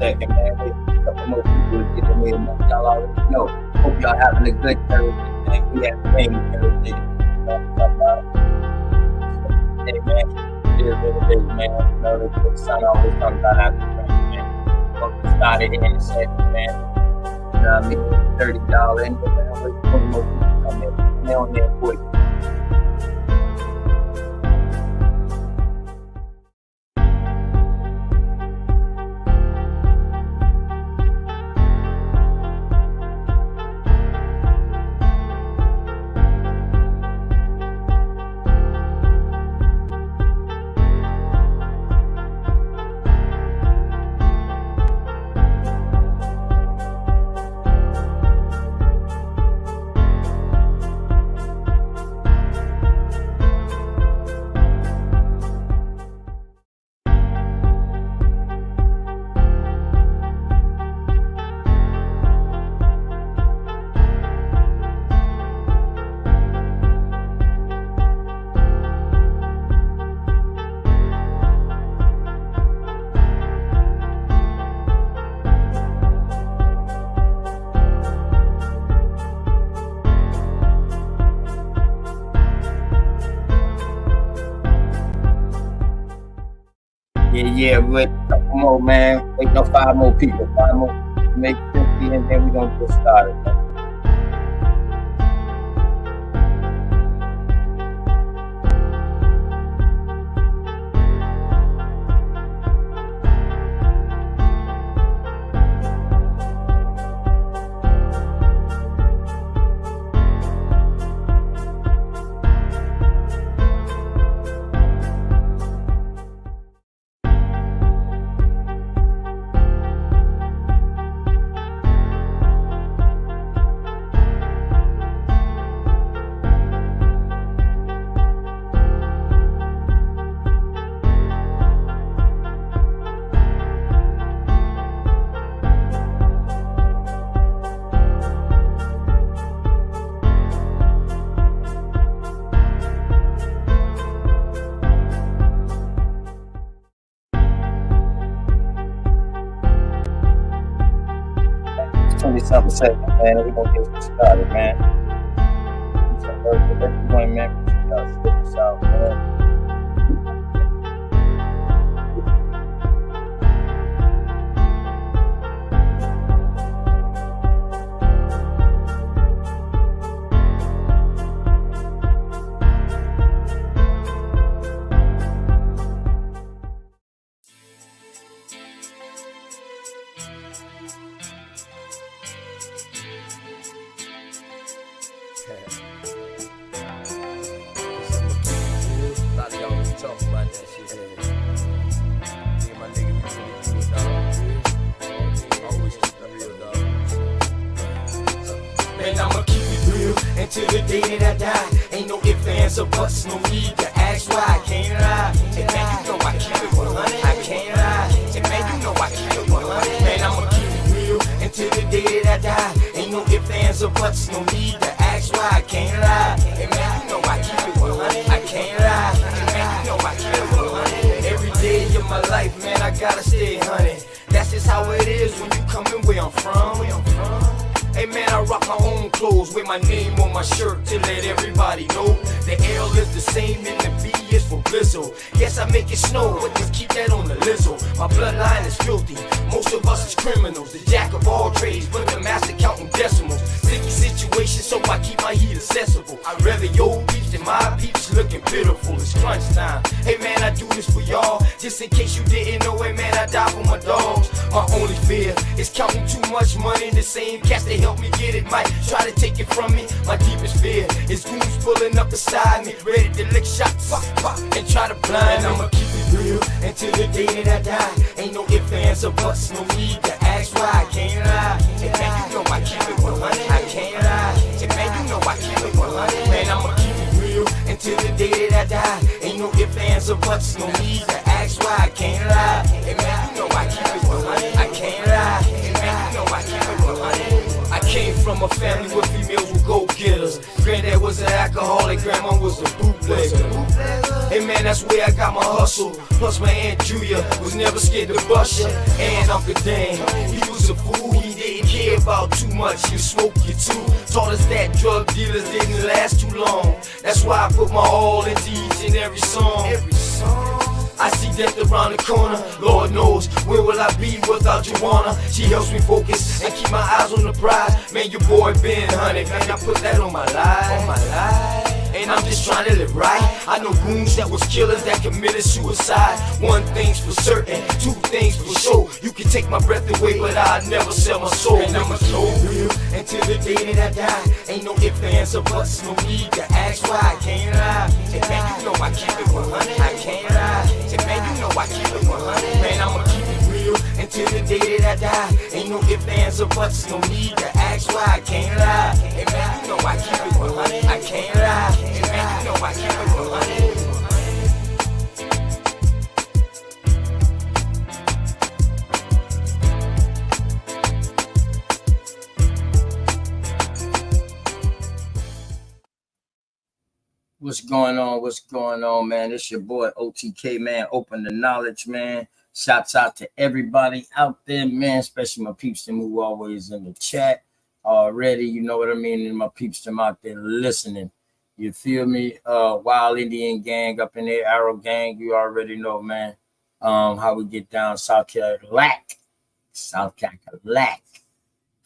second, man. Wait a couple more people to get in here, man. Y'all already know. Hope y'all having a good Thursday, man. We have rain Thursday. You know what I'm talking about? Hey, man. It is what it is, man. You know, the sun always comes out after rain, man. Hope you started in a second, man. You know what I mean? $30 in, man. Wait 20 more people to come in. Come on there quick. Yeah, wait a couple more, man. Wait, no, 5 more people. 5 more. Make 50, and then we're gonna get started, man. Something second, man. We're gonna get started, man. Everyone, man, y'all slip us out, man. Till the day that I die, ain't no ifs, ands, or buts, no need to ask why. I can't lie, and man, you know I keep it 100. I can't lie, and man, you know I keep it 100. Man, I'ma keep it real until the day that I die. Ain't no ifs, ands, or buts, no need to ask why. I can't lie, and man, you know I keep it 100. I can't lie, and man, you know I keep it 100. Every day of my life, man, I gotta stay 100. That's just how it is when you coming where I'm from. Hey man, I rock my own clothes with my name on my shirt to let everybody know the L is the same and the B is for Blizzle. Yes, I make it snow, but just keep that on the lizzo. My bloodline is filthy, most of us is criminals. The jack of all trades, but the master counting decimals. Sticky situation, so I keep my heat accessible. I'd rather your peeps than my peeps looking pitiful. It's crunch time. Hey man, I do this for y'all, just in case you didn't know it, man, I die for my dogs. My only fear is counting too much money. The same cats they help me get it might try to take it from me. My deepest fear is goons pulling up beside me, ready to lick shots, pop, pop, and try to blind me. I'ma keep it real until the day that I die. Ain't no ifs, ands, or buts, no need to ask why. I can't lie, and man, you know I keep it 100. I can't lie, and man, you know I keep it 100. Man, I'ma keep it real until the day that I die. Ain't no ifs, ands, or buts, no need to ask why. I can't lie, and man, you know I keep it 100. I can't lie, and man, you know I keep it 100. I came from a family where females were go-getters. Granddad was an alcoholic, grandma was a bootlegger. Hey man, that's where I got my hustle. Plus my Aunt Julia was never scared to bust ya. And Uncle Dan, he was a fool. He didn't care about too much. You smoke you too. Taught us that drug dealers didn't last too long. That's why I put my all into each and every song. I see death around the corner. Lord knows, where will I be without Joanna? She helps me focus and keep my eyes on the prize. Man, your boy been hunted. Man, I put that on my life. And I'm just trying to live right. I know goons that was killers that committed suicide. One thing's for certain, two things for sure. You can take my breath away, but I'll never sell my soul. And I'ma keep it real until the day that I die. Ain't no ifs, ands, or buts, no need to ask why. I can't lie. And man, you know I keep it 100. I can't lie. And man, you know I keep it 100. Man, I'ma keep it real until the day that I die. Ain't no ifs, ands, or buts, no need to ask why. I can't lie. And man, you know I keep it 100. I can't lie. And man, you know I keep it 100. What's going on? What's going on, man? It's your boy OTK, man. Open the knowledge, man. Shouts out to everybody out there, man, especially my peeps them who always in the chat already. You know what I mean? And my peeps them out there listening. You feel me? Wild Indian gang up in there, Arrow gang. You already know, man. How we get down South Carolina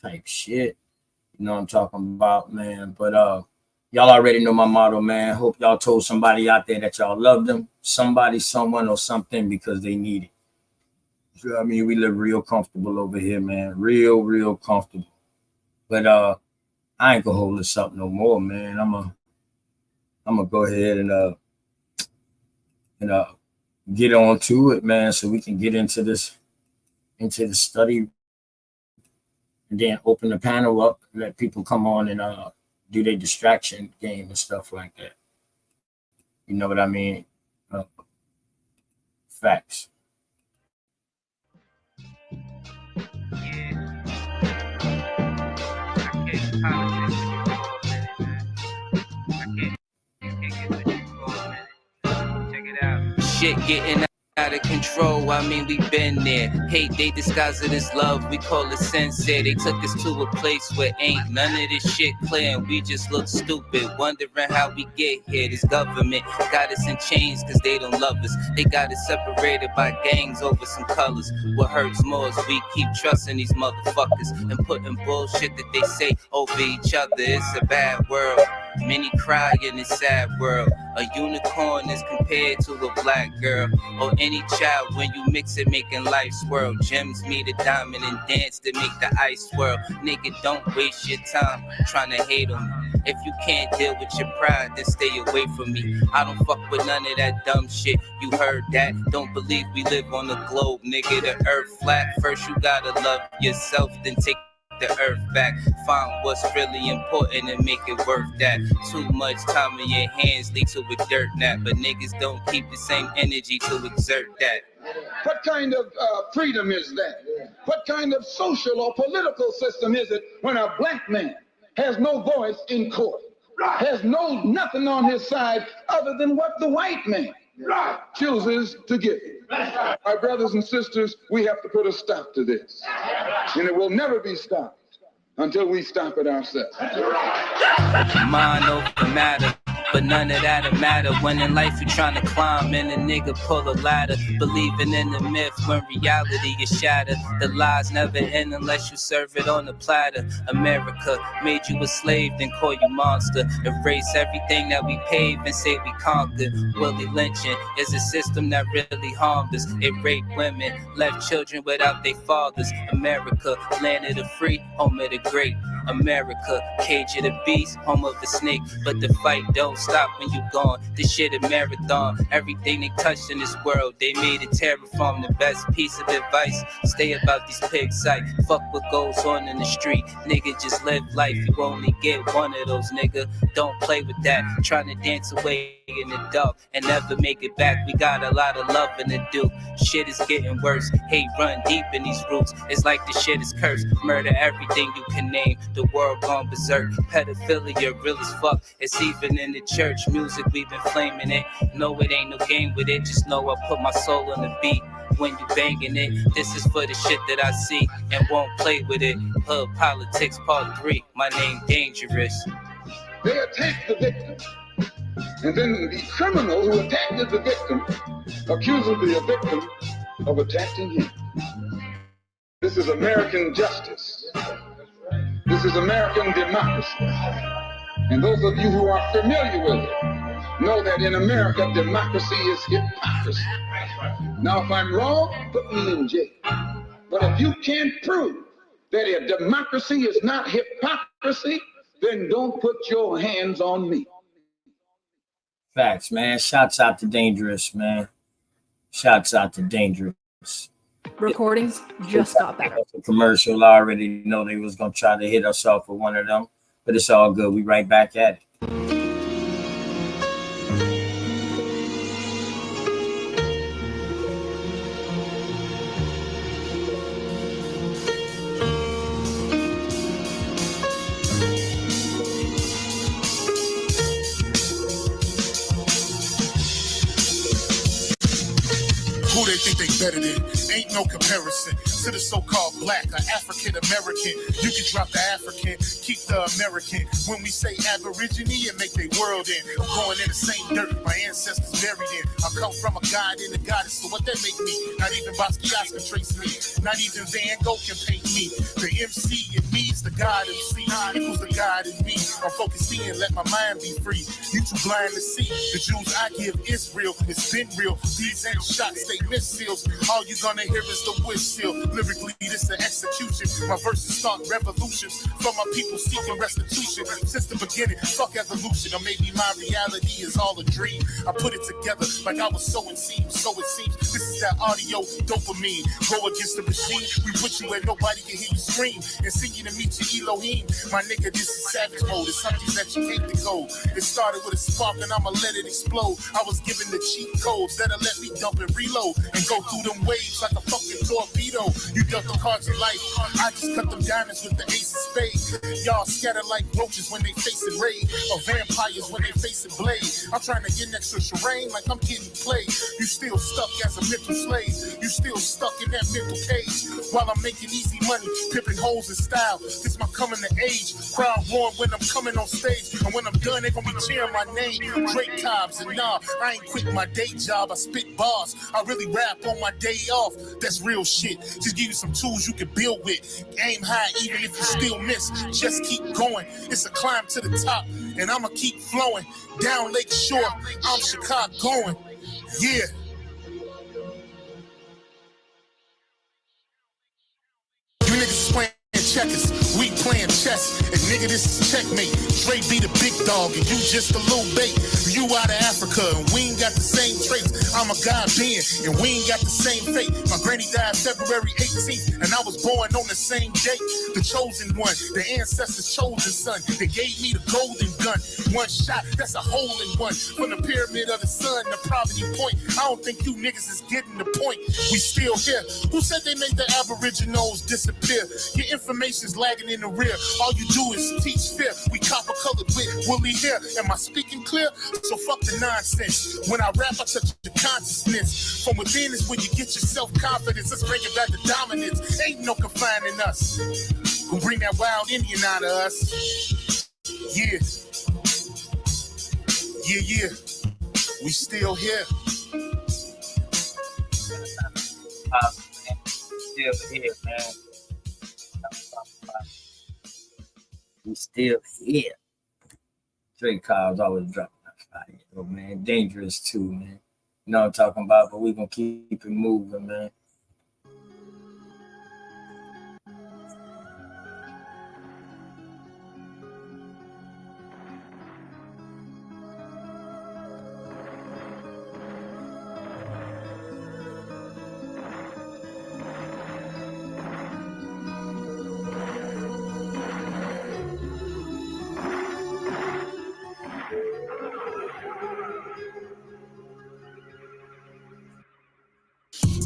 type shit. You know what I'm talking about, man. But y'all already know my motto, man. Hope y'all told somebody out there that y'all love them, somebody, someone, or something because they need it. You know what I mean? We live real comfortable over here, man. Real comfortable. But I ain't gonna hold this up no more, man. I'm gonna go ahead and get on to it, man, so we can get into the study and then open the panel up, let people come on and do their distraction game and stuff like that. You know what I mean? Facts. Shit getting out of control, I mean we been there. Hate, they disguise it as love, we call it census. They took us to a place where ain't none of this shit clear, and we just look stupid, wondering how we get here. This government got us in chains cause they don't love us. They got us separated by gangs over some colors. What hurts more is we keep trusting these motherfuckers and putting bullshit that they say over each other. It's a bad world, many cry in this sad world. A unicorn is compared to a black girl, or any child when you mix it, making life swirl. Gems meet a diamond and dance to make the ice swirl. Nigga, don't waste your time trying to hate on me. If you can't deal with your pride, then stay away from me. I don't fuck with none of that dumb shit. You heard that? Don't believe we live on the globe, nigga. The earth flat. First you gotta love yourself, then take the earth back. Find what's really important and make it worth that. Too much time in your hands lead to a dirt nap, but niggas don't keep the same energy to exert that. What kind of freedom is that? What kind of social or political system is it when a black man has no voice in court, has nothing on his side other than what the white man chooses to give him? My brothers and sisters, we have to put a stop to this. And it will never be stopped until we stop it ourselves. Mind over matter, but none of that'll matter when in life you're trying to climb and a nigga pull a ladder, believing in the myth when reality is shattered. The lies never end unless you serve it on a platter. America made you a slave, then call you monster. Erase everything that we paved and say we conquered. Willie lynching is a system that really harmed us. It raped women, left children without their fathers. America, land of the free, home of the great. America, cage of the beast, home of the snake. But the fight don't stop when you gone. This shit a marathon. Everything they touched in this world, they made it terraform. The best piece of advice, stay about these pig sight. Fuck what goes on in the street. Nigga, just live life. You only get one of those, nigga. Don't play with that. Trying to dance away in the dark and never make it back. We got a lot of loving to do. Shit is getting worse. Hate run deep in these roots. It's like the shit is cursed. Murder everything you can name. The world gone berserk. Pedophilia real as fuck. It's even in the church. Music, we've been flaming it. No, it ain't no game with it. Just know I put my soul on the beat. When you banging it, this is for the shit that I see and won't play with it. Hood Politics Part 3. My name Dangerous. They attack the victim. And then the criminal who attacked the victim accuses the victim of attacking him. This is American justice. This is American democracy. And those of you who are familiar with it know that in America, democracy is hypocrisy. Now, if I'm wrong, put me in jail. But if you can't prove that a democracy is not hypocrisy, then don't put your hands on me. Facts, man. Shouts out to Dangerous, man. Shouts out to Dangerous. Recordings just got better. Commercial, I already know they was going to try to hit us off with one of them, but it's all good. We right back at it. Who they think they better than? Ain't no comparison to the so-called black or African American. You can drop the African, keep the American. When we say Aborigine, it make their world in. I'm going in the same dirt my ancestors buried in. I come from a god and a goddess, so what that make me? Not even Basquiat can trace me. Not even Van Gogh can paint me. The MC in me is the God MC. Equals the God in me. I'm focused in, let my mind be free. You too blind to see. The Jews I give is real. It's been real. These ain't shots, they missiles. All you gonna hear is the whistle. Lyrically, this the execution. My verses start revolutions from my people seeking restitution. Since the beginning, fuck evolution. Or maybe my reality is all a dream. I put it together like I was sowing seeds. So it seems this is that audio dopamine. Go against the machine. We put you where nobody can hear you scream. And sing you to meet your Elohim. My nigga, this is savage mode. It's something that you can't decode. It started with a spark and I'ma let it explode. I was given the cheat codes that'll let me dump and reload and go through them waves like a fucking torpedo. You dealt the cards of life. I just cut them diamonds with the ace of spades. Y'all scatter like roaches when they facing raid, or vampires when they facing blade. I'm trying to get next to terrain like I'm getting played. You still stuck as a mental slave. You still stuck in that mental cage. While I'm making easy money, pimping hoes in style. This my coming to age. Crowd warm when I'm coming on stage. And when I'm done, they gonna be cheering my name. Drake Cobbs and nah, I ain't quit my day job. I spit bars. I really rap on my day off. That's real shit. Just give you some tools you can build with. Aim high even if you still miss. Just keep going. It's a climb to the top. And I'ma keep flowing. Down Lake Shore, I'm Chicagoan. Yeah. You niggas playing checkers, we playing chess, and nigga, this is checkmate. Dre be the big dog, and you just a little bait. You out of Africa, and we ain't got the same traits. I'm a God being, and we ain't got the same fate. My granny died February 18th, and I was born on the same date. The chosen one, the ancestors' chosen son. They gave me the golden gun. One shot, that's a hole in one. From the pyramid of the sun to Poverty Point. I don't think you niggas is getting the point. We still here. Who said they made the Aboriginals disappear? Your information's lagging in the rear. All you do is teach fear. We copper colored with woolly hair. Am I speaking clear? So fuck the nonsense. When I rap, I touch the consciousness. From within is where you get your self-confidence. Let's bring it back to dominance. Ain't no confining us. We'll bring that wild Indian out of us. Yeah. Yeah, yeah. We still here. Still here, man. We still here. Drake Cobbs always dropping that fire, yo, man. Dangerous too, man. You know what I'm talking about, but we gonna keep it moving, man.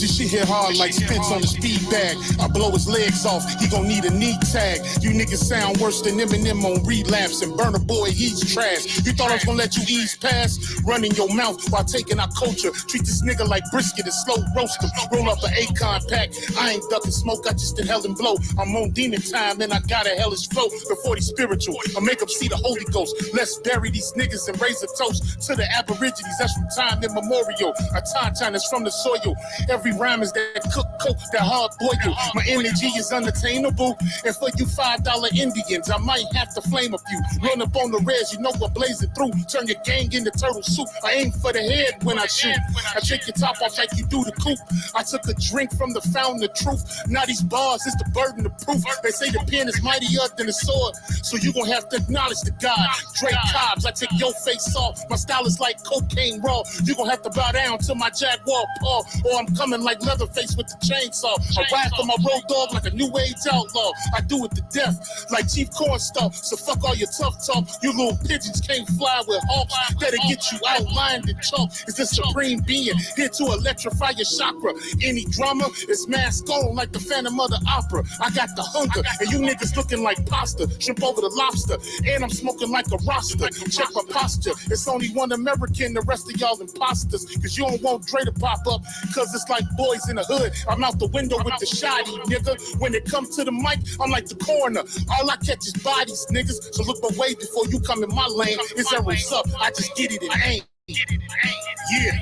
This shit hit hard like Spence on the speed bag. I blow his legs off, he gon' need a knee tag. You niggas sound worse than Eminem on Relapse, and Burna Boy, he's trash. You thought I was gonna let you ease past? Running your mouth while taking our culture. Treat this nigga like brisket and slow roast him. Roll up an Akon pack. I ain't ducking smoke, I just inhale and blow. I'm on demon time and I got a hellish flow. The 40 spiritual, I make them see the Holy Ghost. Let's bury these niggas and raise a toast to the Aborigines. That's from time immemorial. A tauntaun is from the soil. Every rhyme is that cook coke, that hard boil. My energy is unattainable. And for you $5 Indians, I might have to flame a few. Run up on the res, you know what blazing through. Turn your gang into turtle soup. I aim for the head when I shoot. I take your top off like you do the coop. I took a drink from the fountain of truth. Now these bars is the burden of proof. They say the pen is mightier than the sword, so you gon' have to acknowledge the God. Drake Cobbs, I take your face off. My style is like cocaine raw. You gon' have to bow down to my Jaguar paw, or I'm coming like Leatherface with the chainsaw. I ride for my road dog like a new age outlaw. I do it to death like Chief Cornstalk. So fuck all your tough talk. You little pigeons can't fly with hawks. That'll get you outlined and chalk. Is the supreme being here to electrify your chakra. Any drama is mask on like the Phantom of the Opera. I got the hunger, and you niggas looking like pasta. Shrimp over the lobster, and I'm smoking like a roster. Check my posture. It's only one American, the rest of y'all imposters. Cause you don't want Dre to pop up, cause it's like boys in the hood. I'm out the window with the shoddy, nigga. When it comes to the mic, I'm like the coroner. All I catch is bodies, niggas. So look away before you come in my lane. It's arrows up, I just get it and aim. Yeah.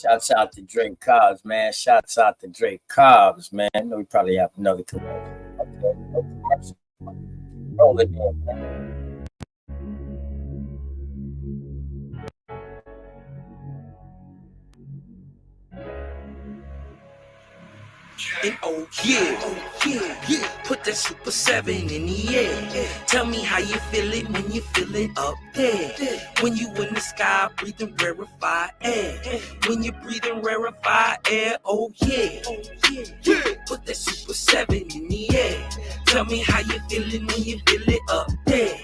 Shouts out to Drake Cobbs, man. Shouts out to Drake Cobbs, man. I know we probably have another commercial. Okay. Roll it in, man. And oh yeah, put that Super 7 in the air. Tell me how you feeling when you feeling up there. When you in the sky breathing rarefied air. When you breathing rarefied air, oh yeah. Put that Super 7 in the air. Tell me how you feeling when you feel it up there.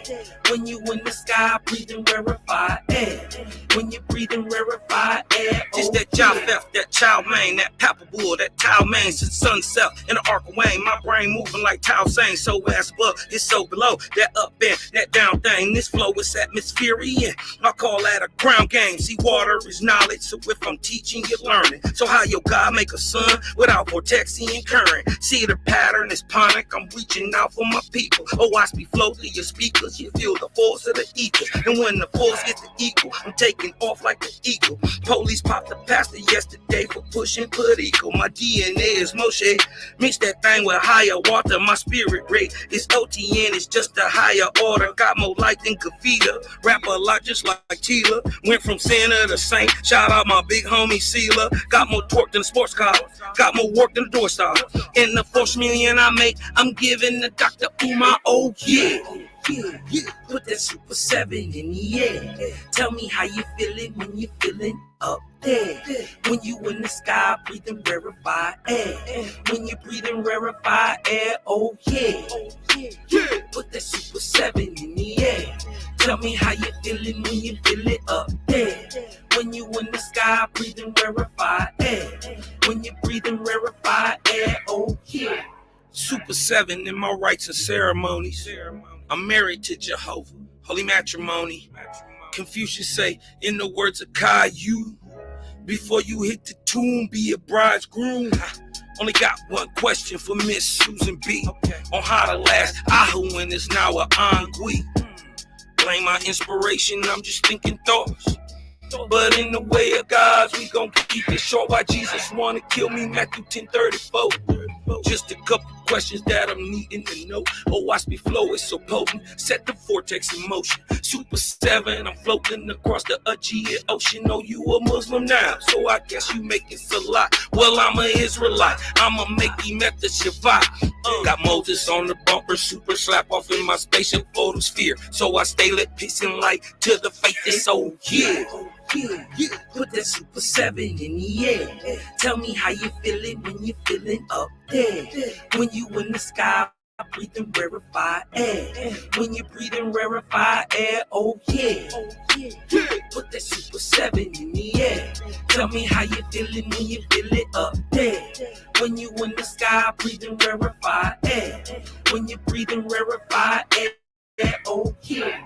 When you in the sky breathing rarefied air. When you breathing rarefied air, oh just that job theft, that child main, that papal that towel main, since sunset in the arc of Wayne. My brain moving like towel saying, so as above, it's so below. That up and that down thing, this flow is atmospheric. I call that a ground game. See, water is knowledge, so if I'm teaching, you're learning. So how your God make a sun without vortexing and current? See the pattern is panic, I'm reaching out for my people. Oh, watch me flow through your speakers, you feel the force of the ether. And when the force gets the equal, I'm taking off like an eagle. Police popped the pastor yesterday for pushing put equal. My DNA is Moshe, mix that thing with higher water. My spirit rate is OTN, it's just a higher order. Got more light than Kavita, rap a lot just like Tila. Went from sinner to saint, shout out my big homie Sealer. Got more torque than a sports car, got more work than a door star. In the 4 million I make, I'm giving the Dr. Umar, oh yeah. Put that Super 7 in the air. Tell me how you feeling when you feeling up there. When you in the sky breathing rarefied air. When you breathing rarefied air, oh yeah. Put that Super 7 in the air. Tell me how you feeling when you feel it up there. When you in the sky breathing rarefied air. When you breathing rarefied air, oh yeah. Super 7 in my rites and ceremonies. I'm married to Jehovah, holy matrimony. Confucius say, in the words of Caillou, before you hit the tomb, be a bridegroom. Only got one question for Miss Susan B. On how to last Ahu when it's now a Angui. Blame my inspiration, I'm just thinking thoughts. But in the way of God's, we gon' keep it short. Why Jesus wanna kill me, Matthew 10:34. Just a couple questions that I'm needing to know. Oh, watch me flow, it's so potent. Set the vortex in motion. Super 7, I'm floating across the Aegean Ocean. Oh, you a Muslim now, so I guess you make it Salat. Well, I'm an Israelite, I'ma make the method Shabbat. Got Moses on the bumper, super slap off in my spaceship photosphere. So I stay lit, peace and light to the faith is so yeah. Put that Super 7 in the air. Tell me how you feeling when you feeling up there. When you in the sky breathing rarefied air. When you breathing rarefied air, oh yeah. Put that 7 in the air. Tell me how you feeling when you feel it up there. When you in the sky breathing rarefied air. When you breathing rarefied air, oh yeah.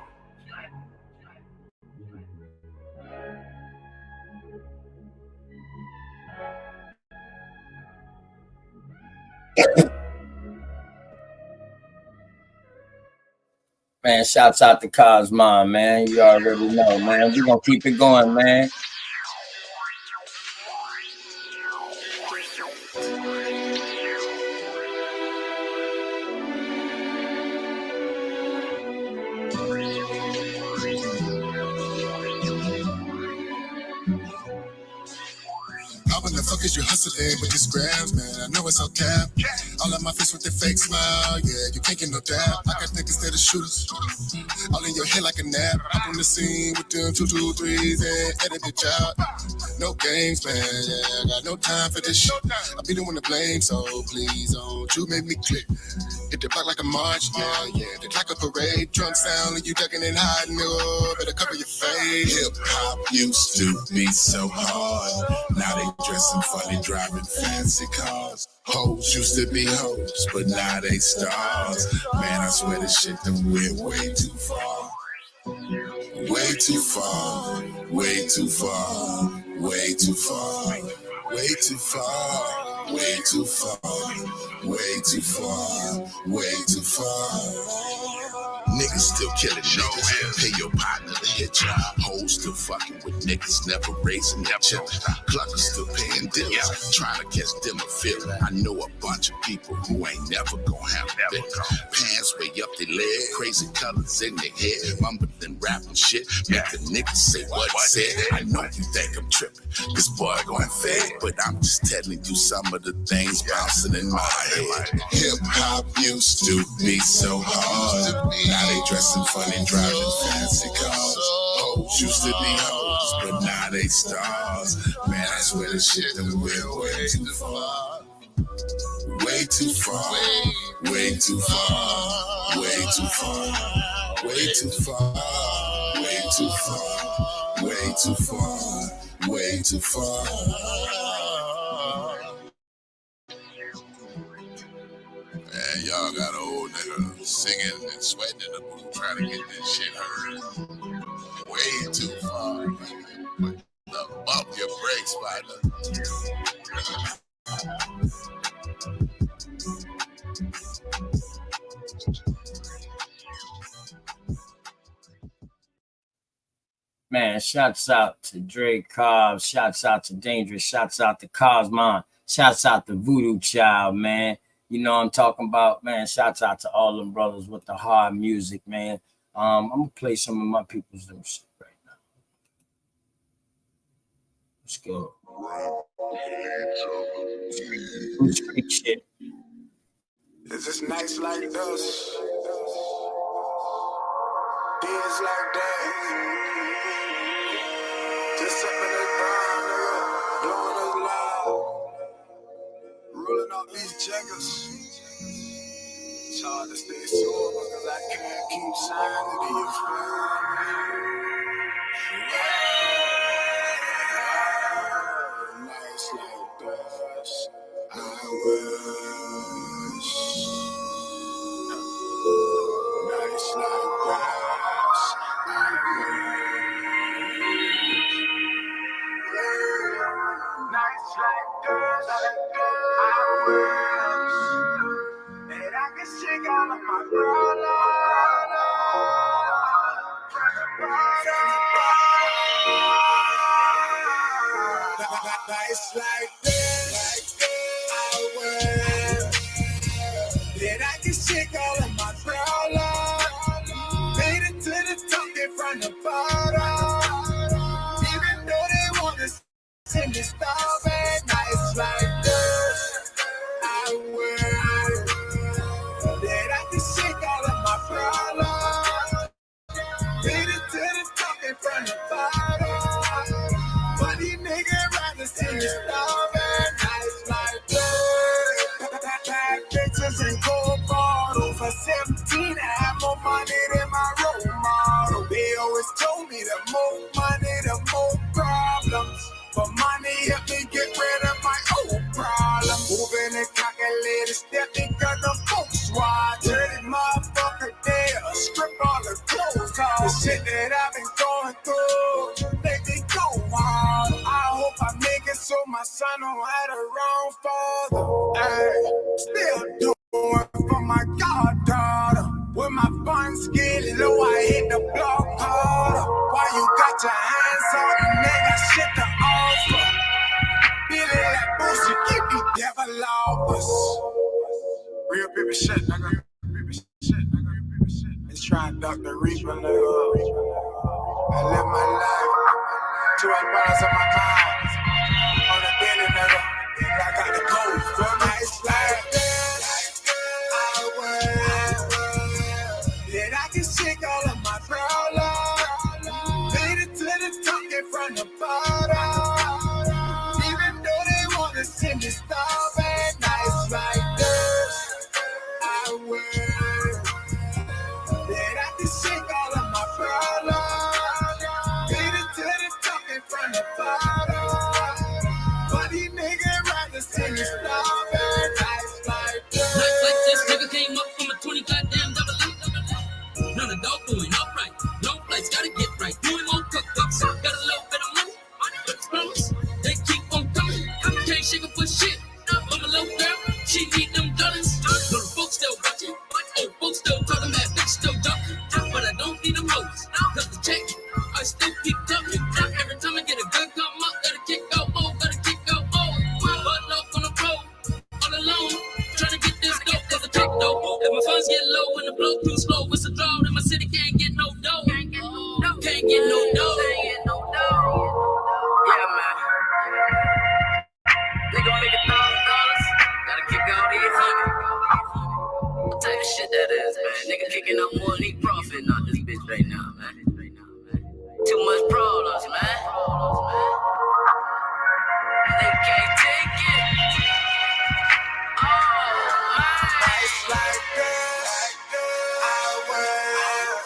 Man, shouts out to Cosmon, man. You already know, man. We're gonna keep it going, man. What the fuck is you hustling with these grams, man? I know it's all cap. All on my face with the fake smile, yeah, you can't get no dab. I got niggas that are shooters, all in your head like a nap. Up on the scene with them 223s and edit bitch out. No games, man, yeah, I got no time for this shit. I be the one to blame, so please don't you make me click. Hit the block like a march, yeah, it's like a parade. Drum sound and you ducking and hiding, oh, better cover your face. Hip hop used to be so hard, now they dressing funny, driving fancy cars. Hoes used to be hoes, but now they stars. Man, I swear this shit done went way too far. Way too far, way too far, way too far, way too far, way too far, way too far, way too far. Niggas still killing niggas. Pay your partner to hit ya. Hoes still fucking with niggas, never raising their children. Cluckers still paying deals, trying to catch them a feeling. I know a bunch of people who ain't never gonna have it. Pants way up their leg, crazy colors in their head, mumbling, rapping shit. Make the niggas say what it said. I know you think I'm tripping, this boy going fed, but I'm just telling you some of the things bouncing in my head. Hip hop used to be so hard. Now they dressing funny, driving fancy cars. Hoes used to be hoes, but now they stars. Man, I swear this shit done went way too far. Way too far, way too far, way too far, way too far, way too far, way too far, way too far. Man, y'all got an old nigga singing and sweating in the booth trying to get this shit heard. Way too far, man. Bump your brakes, partner. Man, shouts out to Dre Cobb, shouts out to Dangerous, shouts out to Cosmon, shouts out to Voodoo Child, man. You know what I'm talking about, man. Shouts out to all them brothers with the hard music, man. I'm gonna play some of my people's them shit right now. Let's go. Street shit. It's just nights like this, days like that. Just sipping this brown, nigga, blowing us loud, rolling up these checkers. It's hard to stay sober because I can't keep shining. Do you feel me? Nights like this, I wish. Nights like this, I wish. Nights like this, I wish that I could shake all of my brother. Nights like this, I wish that I could shake all of my brother. Made it to the top, they from the bottom. Even though they want to send me starving. Nights like this, I wish that I could shake all of my brother. Made it to the top, they from the bottom. But these niggas rather see me starving. Nights like this, bad bitches and gold bottles. For 17, I have more money than my role model. They always told me the more money, the more pride. the shit that I've been going through, they be go hard. I hope I make it so my son don't have the wrong father. Ay, still doing for my goddaughter. When my funds get low, I hit the block harder. Why you got your hands on the nigga shit to offer? Feeling like bullshit, keep me devil lovers. Real baby shit, nigga. Let's try and duck the reaper, nigga. I live my life. 2 bars on my mind. On the daily, nigga. I got the gold for nights like this. I will. Then I can shake all of my problems. Made it to the top in front of bottom. Even though they want to see me starving, nights like this. I will. Then I can shake all of my problems. Made it to the top in front of bottom. But these niggas rather see me starving, nights like this. Nights like this, nigga came up from a 20 goddamn double life. None of dog doing upright. No flights, gotta get right. Doing more cook-ups. Got a little bit of money. But it's promise. They keep on coming. Can't shake up for shit. I'm a little girl. She need them dollars. Little folks still watching. Old folks still talking. That bitch still talking. But I don't need them hoes. Cause the check, I still keep talking. Every time I get a good come up, gotta kick out more. Gotta kick out more. Button up on the road. All alone. Trying to get this dope. Cause the check dope. If my funds get low and the blow too slow, it's a drought. And my city can't get no dough. Can't get no dough. Yeah, man. They gon' make $1,000. Gotta kick out these $100. What type of shit that is, man? Nigga kicking up more than he profit out this bitch right now, man. Too much problems, man. They can't take it. Oh, man. Nights like this, I will.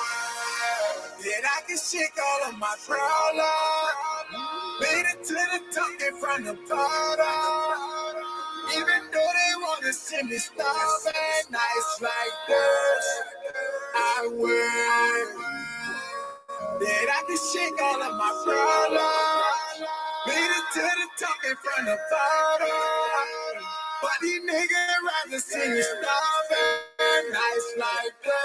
Then I can shake all of my problems. Made it to the top in front of bottom. Even though they want to see me starving, nights like this, I will. Then I can shake all of my problems. Made it to the top in front of bottom. But these niggas rather see me starving, nights like this.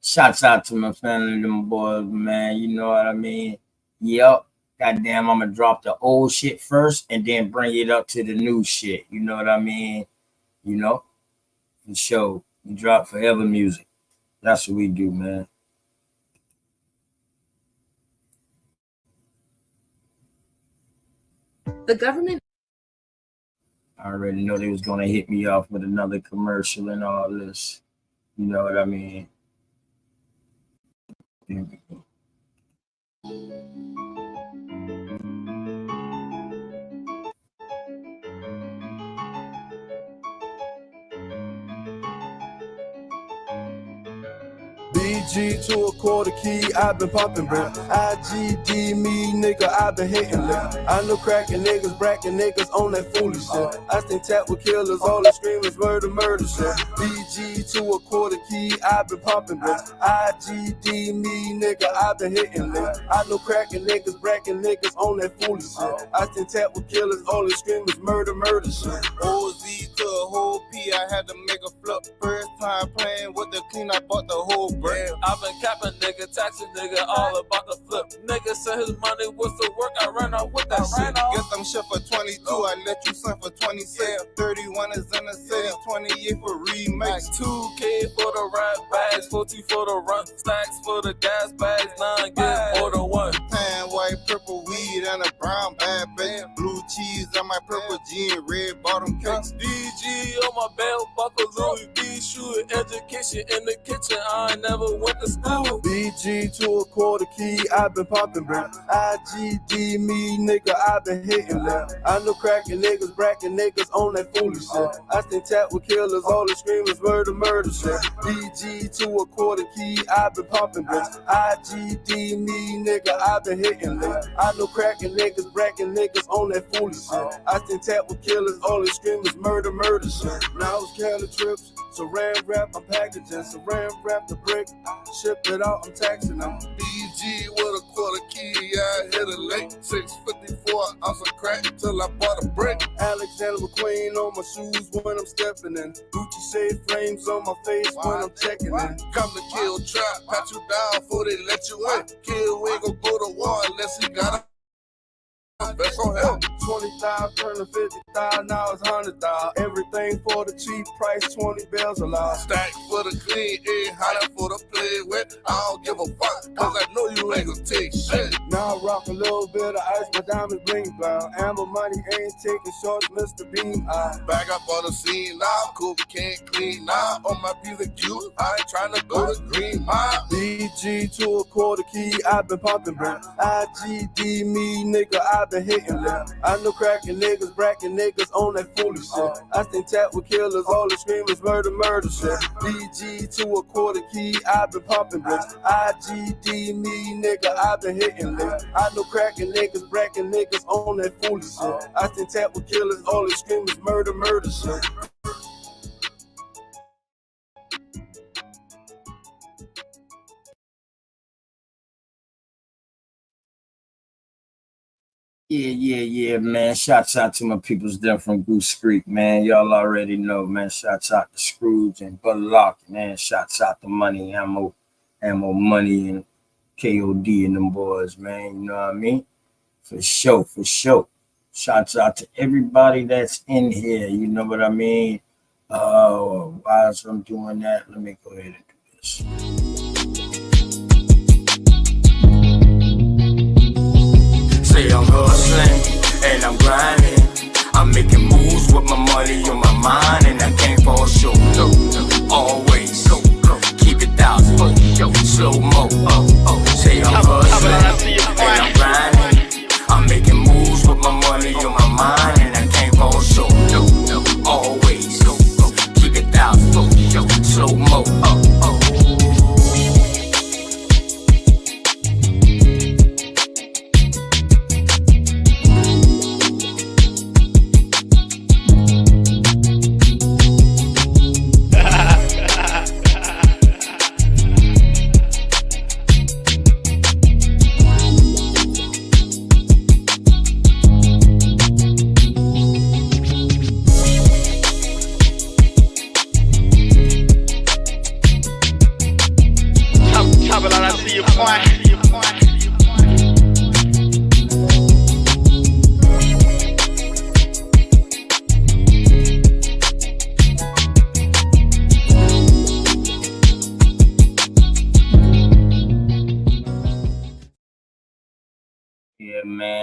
Shouts out to my family, them boys, man. You know what I mean? Yep. Goddamn, I'm gonna drop the old shit first and then bring it up to the new shit. You know what I mean? You know? For sure. We drop forever music. That's what we do, man. The government. I already know they was gonna hit me off with another commercial and all this. You know what I mean? Here we go. BG to a quarter key, I've been popping, bro. IGD me, nigga, I've been hitting lick. I know cracking niggas, bracking niggas on that foolish shit. I think tap with killers, all the screamers, murder shit. BG to a quarter key, I've been popping, bro. IGD me, nigga, I've been hitting lick. I know cracking niggas, bracking niggas on that foolish shit. I think tap with killers, all the screamers, murder shit. OZ to a whole P, I had to make a flip. First time playing with the clean, I bought the whole brick. I've been capping, nigga, taxing, nigga, all about the flip. Nigga said his money was to work, I ran out with that shit. Get them shit for 22, I let you send for 26. 31 is in the city, 28 for remix. 2K for the rap bags, 40 for the run, stacks for the gas bags, 9 get more than one. Tan, white, purple weed, and a brown bad bitch. Blue cheese on my purple jean, red bottom kicks. DG on my belt buckle, Louis V shoe education in the kitchen. I ain't never went to school. BG to a quarter key, I've been popping, bro. IGD me, nigga, I've been hitting them. I know cracking niggas, bracking niggas on that foolish shit. I stay tapped with killers, all the screamers, murder shit. BG to a quarter key, I've been popping, bro. IGD me, nigga, I've been hitting them. I know cracking niggas, bracking niggas on that foolish shit. I stay tapped with killers, all the screamers, murder shit. Now it's Cali trips, saran wrap, I'm packaging, saran wrap the brick, ship it out, I'm taxing them. BG with a quarter key, I hit a late 654 ounce of crack till I bought a brick. Alexander McQueen on my shoes when I'm stepping in. Gucci shade frames on my face when I'm checking in. Come to kill, trap, pat you down before they let you in. Kill ain't gon' go to war unless he got a best on him. 20,000 turning 50,000, now it's 100,000. Everything for the cheap price, 20 bells a lot. Stack for the clean, ain't holler for the play with. I don't give a fuck, cause I know you ain't gon' take shit. Now I rock a little bit of ice, my diamonds ring brown. Amber money ain't taking shorts, Mr. Beam. Back up on the scene now, cool, can't clean now. On my piece of you, I ain't tryna go to Green Mile. BG to a quarter key, I've been popping, bro. IGD me, nigga, I've been hitting them. I know cracking niggas, bracking niggas on that foolish shit. I stay tapped with killers, all the screamers, murder shit. BG to a quarter key, I've been popping, bro. IGD me, nigga, I've been hitting them. I know cracking niggas, bracking niggas on that foolish shit. I stay tapped with killers, all the screamers, murder shit. Yeah, man. Shouts out to my peoples there from Goose Creek, man. Y'all already know, man. Shouts out to Scrooge and Bullock, man. Shouts out to Money, Ammo Money, and KOD and them boys, man. You know what I mean? For sure. Shouts out to everybody that's in here. You know what I mean? While I'm doing that, let me go ahead and do this. Say I'm hustling and I'm grinding. I'm making moves with my money on my mind, and I can't fall short. Always keep it 1,000. Slow mo. Say I'm hustling and I'm grinding. I'm making moves with my money on my mind, and I can't fall short. Always keep it 1,000. Slow mo.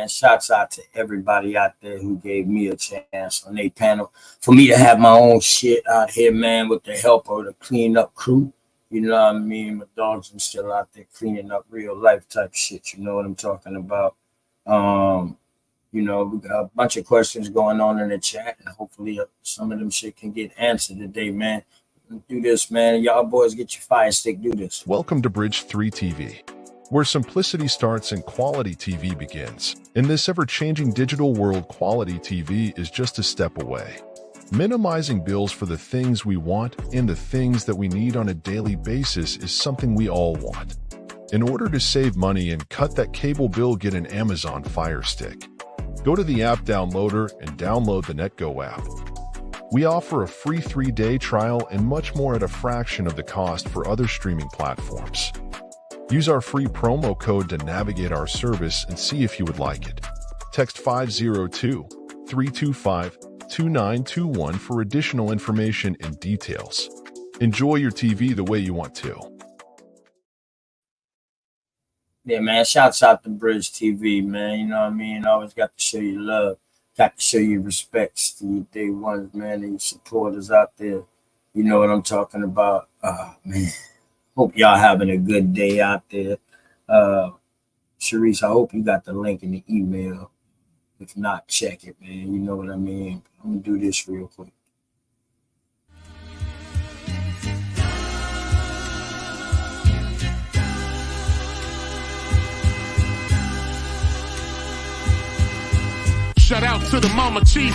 Shouts out to everybody out there who gave me a chance on their panel for me to have my own shit out here, man, with the help of the cleanup crew. You know what I mean? My dogs are still out there cleaning up real life type shit. You know what I'm talking about? You know, we got a bunch of questions going on in the chat, and hopefully some of them shit can get answered today, man. Do this, man. Y'all boys get your fire stick. Do this. Welcome to Bridge 3 TV, where simplicity starts and quality TV begins. In this ever-changing digital world, quality TV is just a step away. Minimizing bills for the things we want and the things that we need on a daily basis is something we all want. In order to save money and cut that cable bill, get an Amazon Fire Stick. Go to the app downloader and download the NetGo app. We offer a free 3-day trial and much more at a fraction of the cost for other streaming platforms. Use our free promo code to navigate our service and see if you would like it. Text 502-325-2921 for additional information and details. Enjoy your TV the way you want to. Yeah, man. Shouts out to Bridge TV, man. You know what I mean? Always got to show you love. Got to show you respects to your day ones, man, and your supporters out there. You know what I'm talking about? Oh, man. Hope y'all having a good day out there. Sharice, I hope you got the link in the email. If not, check it, man. You know what I mean? I'm going to do this real quick. Shout out to the mama chief.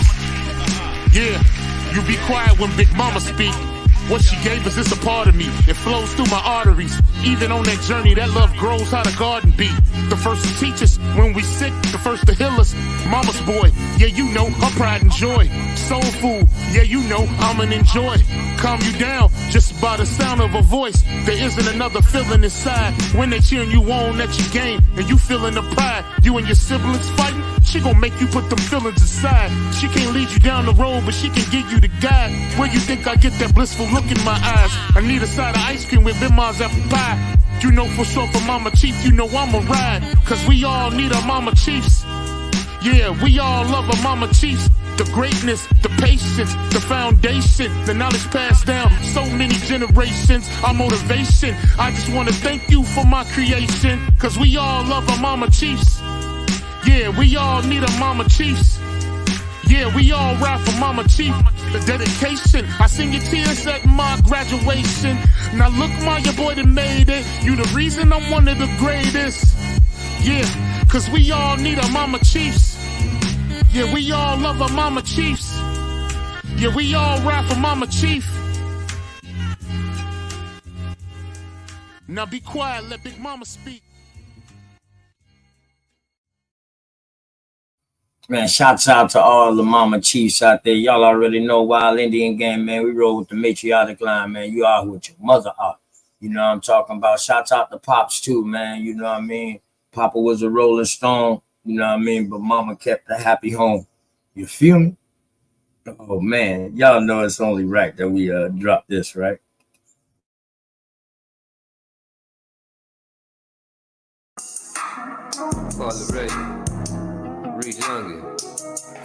Yeah, you be quiet when Big Mama speak. What she gave us is a part of me. It flows through my arteries. Even on that journey, that love grows how the garden be. The first to teach us when we sick, the first to heal us. Mama's boy, yeah, you know, her pride and joy. Soul food, yeah, you know, I'm an enjoy. Calm you down just by the sound of her voice. There isn't another feeling inside when they cheering you on at your game and you feeling the pride. You and your siblings fighting, she gon' make you put them feelings aside. She can't lead you down the road, but she can give you the guide. Where you think I get that blissful look in my eyes? I need a side of ice cream with Bim's apple pie. You know for sure for Mama Chief, you know I'ma ride. Cause we all need our Mama Chiefs. Yeah, we all love our Mama Chiefs. The greatness, the patience, the foundation, the knowledge passed down so many generations, our motivation. I just wanna thank you for my creation. Cause we all love our Mama Chiefs. Yeah, we all need our Mama Chiefs. Yeah, we all ride for Mama Chief. The dedication, I seen your tears at my graduation. Now look, my your boy that made it. You the reason I'm one of the greatest. Yeah, cause we all need our Mama Chiefs. Yeah, we all love our Mama Chiefs. Yeah, we all ride for Mama Chief. Now be quiet, let Big Mama speak. Man, shouts out to all the Mama Chiefs out there. Y'all already know Wild Indian Gang, man. We roll with the matriarchic line, man. You are what your mother are. You know what I'm talking about? Shouts out to Pops too, man. You know what I mean? Papa was a Rolling Stone, you know what I mean? But Mama kept a happy home. You feel me? Oh, man. Y'all know it's only right that we drop this, right? Father Ray, Reed Youngin.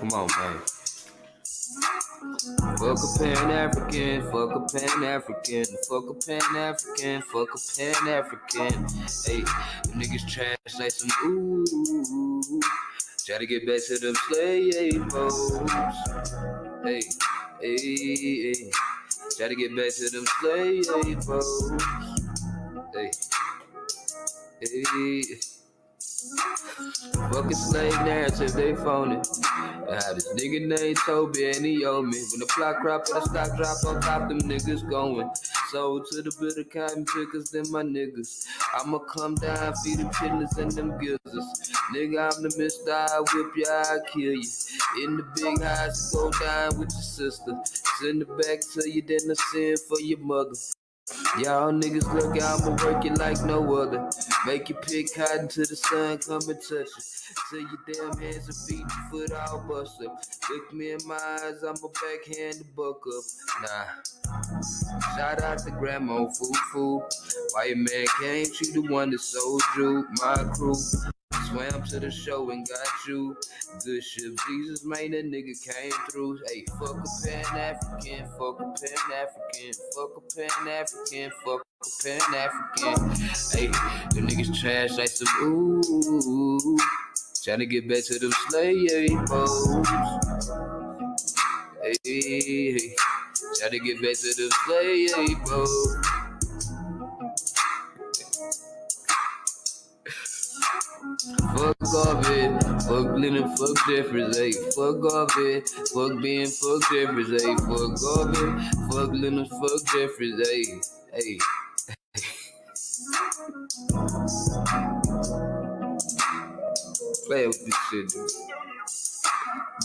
Come on, man. Fuck a Pan-African, fuck a Pan-African, fuck a Pan-African, fuck a Pan-African. Hey, the niggas trash like some ooh. Try to get back to them slave hoes. Hey, hey, hey. Try to get back to them slave hoes. Hey, hey. Fucking slave narrative, they phony. I had this nigga named Toby and he owed me. When the plot crop and the stock drop on top, them niggas going. Sold to the bitter cotton pickers, them my niggas. I'ma come down, feed them chitlins and them gizzards. Nigga, I'm the mister, I whip you, I kill you. In the big house, go down with your sister. Send it back to you, then I send for your mother. Y'all niggas look out, I'ma work it like no other. Make you pick cotton till the sun come and touch it. Till your damn hands and feet and foot all bust up. Look me in my eyes, I'ma backhand the buck up. Nah. Shout out to Grandma Foo. Why your man came, she the one that sold you. My crew swam to the show and got you. Good ship, Jesus, man, that nigga came through. Hey, fuck a Pan-African, fuck a Pan-African, fuck a Pan-African, fuck a Pan-African. Hey, the niggas trash like some ooh. Tryna get back to them slave hoes. Hey, tryna get back to them slave hoes. Fuck off it, fuck Lennon, fuck Jeffries, ayy. Fuck off it, fuck Ben, fuck Jeffries, ayy. Fuck off it, fuck Lennon, fuck Jeffries, ayy. Ayy. Play with this shit, dude.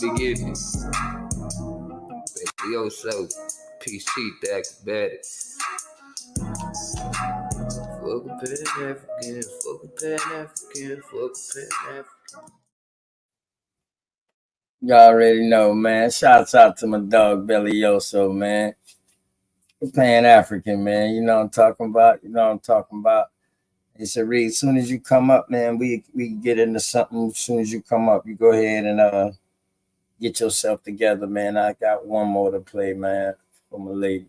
Begin. Baby, yo, so PC, the acrobatic. Fuck a Pan-African, fuck a Pan-African, fuck a Pan-African. Y'all already know, man. Shouts out to my dog Bellioso, man. Pan-African, man. You know what I'm talking about? You know what I'm talking about? It's a read. As soon as you come up, man, we get into something. As soon as you come up, you go ahead and get yourself together, man. I got one more to play, man, for my ladies.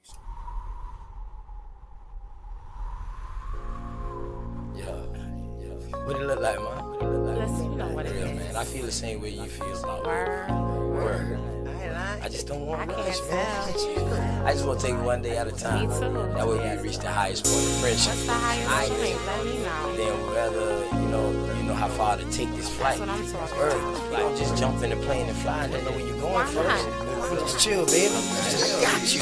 What it look like, man? Let's, you know what it Yeah, is. man. I feel the same way you feel about Word. I just don't want I much, can't man. tell. I just want to take it one day at a time. Me too. That way we reach the highest point of friendship. What's the highest point? Let me know. Then whether you know how far to take this flight. That's what I'm talking Word. about. You don't just jump in the plane and fly and don't know where you're going first. Just chill, baby. I got you.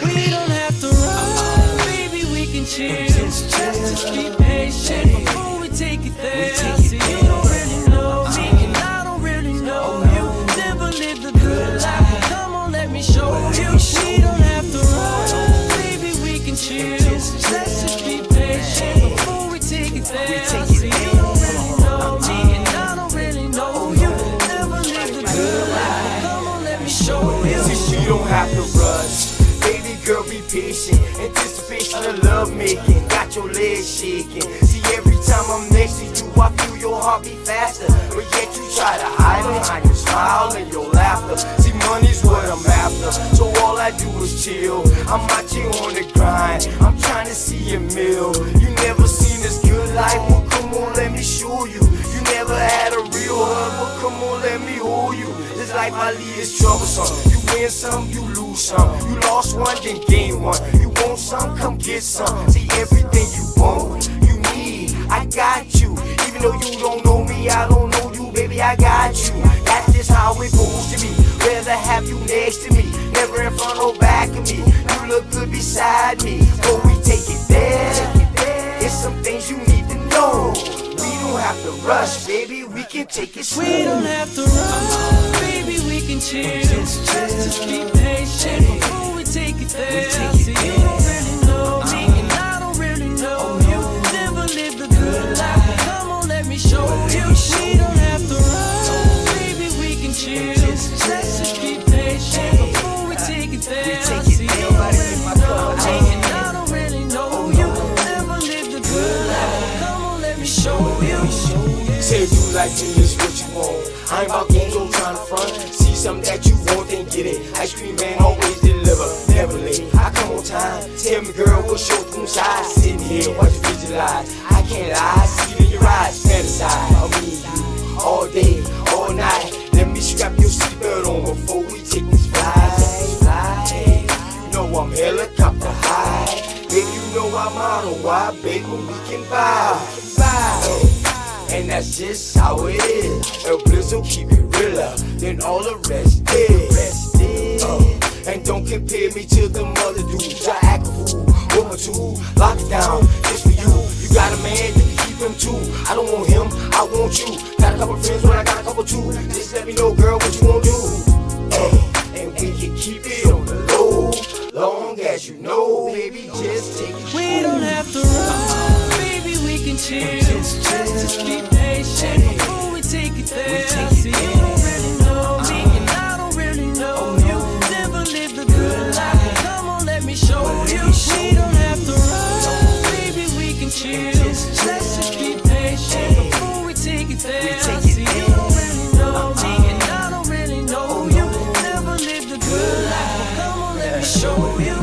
We don't have to run, baby, we can chill. Just be patient before we take it there. See, you don't really know me, and I don't really know you. Never lived a good life, come on, let me show you. We don't have to run, baby, we can chill. Let's just be patient before we take it there. See, you don't really know me, and I don't really know you. Never lived a good life, come on, let me show you. See, you don't have to rush. Baby girl, be patient. Anticipation of love making. Got your legs shaking. See, every time I'm next to you, I feel your heart beat faster. But yet you try to hide behind your smile and your laughter. See, money's what I'm after, so all I do is chill. I'm out here on the grind. I'm trying to see a meal. You never seen this good life, well come on, let me show you. You never had a real hug, well come on, let me hold you. This life I lead is troublesome. You win some, you lose some. You lost one, then gain one. You want some, come get some. See, everything you want, you need, I got you. Even though you don't know me, I don't know you, baby, I got you. That's just how it's supposed to be. Rather have you next to me, never in front or back of me. You look good beside me, so we take it there. It's some things you need to know. We don't have to rush, baby, we can take it slow. We don't have to run, baby, we can chill. Just be patient before we take it there. See, you don't really know me, and I don't really know you. Never lived a good life, come on, let me show you. We don't have to run, baby, we can chill. Let's just be patient before we take it there. See, you don't really know me, and I don't really know you. Never lived a good life, come on, let me show you. Say you like me, it's what you want. I ain't about games, I'm trying to front. See something that you want, then get it. Ice cream man always deliver, never late. I come on time. Tell me, girl, what's your room size? Sitting here, watch you visualize. I can't lie, see it in your eyes. Fantasize, I mean you all day, all night. Let me strap your seatbelt on before we take this flight. You know I'm helicopter high. Baby, you know I'm on a wide, baby, we can buy. And that's just how it is. El Blizzo keep it realer than all the rest is. And don't compare me to them other dudes. I act a fool, what my tool, lock it down, just for you. You got a man, you can keep him too. I don't want him, I want you. Got a couple friends, but I got a couple too. Just let me know, girl, what you wanna do. And we can keep it on the low, long as you know, baby, just take it. We don't have to run, baby, we can chill. Just be patient before we take it there. See, you don't really know me, and I don't really know you. Never lived a good life, come on, let me show you. We don't have to run, baby, we can chill. Let's just be patient before we take it there. See, you don't really know me, and I don't really know you. Never lived a good life, come on, let me show you.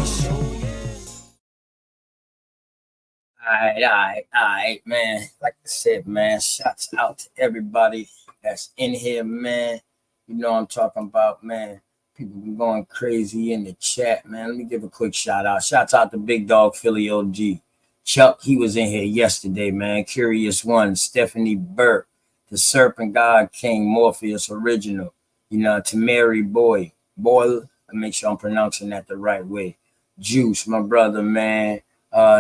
Alright, man. Like I said, man, shouts out to everybody that's in here, man. You know what I'm talking about, man. People been going crazy in the chat, man. Let me give a quick shout out. Shouts out to Big Dog Philly OG. Chuck, he was in here yesterday, man. Curious One, Stephanie Burke, the Serpent God King, Morpheus Original. You know, to Mary Boyle. I make sure I'm pronouncing that the right way. Juice, my brother, man.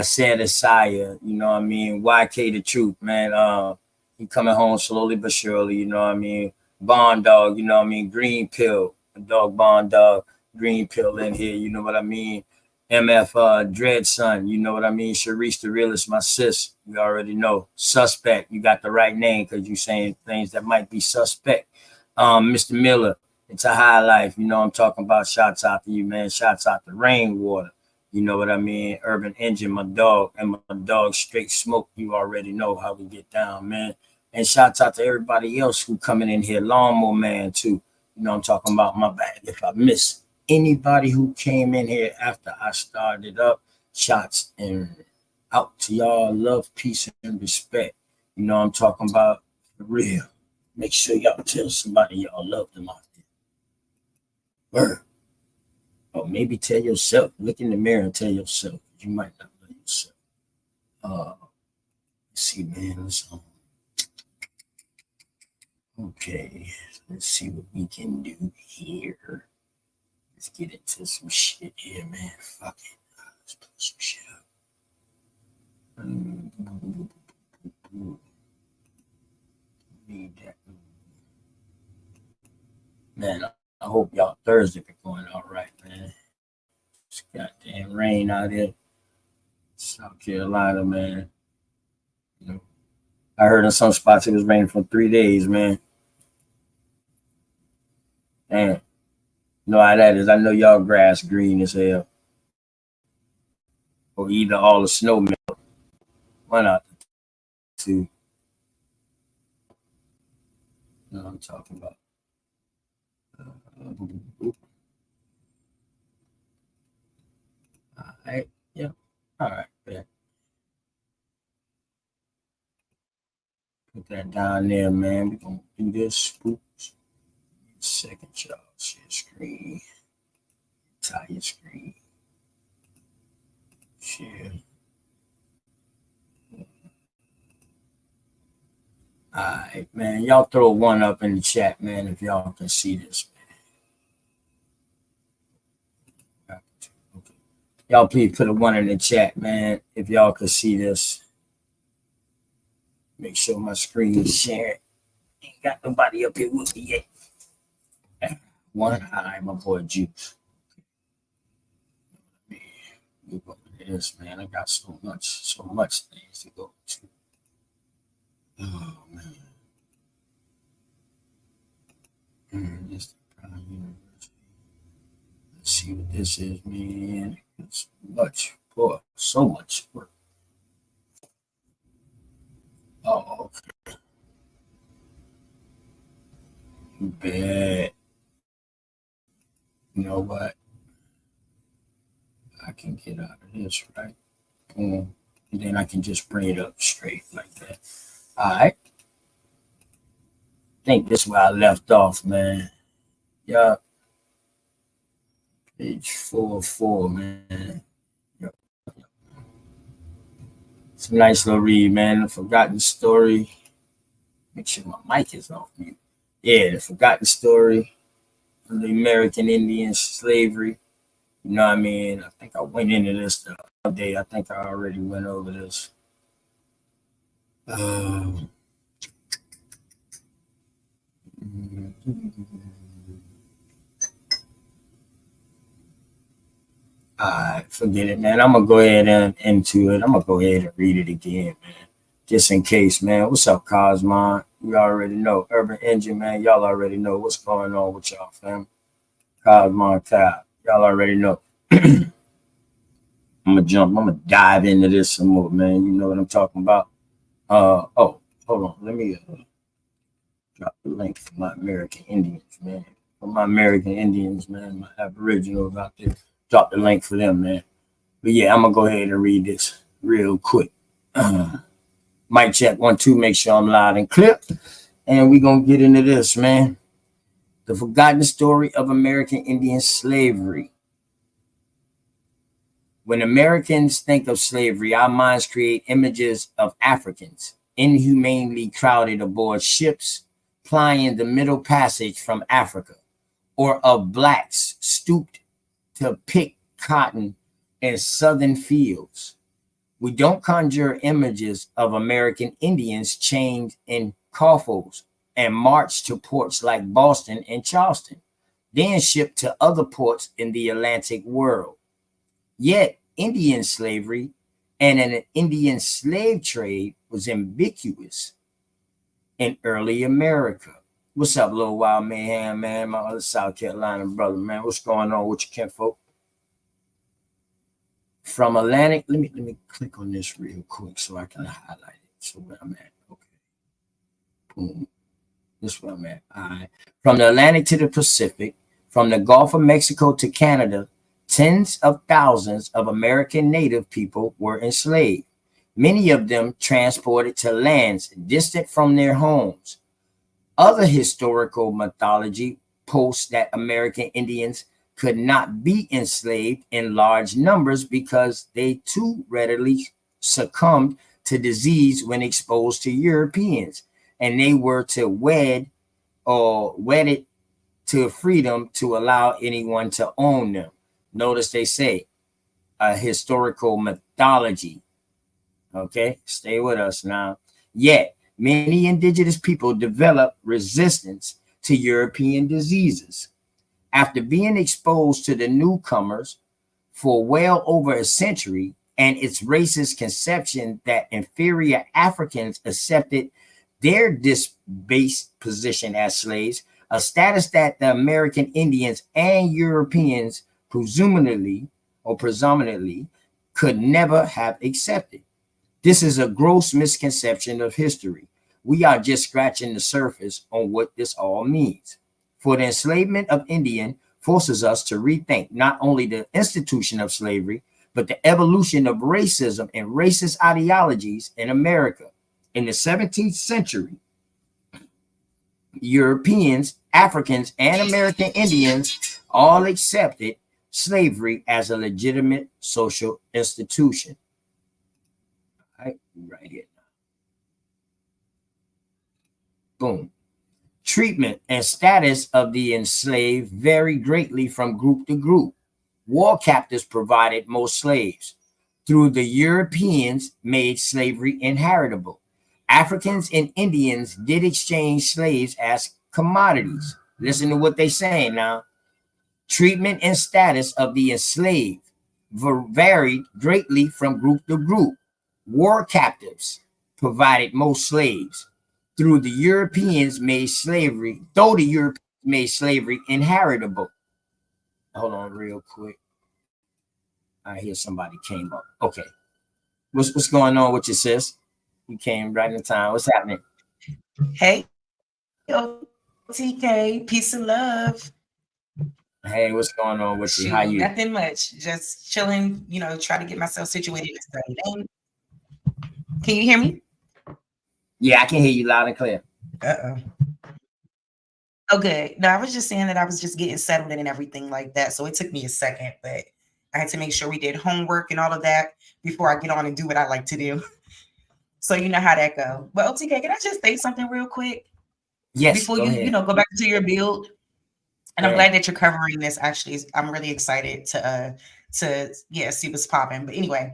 Santa Sire, you know what I mean? YK the Truth, man. He coming home slowly but surely, you know what I mean? Bond Dog, you know what I mean? Green Pill, Dog Bond Dog, Green Pill in here, you know what I mean? MF Dread Son, you know what I mean? Sharice the Realist, my sis, you already know. Suspect, you got the right name because you saying things that might be suspect. Mr. Miller, it's a high life, you know what I'm talking about? Shouts out to you, man. Shouts out to Rainwater. You know what I mean? Urban Engine, my dog, and my dog Straight Smoke. You already know how we get down, man. And shouts out to everybody else who coming in here. Lawnmower Man, too. You know I'm talking about, my bad. If I miss anybody who came in here after I started up, shots and out to y'all. Love, peace, and respect. You know what I'm talking about? For real. Make sure y'all tell somebody y'all love them out there. Word. Or maybe tell yourself. Look in the mirror and tell yourself. You might not love yourself. Let's see, man. Okay. Let's see what we can do here. Let's get into some shit here, man. Fuck it. Let's put some shit up. Need that. Man, I hope y'all Thursday be going all right, man. It's goddamn rain out here. South Carolina, man. You know, I heard in some spots it was raining for 3 days, man. Damn. You know how that is. I know y'all grass green as hell. Or either all the snow melt. One out the two. You know what I'm talking about. All right. Yeah. All right. Yeah. Put that down there, man. We're going to do this. Spooks. Second, y'all. Share screen. Entire screen. Share. All right, man. Y'all throw one up in the chat, man, if y'all can see this, man. Okay. Y'all please put a one in the chat, man, if y'all can see this. Make sure my screen is shared. Ain't got nobody up here with me yet. One eye, my boy Juice. Look at this, man. I got so much things to go to. Oh man. This is the Prime University. Let's see what this is, man. It's much, boy, so much work. Oh, okay. Bad. You know what? I can get out of this, right? Boom. And then I can just bring it up straight like that. All right. I think this is where I left off, man. Yeah. Page 404, man. Yep. It's a nice little read, man. The Forgotten Story. Make sure my mic is off mute. Yeah, The Forgotten Story of the American Indian Slavery. You know what I mean? I think I went into this the other day. I think I already went over this. Alright, forget it, man. I'm gonna go ahead and into it. I'm gonna go ahead and read it again, man. Just in case, man. What's up, Cosmon? You already know. Urban Engine, man. Y'all already know what's going on with y'all, fam. Cosmon Cow. Y'all already know. I'm gonna dive into this some more, man. You know what I'm talking about. Oh, hold on. Let me drop the link for my American Indians, man. For my American Indians, man, my Aboriginals out there. Drop the link for them, man. But yeah, I'm gonna go ahead and read this real quick. Mic check 1 2. Make sure I'm loud and clear, and we gonna get into this, man. The Forgotten Story of American Indian Slavery. When Americans think of slavery, our minds create images of Africans inhumanely crowded aboard ships plying the Middle Passage from Africa, or of blacks stooped to pick cotton in southern fields. We don't conjure images of American Indians chained in coffles and marched to ports like Boston and Charleston, then shipped to other ports in the Atlantic world. Yet, Indian slavery and an Indian slave trade was ubiquitous in early America. What's up, Little Wild Mayhem, man? My other South Carolina brother, man. What's going on with your kinfolk? From Atlantic, let me click on this real quick so I can highlight it. So where I'm at. Okay. Boom. This is where I'm at. All right. From the Atlantic to the Pacific, from the Gulf of Mexico to Canada, tens of thousands of American native people were enslaved. many of them transported to lands distant from their homes. Other historical mythology posts that American Indians could not be enslaved in large numbers because they too readily succumbed to disease when exposed to Europeans, and they were to wedded to freedom to allow anyone to own them. Notice they say a historical mythology. Okay, stay with us now. Yet, many indigenous people developed resistance to European diseases. After being exposed to the newcomers for well over a century and its racist conception that inferior Africans accepted their disbased position as slaves, a status that the American Indians and Europeans presumptively could never have accepted. This is a gross misconception of history. We are just scratching the surface on what this all means. For the enslavement of Indian forces us to rethink not only the institution of slavery, but the evolution of racism and racist ideologies in America. In the 17th century, Europeans, Africans, and American Indians all accepted slavery as a legitimate social institution. Right here. Boom. Treatment and status of the enslaved vary greatly from group to group. War captives provided most slaves. Through the Europeans made slavery inheritable. Africans and Indians did exchange slaves as commodities. Listen to what they're saying now. Treatment and status of the enslaved varied greatly from group to group. War captives provided most slaves. Though the Europeans made slavery inheritable. Hold on real quick. I hear somebody came up. Okay. What's going on with you, sis? You came right in time. What's happening? Hey, TK, peace and love. Hey, what's going on with you? How you? Nothing much. Just chilling, try to get myself situated. Can you hear me? Yeah, I can hear you loud and clear. Uh-oh. Oh, good. No, I was just saying that I was just getting settled in and everything like that. So it took me a second, but I had to make sure we did homework and all of that before I get on and do what I like to do. So you know how that go. But OTK, can I just say something real quick? Yes. Before you go back to your build. And I'm glad that you're covering this. Actually, I'm really excited to see what's popping. But anyway,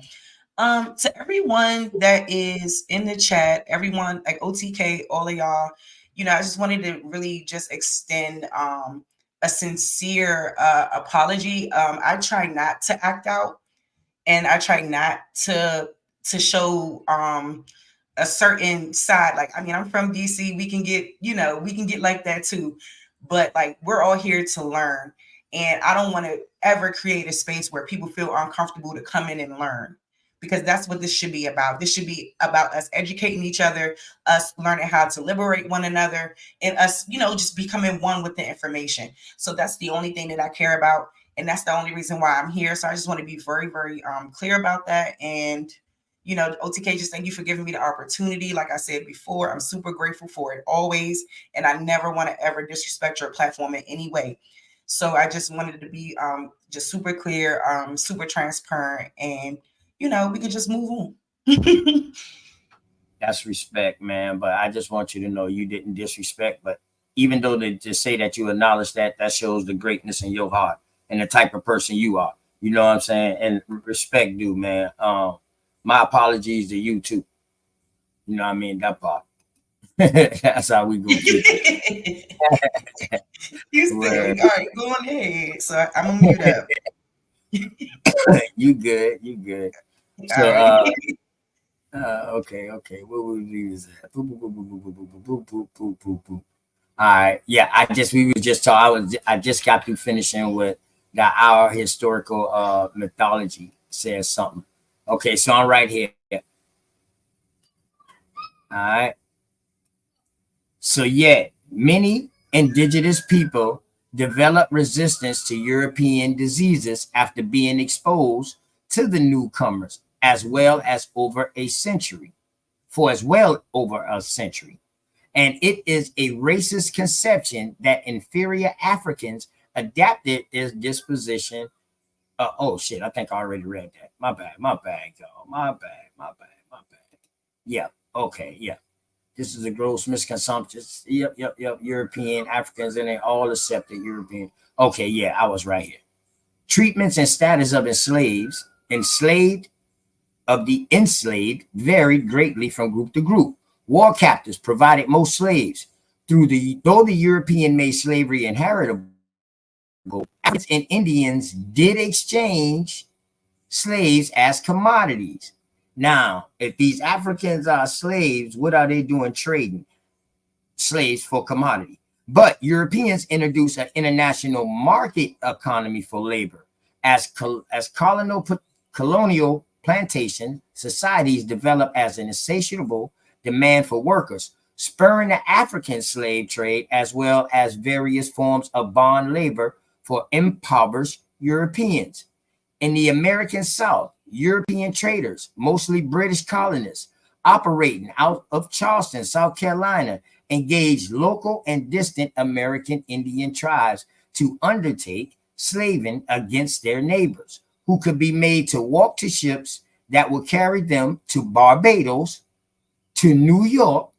to everyone that is in the chat, everyone like OTK, all of y'all, I just wanted to really just extend a sincere apology. I try not to act out, and I try not to show a certain side. Like, I mean, I'm from DC. We can get like that too. But like, we're all here to learn. And I don't want to ever create a space where people feel uncomfortable to come in and learn, because that's what this should be about. This should be about us educating each other, us learning how to liberate one another, and us, just becoming one with the information. So that's the only thing that I care about. And that's the only reason why I'm here. So I just want to be very, very clear about that. And OTK, just thank you for giving me the opportunity. Like I said before, I'm super grateful for it always. And I never want to ever disrespect your platform in any way. So I just wanted to be just super clear, super transparent, and, we could just move on. That's respect, man. But I just want you to know you didn't disrespect. But even though they just say that you acknowledge that shows the greatness in your heart and the type of person you are. You know what I'm saying? And respect due, man. My apologies to you too. You know what I mean? That part. That's how we go. You said, all right, go on ahead. So I'm gonna mute up. You good. So okay. What would we use that? All right. Yeah, I just got through finishing with that our historical mythology says something. Okay, so I'm right here. All right. So many indigenous people developed resistance to European diseases after being exposed to the newcomers. as well as over a century, for as well over a century. And it is a racist conception that inferior Africans adapted their disposition. Oh shit, I think I already read that. My bad, y'all. My bad. Yeah, okay, yeah. This is a gross misconception. Yep. European, Africans, and they all accepted European. Okay, yeah, I was right here. Treatments and status of enslaved varied greatly from group to group. War captors provided most slaves. Though the European made slavery inheritable, Africans and Indians did exchange slaves as commodities. Now, if these Africans are slaves, what are they doing trading? Slaves for commodity. But Europeans introduced an international market economy for labor. As colonial plantation societies developed as an insatiable demand for workers, spurring the African slave trade as well as various forms of bond labor for impoverished Europeans. In the American South, European traders, mostly British colonists, operating out of Charleston, South Carolina, engaged local and distant American Indian tribes to undertake slaving against their neighbors, who could be made to walk to ships that would carry them to Barbados, to New York,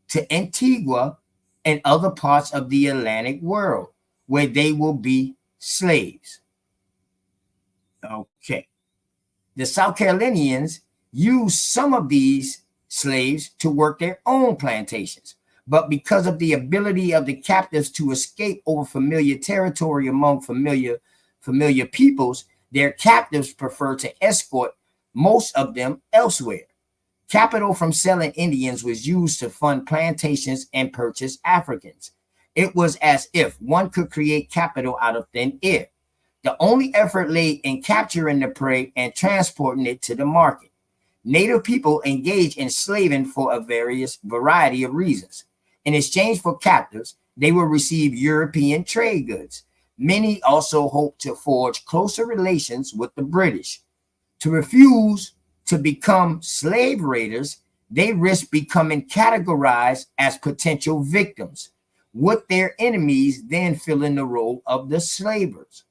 to Antigua, and other parts of the Atlantic world, where they will be slaves. Okay. The South Carolinians used some of these slaves to work their own plantations, but because of the ability of the captives to escape over familiar territory among familiar peoples, their captives preferred to escort most of them elsewhere. Capital from selling Indians was used to fund plantations and purchase Africans. It was as if one could create capital out of thin air. The only effort lay in capturing the prey and transporting it to the market. Native people engaged in slaving for a variety of reasons. In exchange for captives, they will receive European trade goods. Many also hoped to forge closer relations with the British. To refuse to become slave raiders, they risked becoming categorized as potential victims, with their enemies then filling the role of the slavers.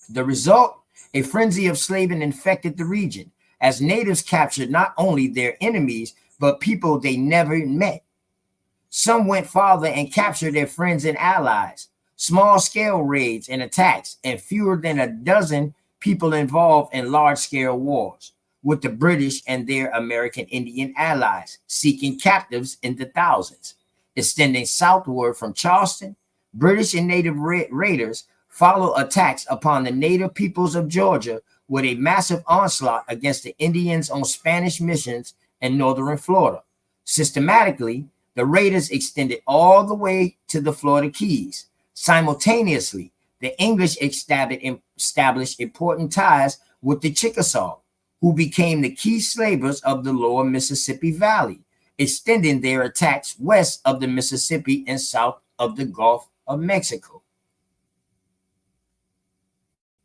The result, a frenzy of slaving infected the region, as natives captured not only their enemies, but people they never met. Some went farther and captured their friends and allies. Small-scale raids and attacks, and fewer than a dozen people involved in large-scale wars, with the British and their American Indian allies seeking captives in the thousands. Extending southward from Charleston, British and native raiders follow attacks upon the native peoples of Georgia with a massive onslaught against the Indians on Spanish missions in northern Florida. Systematically, the raiders extended all the way to the Florida Keys. Simultaneously, the English established important ties with the Chickasaw, who became the key slavers of the lower Mississippi Valley, extending their attacks west of the Mississippi and south of the Gulf of Mexico.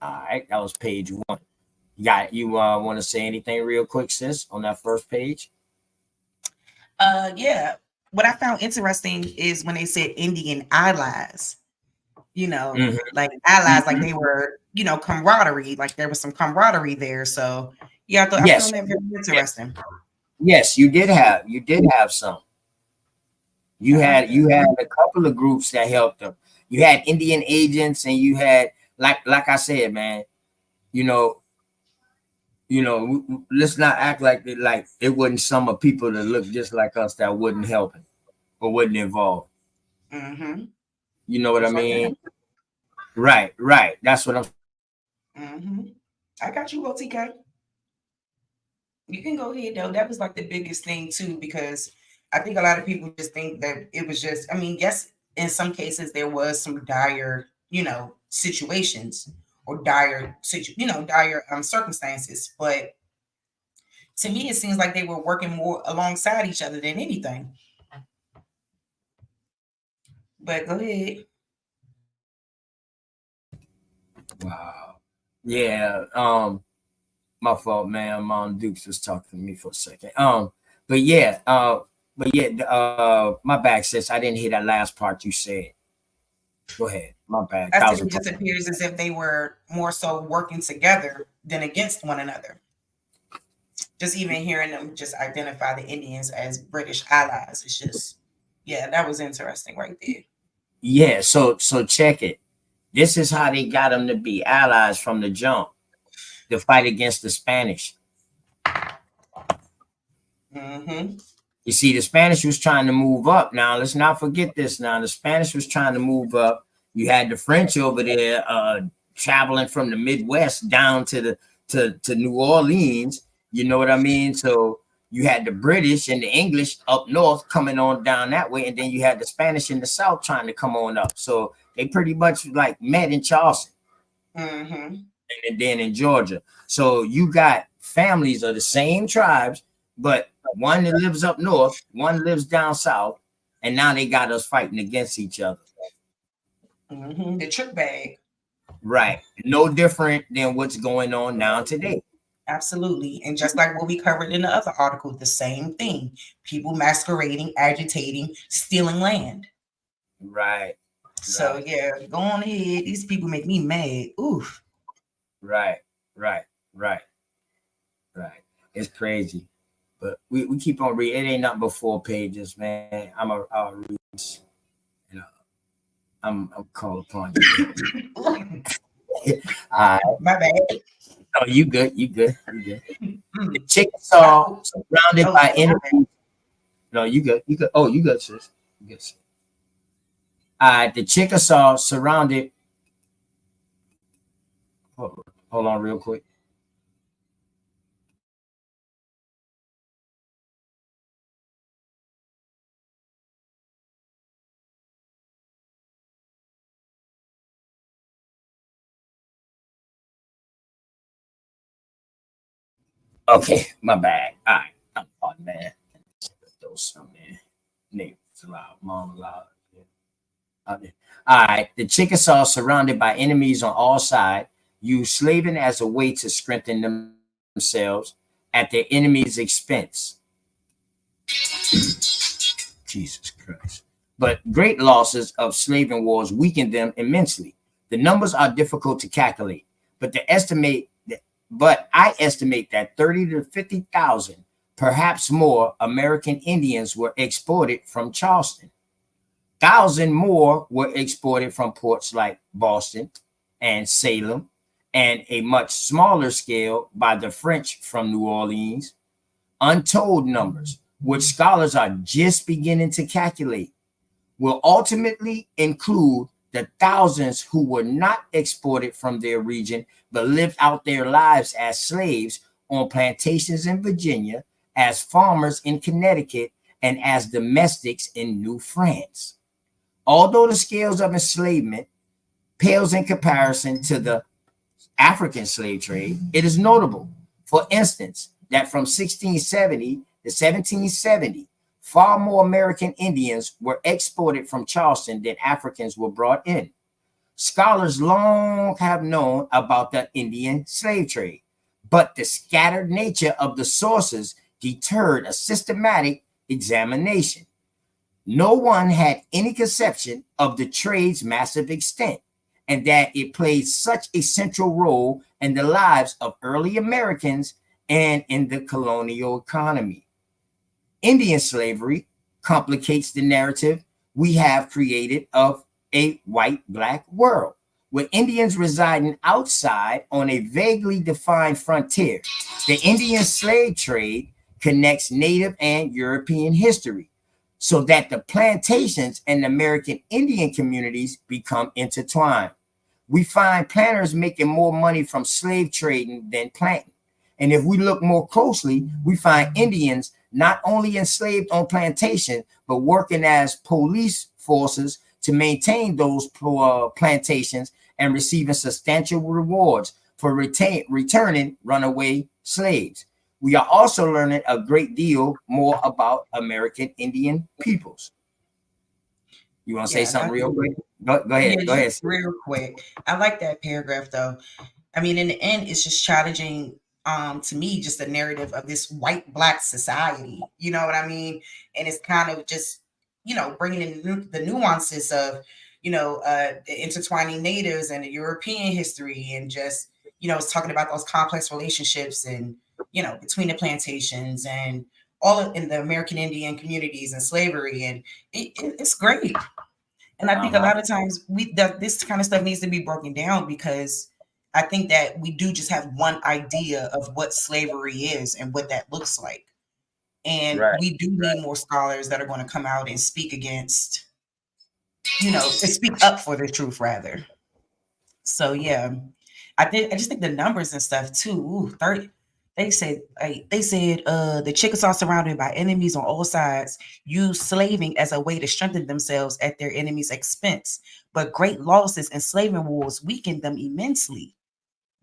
All right, that was page 1. You want to say anything real quick, sis, on that first page? Yeah. What I found interesting is when they said Indian allies, like allies, like they were, camaraderie, like there was some camaraderie there. So yeah, I found that very interesting. Yes, you did have some. You had a couple of groups that helped them. You had Indian agents, and you had like I said, man, let's not act like it wasn't some of people that look just like us that wouldn't help it or wasn't involved. Mm-hmm. You know what I mean? Right. That's what I'm. Mm-hmm. I got you, OTK. You can go ahead though. That was like the biggest thing too, because I think a lot of people just think that it was just. I mean, yes, in some cases there was some dire, situations or dire circumstances, but to me, it seems like they were working more alongside each other than anything. But go ahead. Wow. Yeah. My fault, man. Mom Dukes was talking to me for a second. But yeah, my bad, sis. I didn't hear that last part you said. Go ahead. My bad. I said it just appears as if they were more so working together than against one another. Just even hearing them just identify the Indians as British allies, it's just, yeah, that was interesting right there. Yeah, so check it. This is how they got them to be allies from the jump, to fight against the Spanish. Mm-hmm. You see, the Spanish was trying to move up. Now, let's not forget this. Now, the Spanish was trying to move up. You had the French over there traveling from the Midwest down to New Orleans. You know what I mean? So you had the British and the English up north coming on down that way, and then you had the Spanish in the south trying to come on up. So they pretty much like met in Charleston, mm-hmm. and then in Georgia. So you got families of the same tribes, but one that lives up north, one lives down south, and now they got us fighting against each other. Mm-hmm. The trick bag. Right. No different than what's going on now today. Absolutely. And just like what we covered in the other article, the same thing. People masquerading, agitating, stealing land. Right. So yeah, go on ahead. These people make me mad. Oof. Right. It's crazy. But we keep on reading. It ain't nothing but 4 pages, man. I'll read this. You know, I'm called upon you. All right. My bad. Oh, you good. The Chickasaw surrounded by enemies. No, you good. Oh, you good, sis. You good, sis. All right. The Chickasaw surrounded. Hold on real quick. Okay, my bad. All right, I'm on, man. Those man, neighbors loud, mom loud. All right, the Chickasaw, surrounded by enemies on all sides, used slaving as a way to strengthen themselves at their enemies' expense. Jesus Christ! But great losses of slaving wars weakened them immensely. The numbers are difficult to calculate, but I estimate that 30 to 50,000, perhaps more, American Indians were exported from Charleston. 1,000 more were exported from ports like Boston and Salem, and a much smaller scale by the French from New Orleans. Untold numbers, which scholars are just beginning to calculate, will ultimately include the thousands who were not exported from their region but lived out their lives as slaves on plantations in Virginia, as farmers in Connecticut, and as domestics in New France. Although the scales of enslavement pales in comparison to the African slave trade, it is notable, for instance, that from 1670 to 1770, far more American Indians were exported from Charleston than Africans were brought in. Scholars long have known about the Indian slave trade, but the scattered nature of the sources deterred a systematic examination. No one had any conception of the trade's massive extent and that it played such a central role in the lives of early Americans and in the colonial economy. Indian slavery complicates the narrative we have created of a white-black world, with Indians residing outside on a vaguely defined frontier. The Indian slave trade connects Native and European history, so that the plantations and American Indian communities become intertwined. We find planters making more money from slave trading than planting. And if we look more closely, we find Indians not only enslaved on plantations, but working as police forces to maintain those plantations and receiving substantial rewards for returning runaway slaves. We are also learning a great deal more about American Indian peoples. You want to say something real quick? Go ahead. Go ahead. Real quick. I like that paragraph though. I mean, in the end, it's just challenging to me, just a narrative of this white black society. You know what I mean? And it's kind of just, bringing in the nuances of, the intertwining natives and the European history, and just, it's talking about those complex relationships and, between the plantations and in the American Indian communities and slavery. And it's great. And I think a lot of times this kind of stuff needs to be broken down, because I think that we do just have one idea of what slavery is and what that looks like. And we do need more scholars that are going to come out and speak against, and speak up for the truth rather. So yeah, I just think the numbers and stuff too. Ooh, 30. They said the Chickasaw, surrounded by enemies on all sides, used slaving as a way to strengthen themselves at their enemies' expense. But great losses in slaving wars weakened them immensely.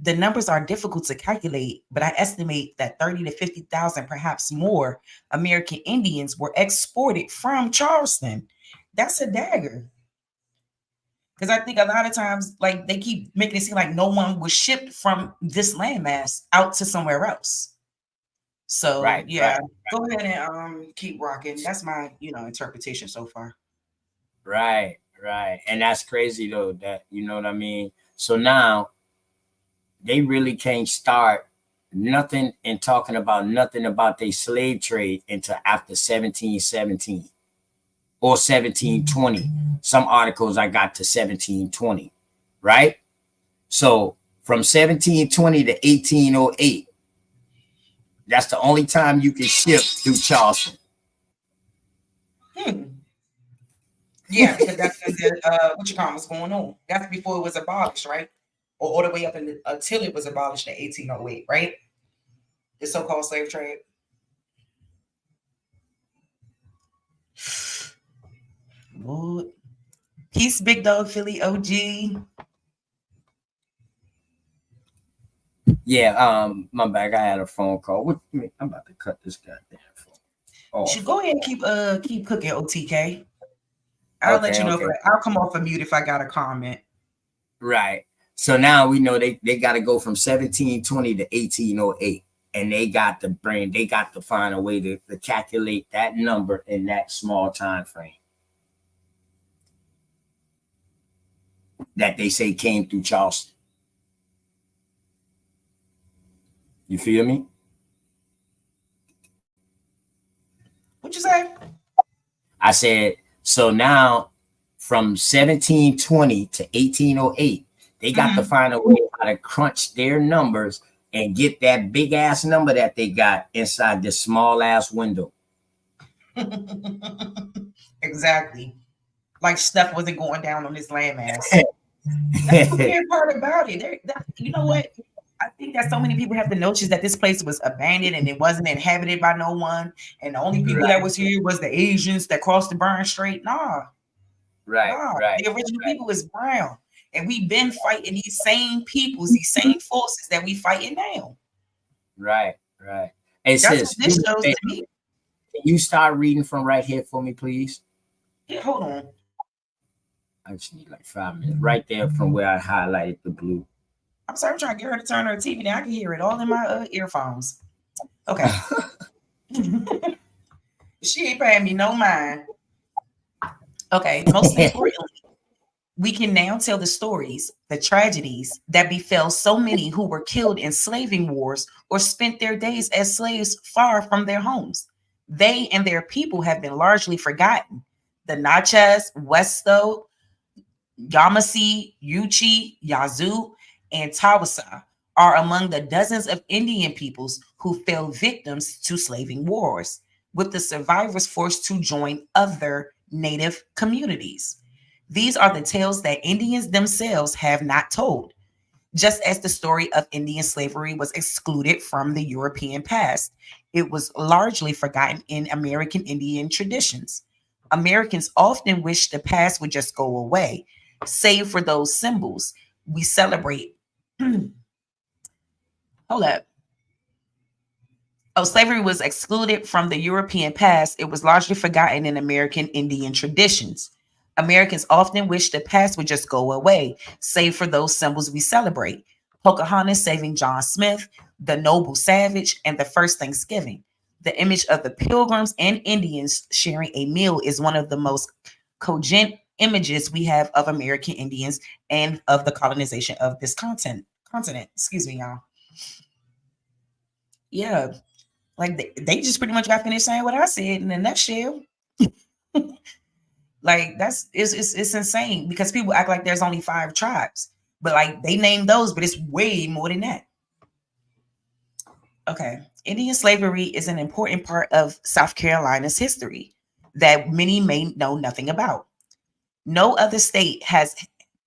The numbers are difficult to calculate, but I estimate that 30 to 50,000, perhaps more, American Indians were exported from Charleston. That's a dagger. Because I think a lot of times, like, they keep making it seem like no one was shipped from this landmass out to somewhere else. So go ahead and keep rocking. That's my, interpretation so far. Right. And that's crazy though, that, you know what I mean? So now they really can't start nothing and talking about nothing about their slave trade until after 1717 or 1720. Some articles I got to 1720, right? So from 1720 to 1808, that's the only time you can ship through Charleston. Yeah, because that's what's going on. That's before it was abolished, right? Or all the way up until it was abolished in 1808, right? The so-called slave trade. Lord. Peace, Big Dog Philly OG. Yeah, my bad. I had a phone call. I'm about to cut this goddamn phone. You should go ahead and keep cooking, OTK. I'll let you know. I'll come off of mute if I got a comment. Right. So now we know they got to go from 1720 to 1808, and they got to find a way to calculate that number in that small time frame that they say came through Charleston. You feel me? What'd you say? I said, so now from 1720 to 1808, they got to find a way how to crunch their numbers and get that big ass number that they got inside this small ass window. Exactly. Like stuff wasn't going down on this landmass. That's the weird part about it. You know what? I think that so many people have the notion that this place was abandoned and it wasn't inhabited by no one, and the only people that was here was the Asians that crossed the Bering Strait. Nah. Right. The original people is brown, and we've been fighting these same peoples, these same forces that we fighting now. Right. Hey, sis, this shows to me. Can you start reading from right here for me, please? Yeah, hold on. I just need like 5 minutes. Right there from where I highlighted the blue. I'm sorry, I'm trying to get her to turn her TV down. I can hear it all in my earphones. Okay. She ain't paying me no mind. Okay, most importantly, we can now tell the stories, the tragedies that befell so many who were killed in slaving wars or spent their days as slaves far from their homes. They and their people have been largely forgotten. The Natchez, Westo, Yamasee, Yuchi, Yazoo, and Tawasa are among the dozens of Indian peoples who fell victims to slaving wars, with the survivors forced to join other native communities. These are the tales that Indians themselves have not told. Just as the story of Indian slavery was excluded from the European past, it was largely forgotten in American Indian traditions. Americans often wish the past would just go away, save for those symbols we celebrate. Hold up. Slavery was excluded from the European past. It was largely forgotten in American Indian traditions. Americans often wish the past would just go away, save for those symbols we celebrate. Pocahontas saving John Smith, the noble savage, and the first Thanksgiving. The image of the Pilgrims and Indians sharing a meal is one of the most cogent images we have of American Indians and of the colonization of this continent. Excuse me, y'all. Yeah, like they just pretty much got finished saying what I said in a nutshell. Like it's insane because people act like there's only 5 tribes, but like they named those, but it's way more than that. Okay, Indian slavery is an important part of South Carolina's history that many may know nothing about. No other state has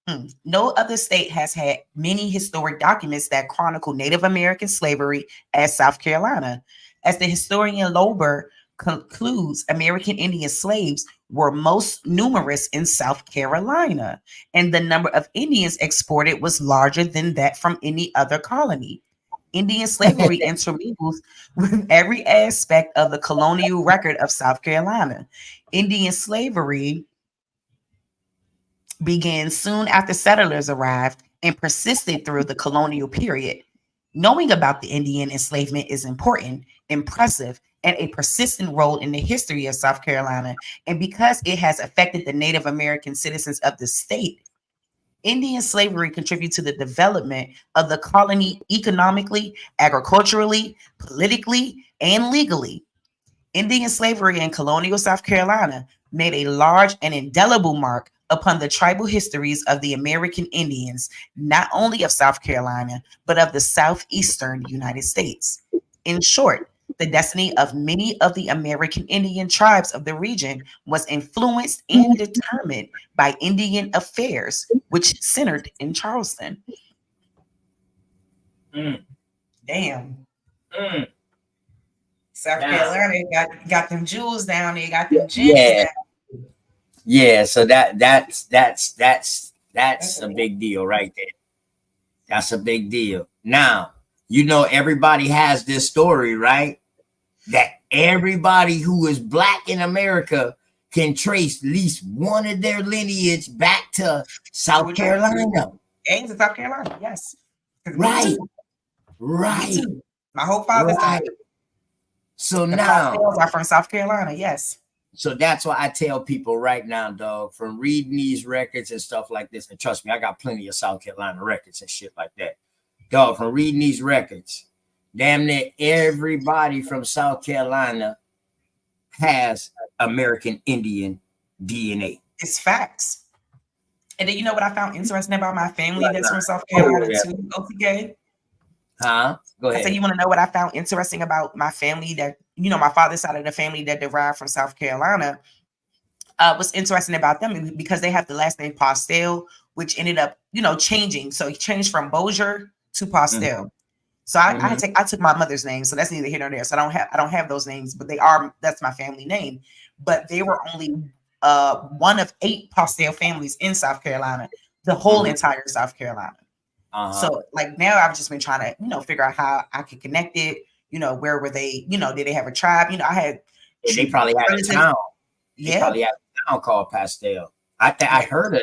had many historic documents that chronicle Native American slavery as South Carolina. As the historian Lober concludes, American Indian slaves were most numerous in South Carolina, and the number of Indians exported was larger than that from any other colony. Indian slavery intermingles with every aspect of the colonial record of South Carolina. Indian slavery began soon after settlers arrived and persisted through the colonial period. Knowing about the Indian enslavement is important, impressive, and a persistent role in the history of South Carolina. And because it has affected the Native American citizens of the state, Indian slavery contributed to the development of the colony economically, agriculturally, politically, and legally. Indian slavery in colonial South Carolina made a large and indelible mark upon the tribal histories of the American Indians, not only of South Carolina, but of the southeastern United States. In short, the destiny of many of the American Indian tribes of the region was influenced and determined by Indian affairs, which centered in Charleston. Damn. South Carolina got them jewels down there, got them gems down. Yeah, so that's a big deal right there. That's a big deal. Now, you know, everybody has this story, right? That everybody who is Black in America can trace at least one of their lineage back to South Carolina. And to South Carolina, yes. Right. Right. My whole father's side. So the now are from South Carolina, yes. So that's why I tell people right now, dog, from reading these records and stuff like this, and trust me, I got plenty of South Carolina records and shit like that. Dog, from reading these records, damn near everybody from South Carolina has American Indian DNA. It's facts. And then you know what I found interesting about my family that's from South Carolina too, OTK? Huh? Go ahead. I said, you want to know what I found interesting about my family that, you know, my father's side of the family that derived from South Carolina? What's interesting about them because they have the last name Postel, which ended up, you know, changing. So he changed from Bozier to Postel. So I took my mother's name, so that's neither here nor there. So I don't have those names, but that's my family name. But they were only one of 8 Postel families in South Carolina, the whole entire South Carolina. So like now I've just been trying to, you know, figure out how I could connect it. You know, where were they? You know, did they have a tribe? You know, I had. They probably had a town. Yeah, they probably had a town called Pastel. I think I heard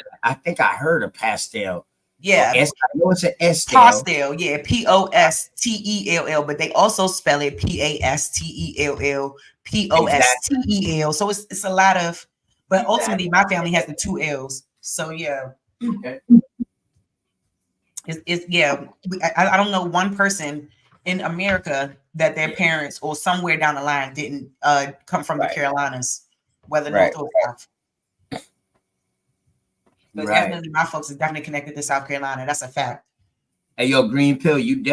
of Pastel. Yeah, I know it's an Estelle. Postel, yeah, Postell, but they also spell it Pastell, Postel. So it's a lot of, but ultimately my family has the 2 L's. So yeah. Okay. I don't know one person in America that their parents or somewhere down the line didn't come from the Carolinas, whether north or south. But definitely my folks are definitely connected to South Carolina. That's a fact. Hey, yo, Green Pill, you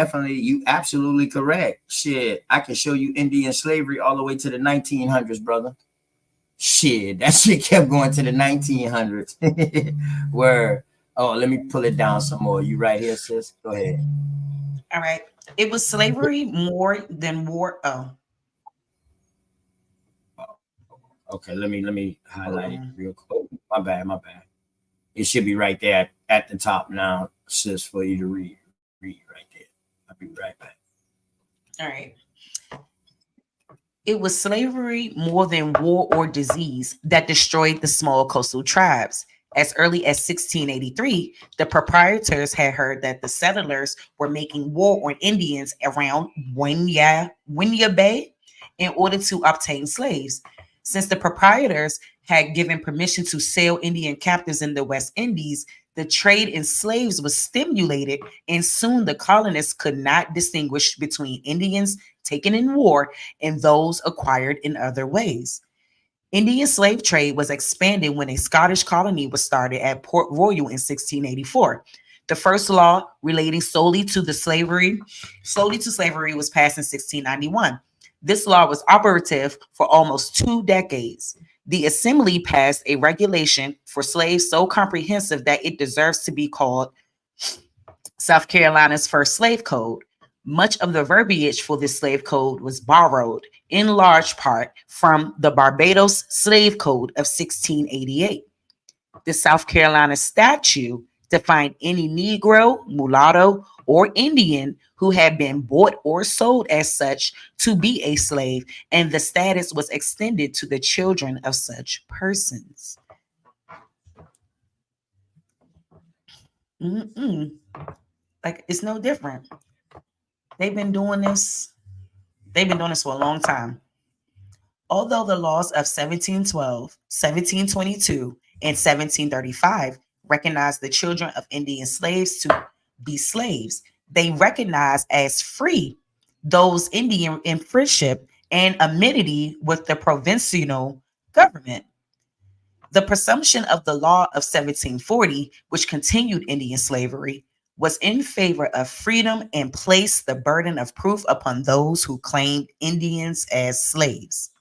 absolutely correct. Shit, I can show you Indian slavery all the way to the 1900s, brother. Shit, that shit kept going to the 1900s. Where, oh, let me pull it down some more. You right here, sis? Go ahead. All right. It was slavery more than war. Oh. Okay, let me highlight it real quick. My bad. It should be right there at the top now, sis, for you to read right there. I'll be right back. All right. It was slavery more than war or disease that destroyed the small coastal tribes. As early as 1683, the proprietors had heard that the settlers were making war on Indians around Winya Bay in order to obtain slaves. Since the proprietors had given permission to sell Indian captives in the West Indies, the trade in slaves was stimulated, and soon the colonists could not distinguish between Indians taken in war and those acquired in other ways. Indian slave trade was expanded when a Scottish colony was started at Port Royal in 1684. The first law relating solely to slavery was passed in 1691. This law was operative for almost 2 decades. The Assembly passed a regulation for slaves so comprehensive that it deserves to be called South Carolina's first slave code. Much of the verbiage for this slave code was borrowed, in large part, from the Barbados Slave Code of 1688. The South Carolina statute defined any Negro, mulatto, or Indian who had been bought or sold as such to be a slave, and the status was extended to the children of such persons. Like, it's no different. They've been doing this for a long time. Although the laws of 1712, 1722, and 1735 recognized the children of Indian slaves to be slaves, they recognized as free those Indian in friendship and amenity with the provincial government. The presumption of the law of 1740, which continued Indian slavery, was in favor of freedom and placed the burden of proof upon those who claimed Indians as slaves.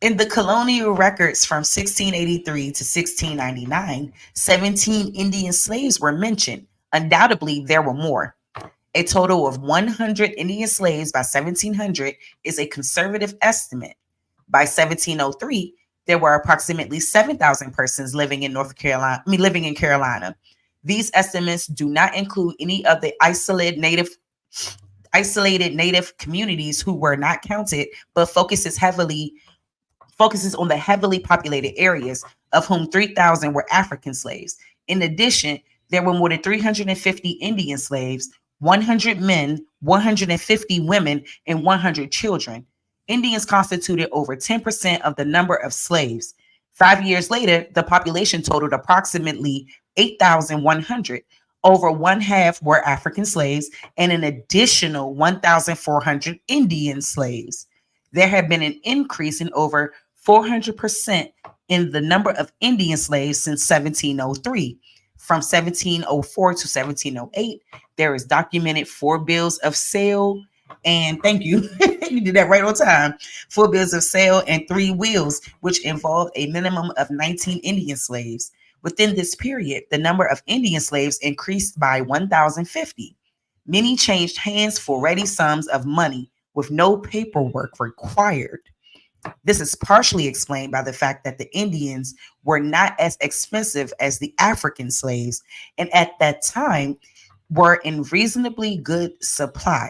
In the colonial records from 1683 to 1699, 17 Indian slaves were mentioned. Undoubtedly, there were more. A total of 100 Indian slaves by 1700 is a conservative estimate. By 1703, there were approximately 7,000 persons living in Carolina. These estimates do not include any of the isolated native communities who were not counted, but focuses on the heavily populated areas, of whom 3,000 were African slaves. In addition, there were more than 350 Indian slaves, 100 men, 150 women, and 100 children. Indians constituted over 10% of the number of slaves. 5 years later, the population totaled approximately 8,100. Over one half were African slaves and an additional 1,400 Indian slaves. There had been an increase in over 400% in the number of Indian slaves since 1703. From 1704 to 1708, there is documented 4 bills of sale. And thank you. You did that right on time. 4 bills of sale and 3 wills, which involved a minimum of 19 Indian slaves. Within this period, the number of Indian slaves increased by 1,050. Many changed hands for ready sums of money with no paperwork required. This is partially explained by the fact that the Indians were not as expensive as the African slaves, and at that time were in reasonably good supply.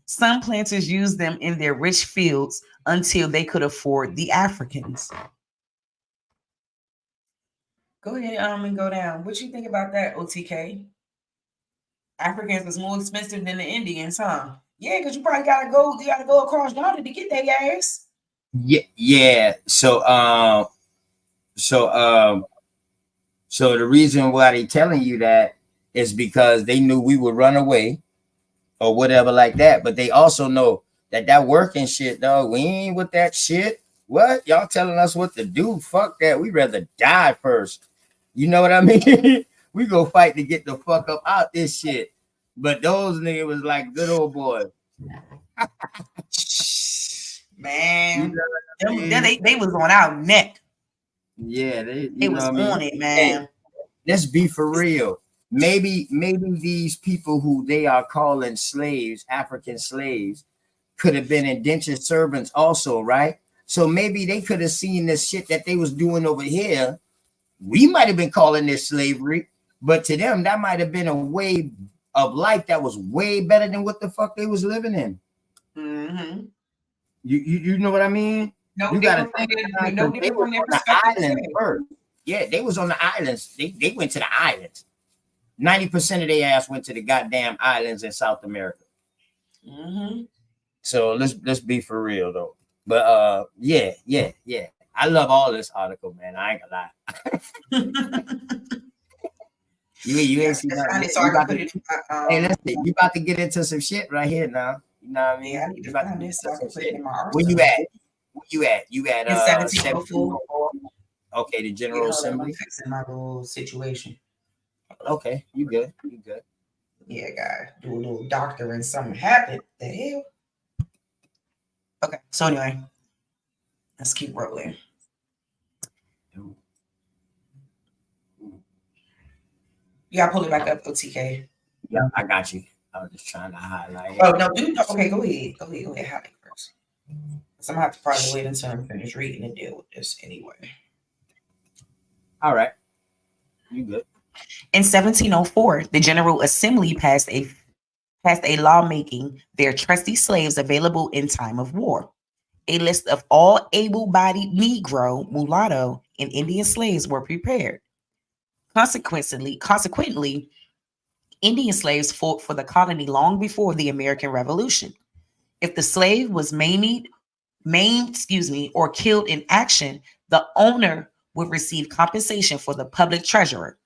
Some planters used them in their rich fields until they could afford the Africans. Go ahead and go down. What you think about that, OTK? Africans was more expensive than the Indians, huh? Yeah, because you probably gotta go across yonder to get their ass. Yeah. So the reason why they telling you that is because they knew we would run away or whatever like that. But they also know that working shit, dog, we ain't with that shit. What? Y'all telling us what to do? Fuck that. We'd rather die first. You know what I mean? We go fight to get the fuck up out this shit. But those niggas was like good old boys. Man, they was on our neck. Yeah, they was on it, man. Hey, let's be for real. Maybe these people who they are calling slaves, African slaves, could have been indentured servants also, right? So maybe they could have seen this shit that they was doing over here. We might have been calling this slavery, but to them, that might have been a way of life that was way better than what the fuck they was living in. Mm-hmm. You know what I mean? No, You they gotta were think from about their, it, 'cause they were from their on the perspective islands too. first. Yeah, they was on the islands. They went to the islands. 90% of their ass went to the goddamn islands in South America. Mm-hmm. So let's be for real though. But yeah. I love all this article, man. I ain't gonna lie. you ain't see nothing. So I can put it. Hey, listen, you about to get into some shit right here now. You know what I mean? Yeah, I need to find this so I can put it in my arsenal. Where you at? Where you at? You at In 1704. Okay, the General I'm Assembly. fixing my little situation. Okay, you good. You good. Yeah, guy. Do a little doctor and something happened. The hell? Okay, so anyway, let's keep rolling. Yeah, I'll pull it back up, OTK. Yeah, I got you. I was just trying to highlight it. Oh, no, okay, go ahead. Go ahead, highlight first. So I'm gonna have to probably wait until I'm finished reading and deal with this anyway. All right. You good. In 1704, the General Assembly passed a law making their trusty slaves available in time of war. A list of all able-bodied Negro, mulatto, and Indian slaves were prepared. Consequently, Indian slaves fought for the colony long before the American Revolution. If the slave was maimed, or killed in action, the owner would receive compensation for the public treasurer.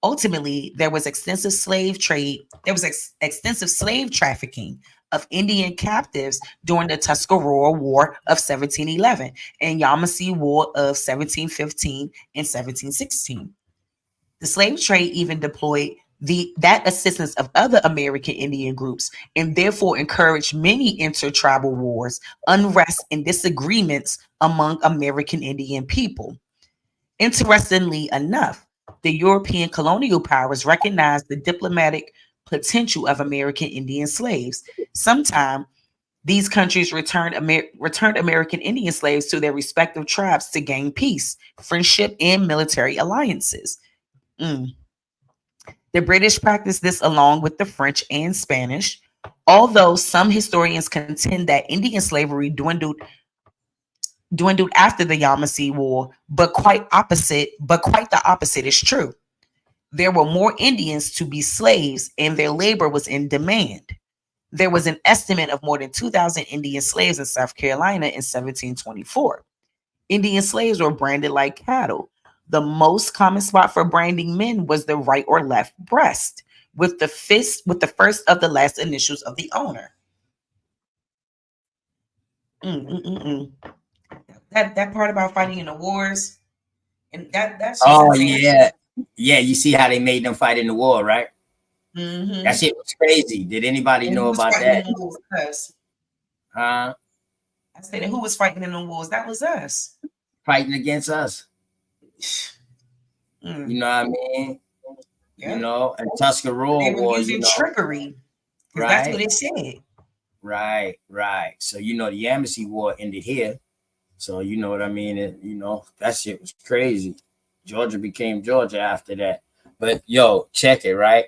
Ultimately, there was extensive slave trade. There was extensive slave trafficking of Indian captives during the Tuscarora War of 1711 and Yamasee War of 1715 and 1716. The slave trade even deployed that assistance of other American Indian groups and therefore encouraged many intertribal wars, unrest, and disagreements among American Indian people. Interestingly enough, the European colonial powers recognized the diplomatic potential of American Indian slaves. Sometime these countries returned American Indian slaves to their respective tribes to gain peace, friendship, and military alliances. The British practiced this along with the French and Spanish, although some historians contend that Indian slavery dwindled after the Yamasee War, but quite the opposite is true. There were more Indians to be slaves, and their labor was in demand. There was an estimate of more than 2,000 Indian slaves in South Carolina in 1724. Indian slaves were branded like cattle. The most common spot for branding men was the right or left breast, with the first of the last initials of the owner. That part about fighting in the wars, and that's yeah. You see how they made them fight in the war, right? That shit was crazy. Did anybody know about that? Huh? I said, who was fighting in the wars? That was us. Fighting against us. You know what I mean? Yeah. You know, and Tuscarora War, using trickery. Right. That's what it said. Right. So the Yamasee War ended here. So you know what I mean? That shit was crazy. Georgia became Georgia after that. But yo, check it, right?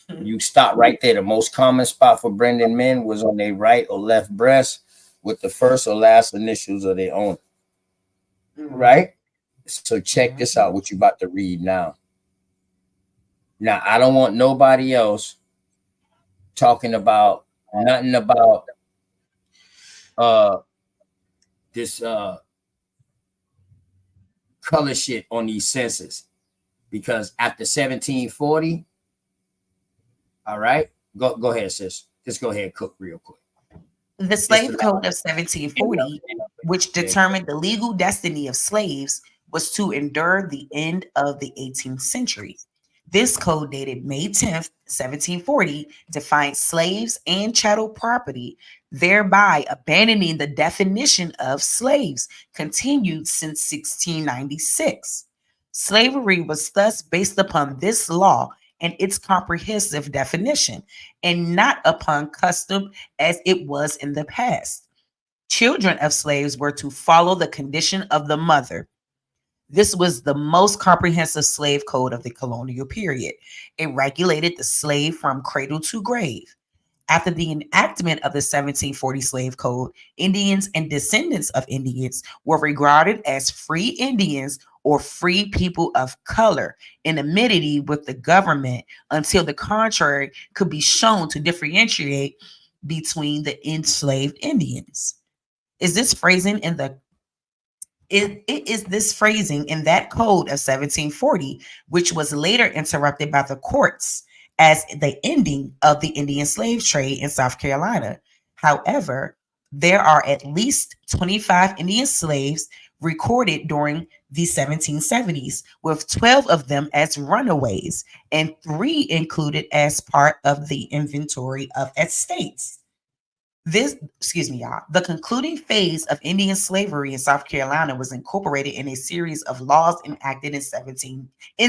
You stop right there. The most common spot for branding men was on their right or left breast with the first or last initials of their own. Right? So check this out, what you about to read now. Now, I don't want nobody else talking about nothing about this color shit on these census, because after 1740, all right, go ahead, sis. Just go ahead, cook real quick. The Slave Code of 1740, which determined the legal destiny of slaves, was to endure the end of the 18th century. This code, dated May 10th, 1740, defined slaves and chattel property, thereby abandoning the definition of slaves continued since 1696. Slavery was thus based upon this law and its comprehensive definition, and not upon custom as it was in the past. Children of slaves were to follow the condition of the mother. This was the most comprehensive slave code of the colonial period. It regulated the slave from cradle to grave. After the enactment of the 1740 Slave Code, Indians and descendants of Indians were regarded as free Indians or free people of color in amity with the government until the contrary could be shown to differentiate between the enslaved Indians. Is this phrasing in the it is this phrasing in that code of 1740, which was later interrupted by the courts as the ending of the Indian slave trade in South Carolina. However, there are at least 25 Indian slaves recorded during the 1770s, with 12 of them as runaways and 3 included as part of the inventory of estates. The concluding phase of Indian slavery in South Carolina was incorporated in a series of laws enacted in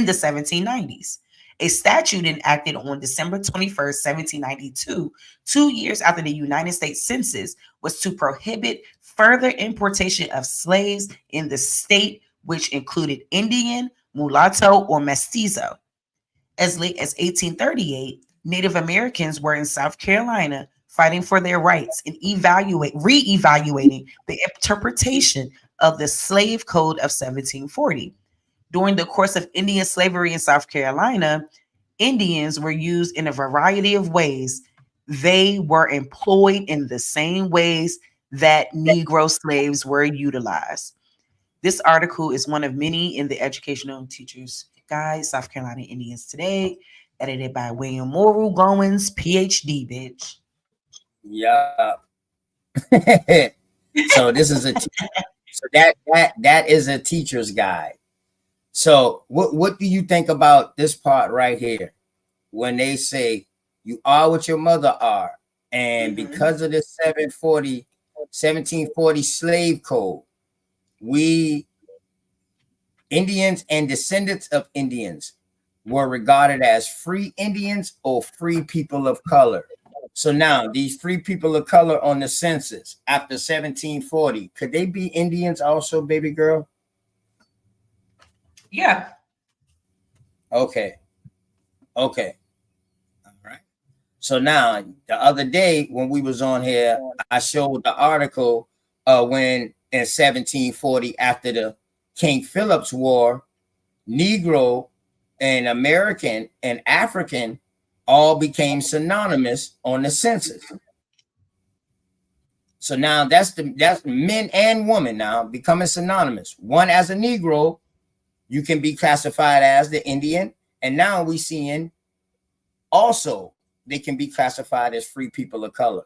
the 1790s. A statute enacted on December 21st, 1792, 2 years after the United States Census, was to prohibit further importation of slaves in the state, which included Indian, mulatto, or mestizo. As late as 1838, Native Americans were in South Carolina fighting for their rights and re-evaluating the interpretation of the Slave Code of 1740. During the course of Indian slavery in South Carolina, Indians were used in a variety of ways. They were employed in the same ways that Negro slaves were utilized. This article is one of many in the Educational Teachers Guide, South Carolina Indians Today, edited by William Morrill Goins, PhD, bitch. Yeah. So this is so that is a teacher's guide. So what do you think about this part right here when they say you are what your mother are, and because of the 1740 slave code, we Indians and descendants of Indians were regarded as free Indians or free people of color. So now these free people of color on the census after 1740, could they be Indians also, baby girl? Yeah. Okay. All right. So now the other day when we was on here, I showed the article when in 1740 after the King Philip's War, Negro and American and African all became synonymous on the census. So now that's men and women now becoming synonymous. One as a Negro, you can be classified as the Indian, and now we seeing also they can be classified as free people of color.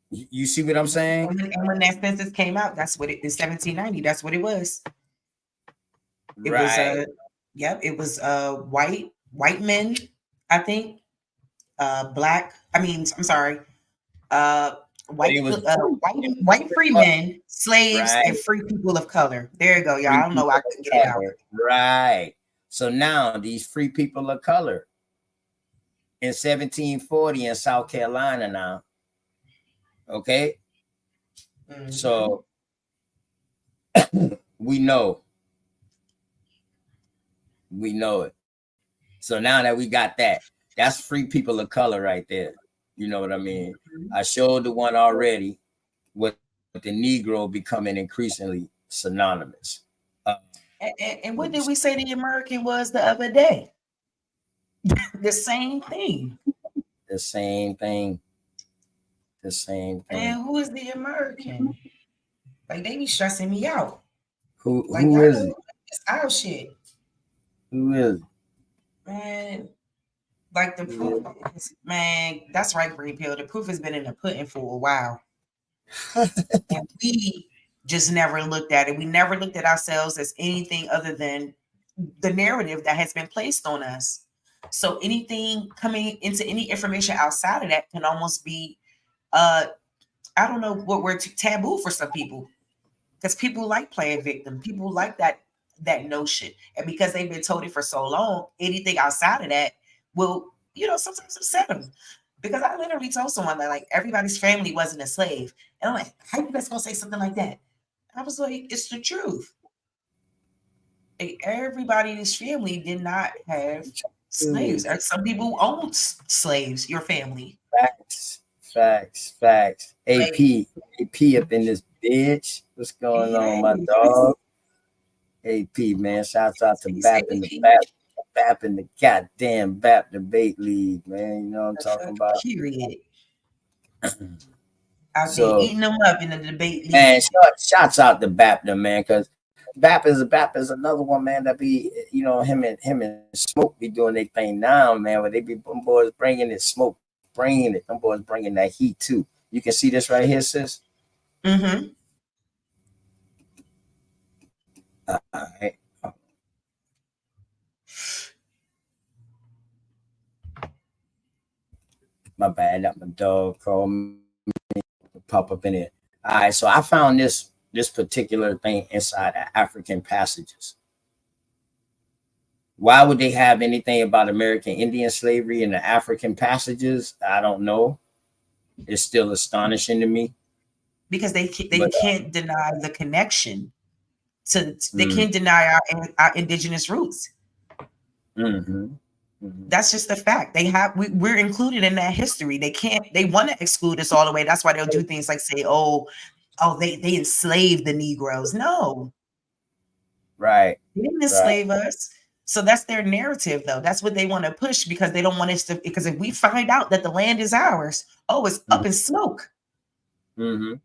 You see what I'm saying? And when that census came out, that's what it in 1790. That's what it was. It right. Was it was white men, I think. Black. I mean, I'm sorry. White free men, slaves, and free people of color. There you go, y'all. I don't know why I couldn't get it out. Right. So now these free people of color in 1740 in South Carolina now. Okay. So we know it. So now that we got that, that's free people of color right there. You know what I mean? I showed the one already with the Negro becoming increasingly synonymous. And what did we say the American was the other day? The same thing. The same thing. And who is the American? Like they be stressing me out. Who is it? It's our shit. Who is it? Man, like the proof, man, that's right, Green Pill. The proof has been in the pudding for a while. And we just never looked at it. We never looked at ourselves as anything other than the narrative that has been placed on us. So anything coming into any information outside of that can almost be, I don't know what word, taboo for some people. Because people like playing victim. People like that notion. And because they've been told it for so long, anything outside of that will, sometimes upset them. Because I literally told someone that like everybody's family wasn't a slave. And I'm like, how you guys gonna say something like that? I was like, it's the truth. Like, everybody in this family did not have slaves. Some people own slaves, your family. Facts. AP up in this bitch. What's going on, my dog? AP, man. Shouts out to BAP and the BAP and the goddamn BAP debate league, man. You know what I'm talking about? Period. I've been eating them up in the debate league. Man, shouts out to BAP, man, because BAP is another one, man, that be, you know, him and Smoke be doing their thing now, man, where they be them boys bringing it, Smoke bringing it, them boys bringing that heat too. You can see this right here, sis. Mm-hmm. All right. My bad, that my dog called me, pop up in it. All right, so I found this particular thing inside of African passages. Why would they have anything about American Indian slavery in the African passages? I don't know. It's still astonishing to me. Because they can't deny the connection to, they can't deny our indigenous roots. That's just the fact. We're included in that history. They want to exclude us all the way. That's why they'll do things like say, they enslaved the Negroes. No. Right. They didn't enslave us. So that's their narrative, though. That's what they want to push because they don't want us to, because if we find out that the land is ours, it's up in smoke. That's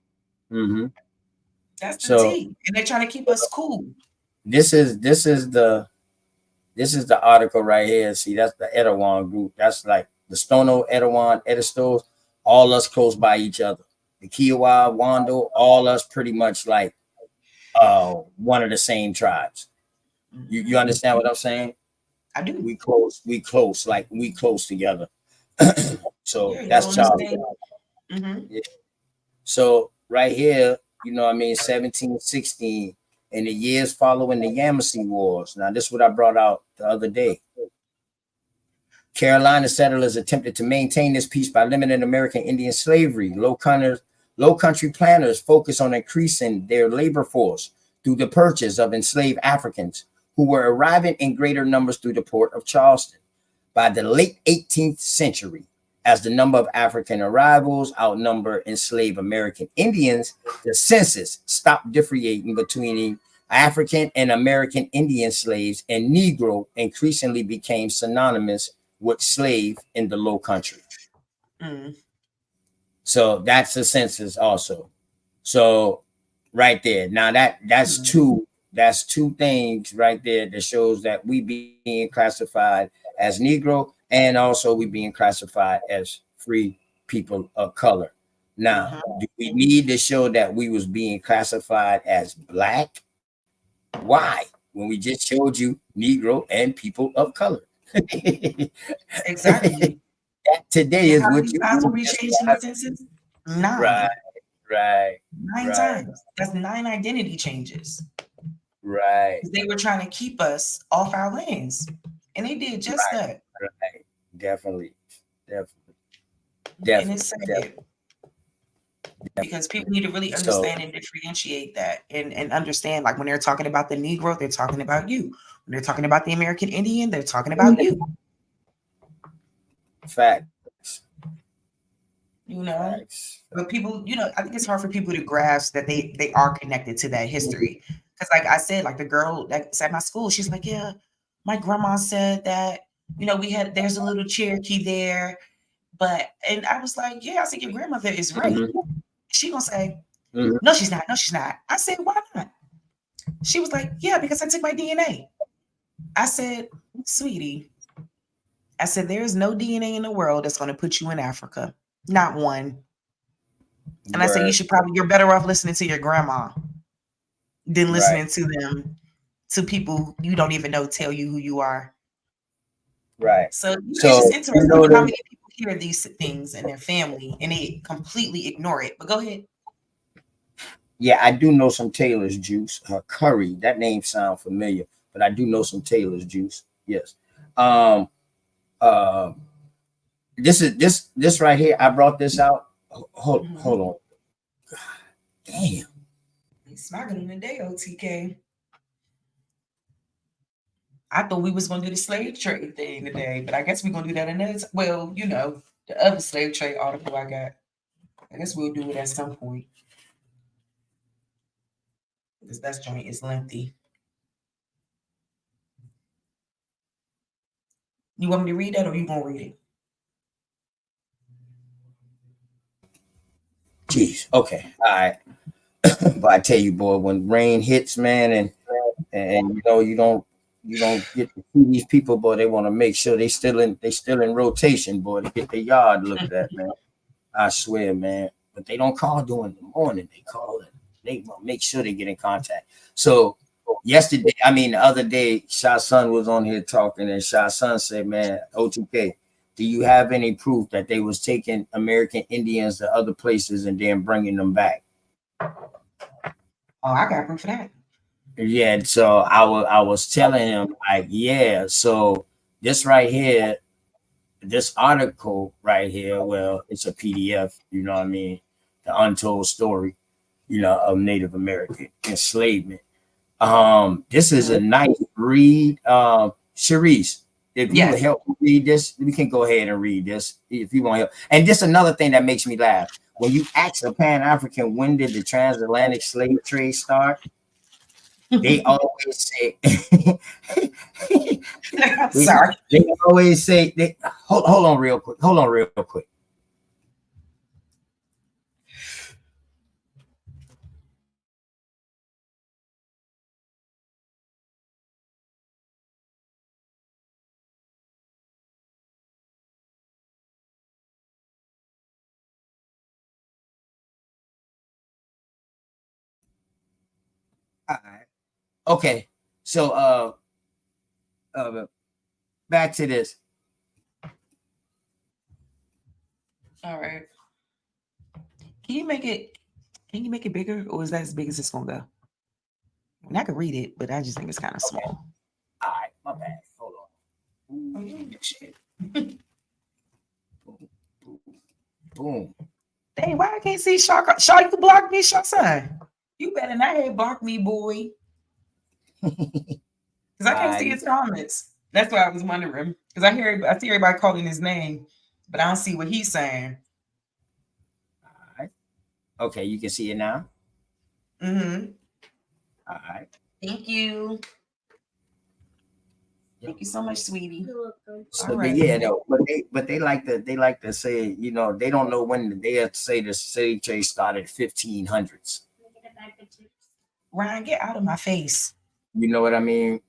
the tea. And they're trying to keep us cool. This is the article right here. See, that's the Etowah group. That's like the Stono, Etowah, Edistos, all us close by each other. The Kiowa, Wando, all us pretty much like one of the same tribes. You understand what I'm saying? I do. We close together. So that's child. Yeah. So right here, you know what I mean, 1716, in the years following the Yamasee Wars. Now, this is what I brought out the other day. Carolina settlers attempted to maintain this peace by limiting American Indian slavery. Low country planners focused on increasing their labor force through the purchase of enslaved Africans who were arriving in greater numbers through the port of Charleston. By the late 18th century, as the number of African arrivals outnumbered enslaved American Indians, the census stopped differentiating between African and American Indian slaves, and Negro increasingly became synonymous with slave in the Low Country. So that's the census also. So right there. Now that's two things right there that shows that we being classified as Negro, and also we being classified as free people of color. Now, do we need to show that we was being classified as Black? Why? When we just showed you Negro and people of color. Exactly. That today is what you times we changed in the census? 9. Right. 9 times. That's 9 identity changes. Right. They were trying to keep us off our lands. And they did just that. Right. Definitely. And it's sad. Because people need to really understand and differentiate that and understand, like when they're talking about the Negro, they're talking about you. When they're talking about the American Indian, they're talking about you. Facts. You know, but people, you know, I think it's hard for people to grasp that they are connected to that history. Because like I said, like the girl that's at my school, she's like, yeah, my grandma said that, you know, there's a little Cherokee there. And I was like, yeah, I said, your grandmother is right. She gonna say, no, she's not. No, she's not. I said, why not? She was like, yeah, because I took my DNA. I said, sweetie, I said, there is no DNA in the world that's going to put you in Africa. Not one. And I said, you're better off listening to your grandma than listening to people you don't even know tell you who you are. Right. So it's just interesting how many people hear these things in their family and they completely ignore it. But go ahead. Yeah, I do know some Taylor's juice. Curry, that name sounds familiar, but I do know some Taylor's juice. Yes. This right here, I brought this out. Hold on. God, damn. He's smacking him today, OTK. I thought we was gonna do the slave trade thing today, but I guess we're gonna do that another time. Well, you know, the other slave trade article I got. I guess we'll do it at some point. Because that joint is lengthy. You want me to read that or you gonna read it? Jeez. Okay. All right. But I tell you, boy, when rain hits, man, and you don't get to see these people, boy. They want to make sure they still in rotation, boy, to get their yard looked at, man. I swear, man. But they don't call during the morning. They call it. They want to make sure they get in contact. So the other day, Shah Sun was on here talking, and Shah Sun said, man, OTK, do you have any proof that they was taking American Indians to other places and then bringing them back? Oh, I got proof of that. Yeah, so I was telling him, like, yeah, so this right here, this article right here, well, it's a PDF, you know what I mean? The untold story, of Native American enslavement. This is a nice read. Sharice, if you would help me read this, we can go ahead and read this if you want help. And this another thing that makes me laugh. When you ask a Pan-African, when did the transatlantic slave trade start? They always say, sorry. They always say, hold on real quick. Hold on real quick. All right. Okay. So back to this. All right. Can you make it bigger, or is that as big as it's gonna go? And I could read it, but I just think it's kind of small. All right, my bad. Hold on. Oh, shit. Boom. Dang, why I can't see Shaw? Shaw, you can block me, Shaw son. You better not have blocked me, boy. Because I can't see his comments. That's why I was wondering. Because I see everybody calling his name, but I don't see what he's saying. All right. Okay, you can see it now. Mm-hmm. All right. Thank you. Thank you so much, sweetie. So yeah, no, but they like to say, they don't know when they say the slave trade started 1500s. Ryan, get out of my face. You know what I mean?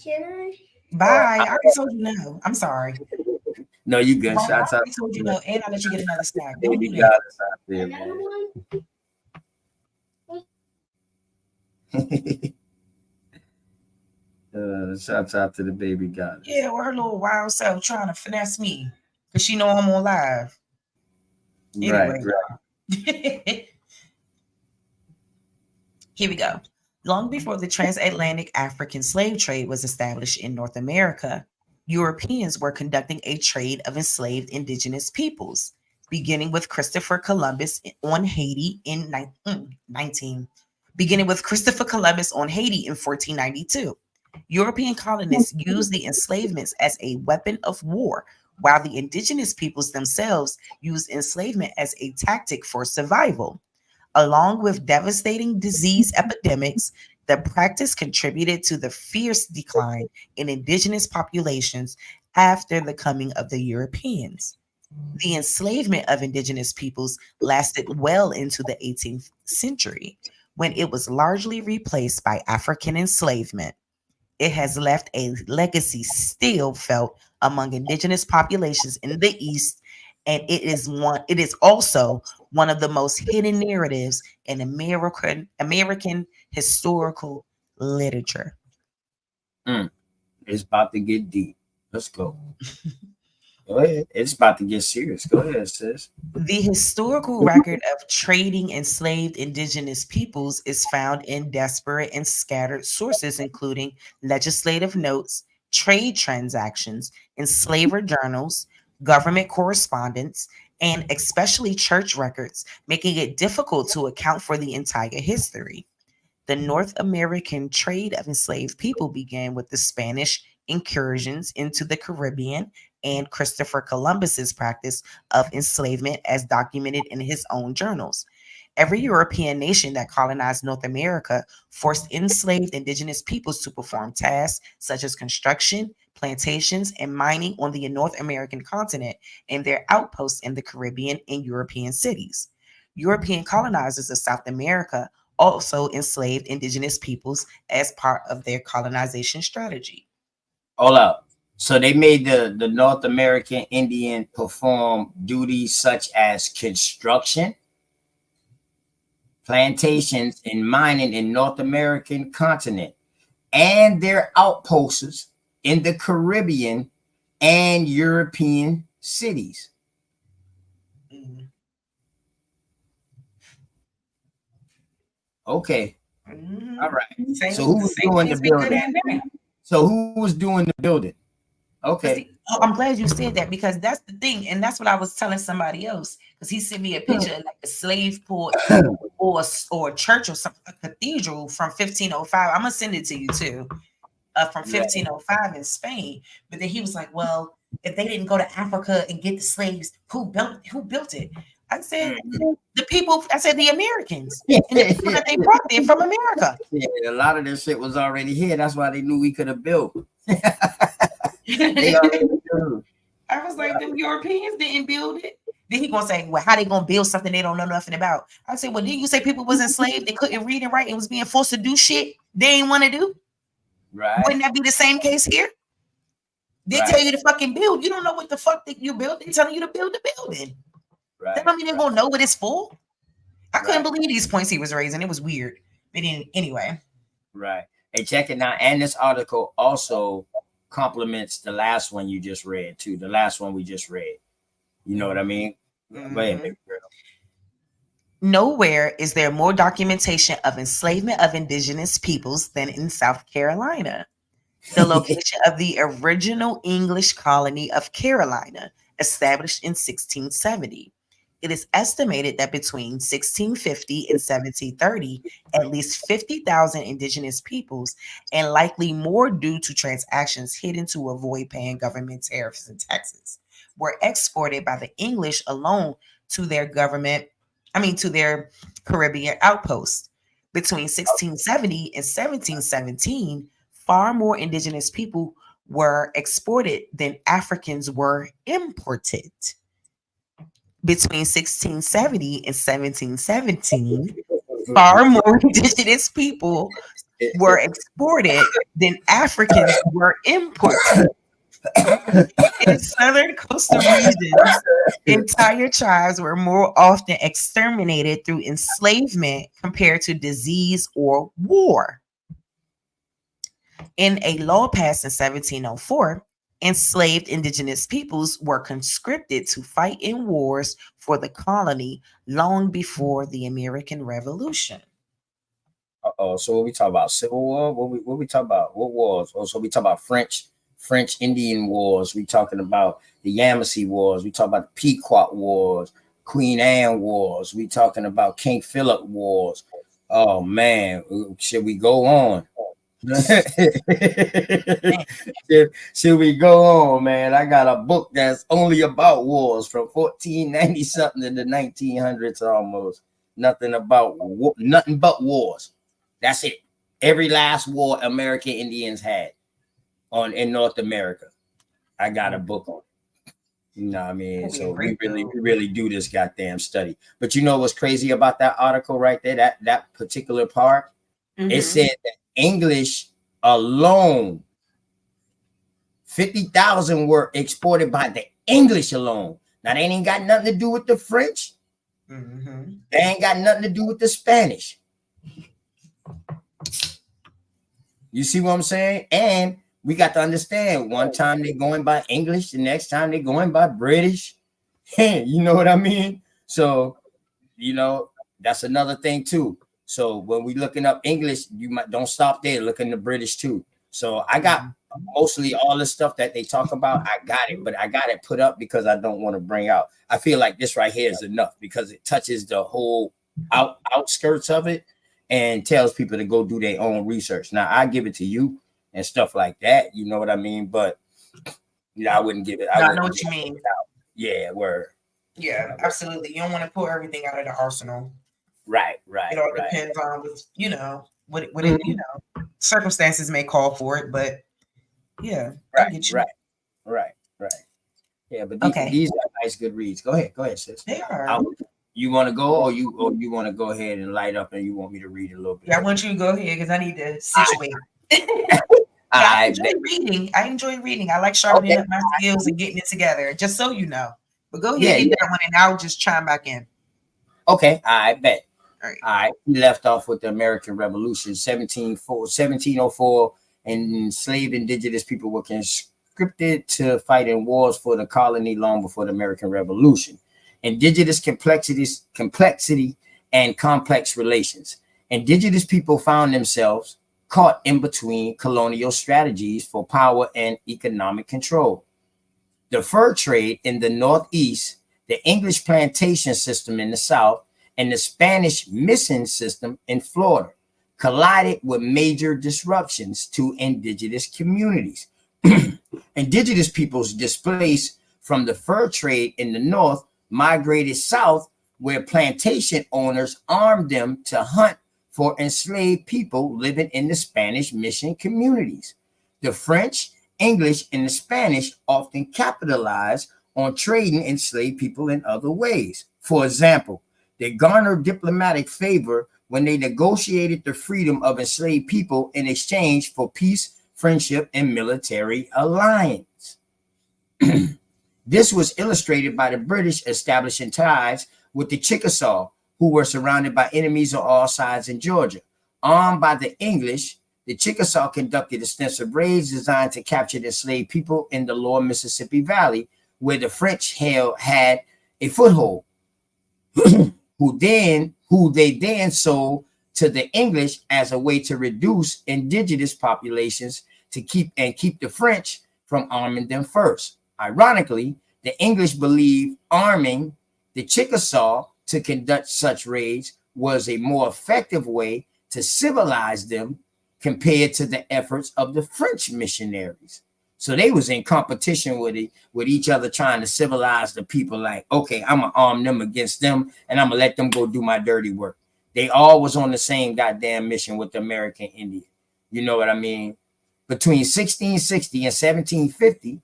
Can I? Bye. I already told you no. I'm sorry. No, you good. Ryan, Shots I out. already told you no, and I'll let you get another snack. Baby got us out there, man. Shouts out to the baby goddess. Yeah, well, her little wild self trying to finesse me because she know I'm on live. Anyway. Right. Here we go. Long before the transatlantic African slave trade was established in North America, Europeans were conducting a trade of enslaved indigenous peoples, beginning with Christopher Columbus on Haiti in 1492. European colonists used the enslavements as a weapon of war, while the indigenous peoples themselves used enslavement as a tactic for survival. Along with devastating disease epidemics, the practice contributed to the fierce decline in indigenous populations after the coming of the Europeans. The enslavement of indigenous peoples lasted well into the 18th century, when it was largely replaced by African enslavement. It has left a legacy still felt among indigenous populations in the East, and it is also one of the most hidden narratives in American historical literature. It's about to get deep. Let's go. Go ahead. It's about to get serious. Go ahead, sis. The historical record of trading enslaved indigenous peoples is found in disparate and scattered sources, including legislative notes, trade transactions, enslaver journals, government correspondence, and especially church records, making it difficult to account for the entire history. The North American trade of enslaved people began with the Spanish incursions into the Caribbean and Christopher Columbus's practice of enslavement as documented in his own journals. Every European nation that colonized North America forced enslaved indigenous peoples to perform tasks such as construction, plantations, and mining on the North American continent and their outposts in the Caribbean and European cities. European colonizers of South America also enslaved indigenous peoples as part of their colonization strategy. Hold up. So they made the North American Indian perform duties such as construction, plantations, and mining in North American continent and their outposts in the Caribbean and European cities. Okay. All right. So who was doing the building? So who was doing the building? Okay. I'm glad you said that, because that's the thing, and that's what I was telling somebody else, because he sent me a picture of like a slave port or a church or something, a cathedral from 1505. I'm gonna send it to you too, from 1505 in Spain. But then he was like, "Well, if they didn't go to Africa and get the slaves, who built it?" I said, "The people." I said, "The Americans." And the people that they brought there from America. Yeah, a lot of this shit was already here. That's why they knew we could have built. I was like, "Them Europeans didn't build it." Then he gonna say, "Well, how they gonna build something they don't know nothing about?" I said, "Well, didn't you say people was enslaved? They couldn't read and write and was being forced to do shit they ain't want to do? Right? Wouldn't that be the same case here? They tell you to fucking build. You don't know what the fuck that you build. They telling you to build the building. Right. That don't mean they're gonna know what it's for." I couldn't believe these points he was raising. It was weird. But anyway. Right. Hey, check it out. And this article also complements the last one you just read too. The last one we just read. You know what I mean? Mm-hmm. Go ahead, baby girl. Nowhere is there more documentation of enslavement of indigenous peoples than in South Carolina, the location of the original English colony of Carolina, established in 1670. It is estimated that between 1650 and 1730, at least 50,000 indigenous peoples, and likely more due to transactions hidden to avoid paying government tariffs and taxes, were exported by the English alone to their Caribbean outposts. Between 1670 and 1717, far more indigenous people were exported than Africans were imported. Between 1670 and 1717, far more indigenous people were exported than Africans were imported. In southern coastal regions, entire tribes were more often exterminated through enslavement compared to disease or war. In a law passed in 1704, enslaved indigenous peoples were conscripted to fight in wars for the colony long before the American Revolution. So what we talk about? Civil War? What we talk about? What wars? Oh, so we talk about French Indian Wars. We talking about the Yamasee Wars. We talk about the Pequot Wars, Queen Anne Wars. We talking about King Philip Wars. Oh man, should we go on? should we go on, man? I got a book that's only about wars from 1490 something to the 1900s almost. Nothing but wars. That's it. Every last war American Indians had in North America. I got a book on it. You know what I mean? So we really do this goddamn study. But you know what's crazy about that article right there? That particular part, it said that English alone, 50,000 were exported by the English alone. Now they ain't got nothing to do with the French. They ain't got nothing to do with the Spanish. You see what I'm saying? And we got to understand, one time they're going by English, the next time they're going by British. You know what I mean? So, you know, that's another thing too. So when we looking up English, don't stop there, look in the British too. So I got mostly all the stuff that they talk about. I got it, but I got it put up because I don't want to bring out. I feel like this right here is enough because it touches the whole outskirts of it. and tells people to go do their own research. Now I give it to you and stuff like that. You know what I mean? But I wouldn't give it. I know what you mean. Yeah, word. Yeah, absolutely. You don't want to pull everything out of the arsenal. Right. It all depends on what it, circumstances may call for it, but yeah, Right. Yeah, but these are nice, good reads. Go ahead, sis. They are. You want to go, or you want to go ahead and light up, and you want me to read a little bit? Yeah, I want you to go ahead because I need to situate. I enjoy reading. I like sharpening up my skills and getting it together, just so you know. But go ahead and get that one, and I'll just chime back in. Okay, I bet. All right. We left off with the American Revolution, 1704, and enslaved indigenous people were conscripted to fight in wars for the colony long before the American Revolution. Indigenous complexity and complex relations. Indigenous people found themselves caught in between colonial strategies for power and economic control. The fur trade in the Northeast, the English plantation system in the South, and the Spanish mission system in Florida collided with major disruptions to indigenous communities. Indigenous peoples displaced from the fur trade in the North migrated south, where plantation owners armed them to hunt for enslaved people living in the Spanish mission communities. The French, English, and the Spanish often capitalized on trading enslaved people in other ways. For example, they garnered diplomatic favor when they negotiated the freedom of enslaved people in exchange for peace, friendship, and military alliance. This was illustrated by the British establishing ties with the Chickasaw, who were surrounded by enemies on all sides in Georgia. Armed by the English, the Chickasaw conducted extensive raids designed to capture the enslaved people in the lower Mississippi Valley, where the French had a foothold, who they then sold to the English as a way to reduce indigenous populations to keep the French from arming them first. Ironically, the English believed arming the Chickasaw to conduct such raids was a more effective way to civilize them compared to the efforts of the French missionaries. So they was in competition with each other, trying to civilize the people. Like, okay, I'm gonna arm them against them, and I'm gonna let them go do my dirty work. They all was on the same goddamn mission with the American Indian. You know what I mean? Between 1660 and 1715,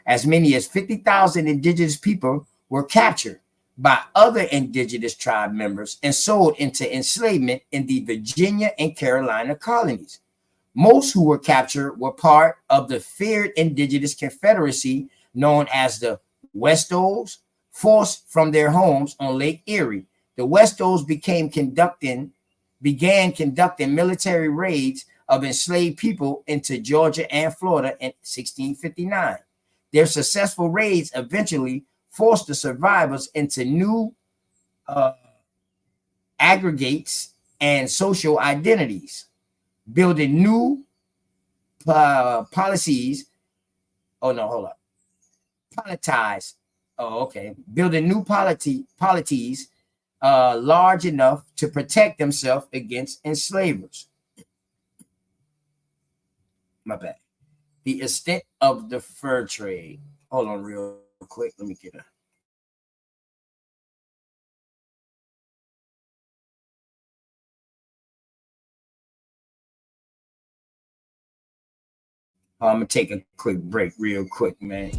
as many as 50,000 indigenous people were captured by other indigenous tribe members and sold into enslavement in the Virginia and Carolina colonies. Most who were captured were part of the feared indigenous confederacy known as the Westos, forced from their homes on Lake Erie. The Westos began conducting military raids of enslaved people into Georgia and Florida in 1659. Their successful raids eventually forced the survivors into new aggregates and social identities, building new policies. Oh no, hold up. Politize. Oh, okay. Building new polities large enough to protect themselves against enslavers. My bad. The extent of the fur trade. Hold on real quick. Let me get a. I'm gonna take a quick break real quick, man.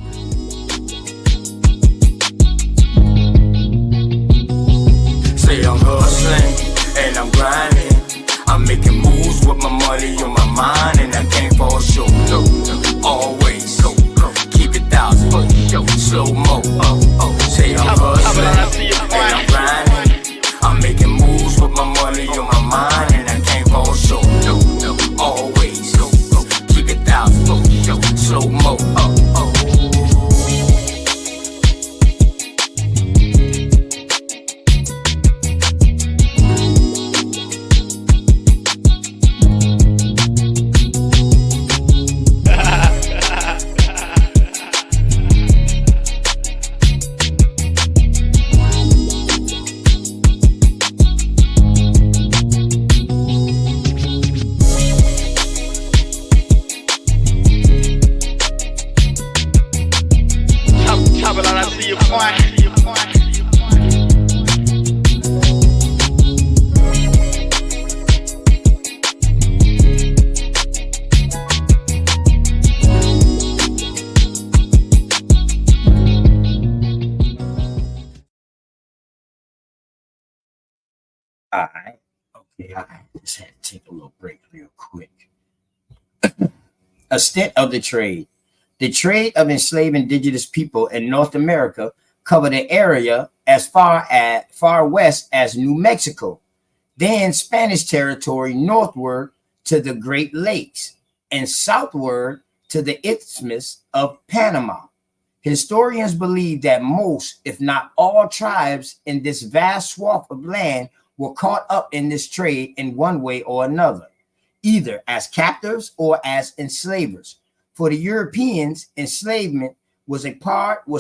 Say I'm hustling and I'm grinding. I'm making moves with my money on my mind, and I can't fall short. No, always keep it 1,000. Slow mo. Say I'm hustling and I'm grinding. I'm making moves with my money on my mind, and I can't fall short. No, always keep it 1,000. Slow mo. All right. Okay. All right. Just had to take a little break real quick. Extent of the trade. The trade of enslaved indigenous people in North America covered an area as far west as New Mexico, then Spanish territory northward to the Great Lakes, and southward to the Isthmus of Panama. Historians believe that most, if not all, tribes in this vast swath of land were caught up in this trade in one way or another, either as captives or as enslavers. For the Europeans, enslavement was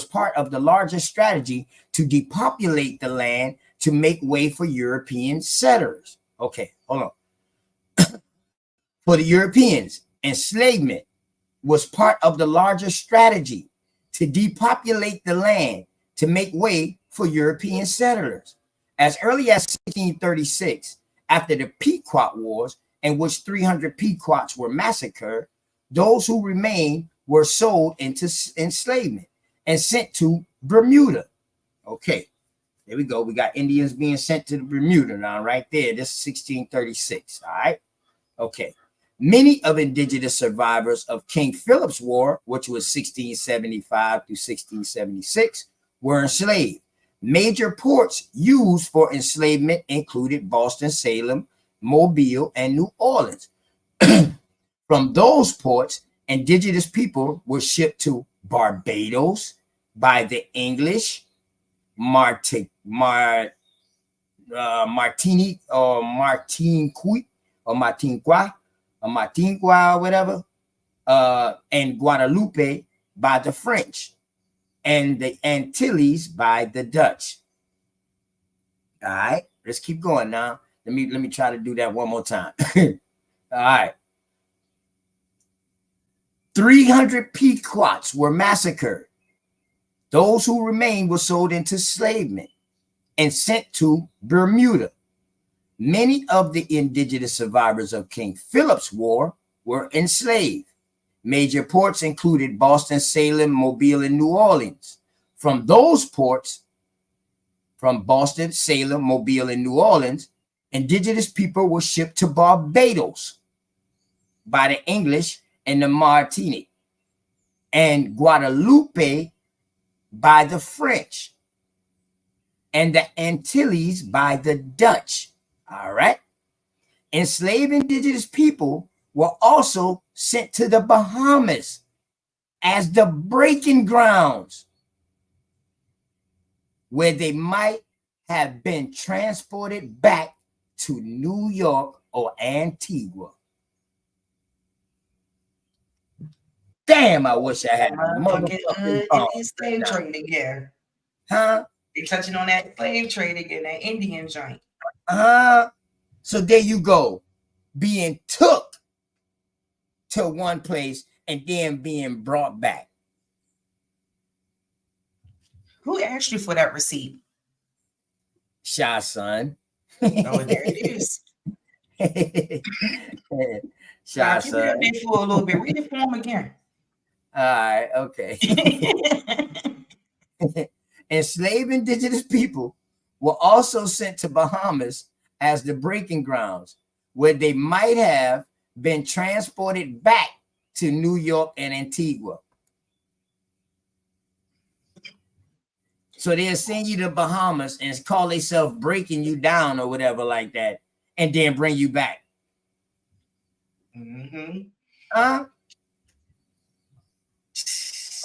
part of the larger strategy to depopulate the land to make way for European settlers. Okay, hold on. For the Europeans, enslavement was part of the larger strategy to depopulate the land to make way for European settlers. As early as 1636, after the Pequot Wars, in which 300 Pequots were massacred, those who remained were sold into enslavement and sent to Bermuda. Okay, there we go. We got Indians being sent to Bermuda now, right there. This is 1636, all right? Okay. Many of indigenous survivors of King Philip's War, which was 1675 to 1676, were enslaved. Major ports used for enslavement included Boston, Salem, Mobile, and New Orleans. From those ports, indigenous people were shipped to Barbados by the English, Martinique or Martiniquois, whatever, and Guadeloupe by the French, and the Antilles by the Dutch. All right, let's keep going now. Let me try to do that one more time. All right. 300 Pequots were massacred. Those who remained were sold into enslavement and sent to Bermuda. Many of the indigenous survivors of King Philip's War were enslaved. Major ports included Boston, Salem, Mobile, and New Orleans. From those ports, from Boston, Salem, Mobile, and New Orleans, indigenous people were shipped to Barbados by the English and the Martinique, and Guadeloupe by the French, and the Antilles by the Dutch. All right. Enslaved indigenous people were also sent to the Bahamas as the breaking grounds, where they might have been transported back to New York or Antigua. Damn, I wish I had motherfucking slave trade again. Huh? They touching on that slave trade again, that Indian joint. So there you go, being took to one place and then being brought back. Who asked you for that receipt? Shy son. Oh, there it is. Shy keep it up there for a little bit. Read it for him again. All right, okay. Enslaved indigenous people were also sent to Bahamas as the breaking grounds, where they might have been transported back to New York and Antigua. So they'll send you to Bahamas and call themselves breaking you down or whatever like that, and then bring you back.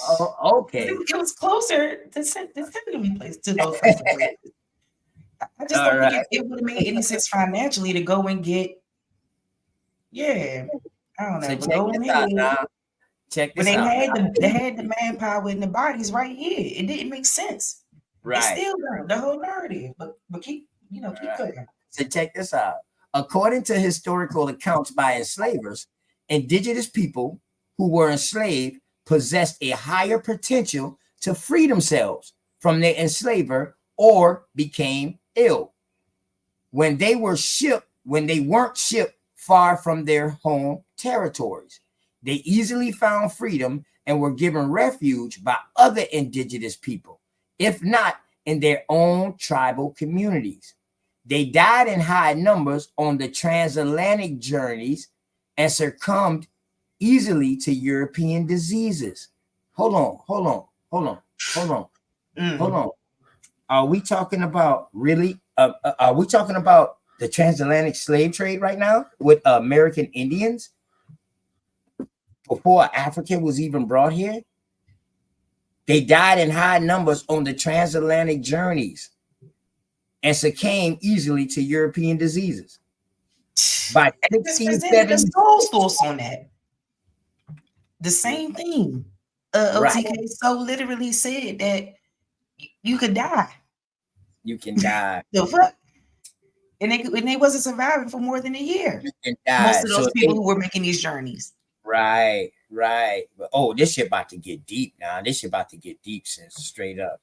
Oh, okay. It was closer to send me place to those places. I just don't think it would have made any sense financially to go and get. Yeah, I don't know. So but go ahead. Check this but out. They had the manpower and the bodies right here. It didn't make sense. Right. It's still the whole narrative, but keep cooking. So check this out. According to historical accounts by enslavers, indigenous people who were enslaved possessed a higher potential to free themselves from their enslaver or became ill. When they weren't shipped far from their home territories, they easily found freedom and were given refuge by other indigenous people, if not in their own tribal communities. They died in high numbers on the transatlantic journeys and succumbed easily to European diseases. Hold on. Are we talking about really? Are we talking about the transatlantic slave trade right now with American Indians before Africa was even brought here? They died in high numbers on the transatlantic journeys and succumbed easily to European diseases. By 1670, the soul source on that. The same thing. OTK so literally said that you could die. You can die. The fuck? And they wasn't surviving for more than a year. You can die. Most of those people who were making these journeys. Right. Oh, this shit about to get deep now. This shit about to get deep, since straight up.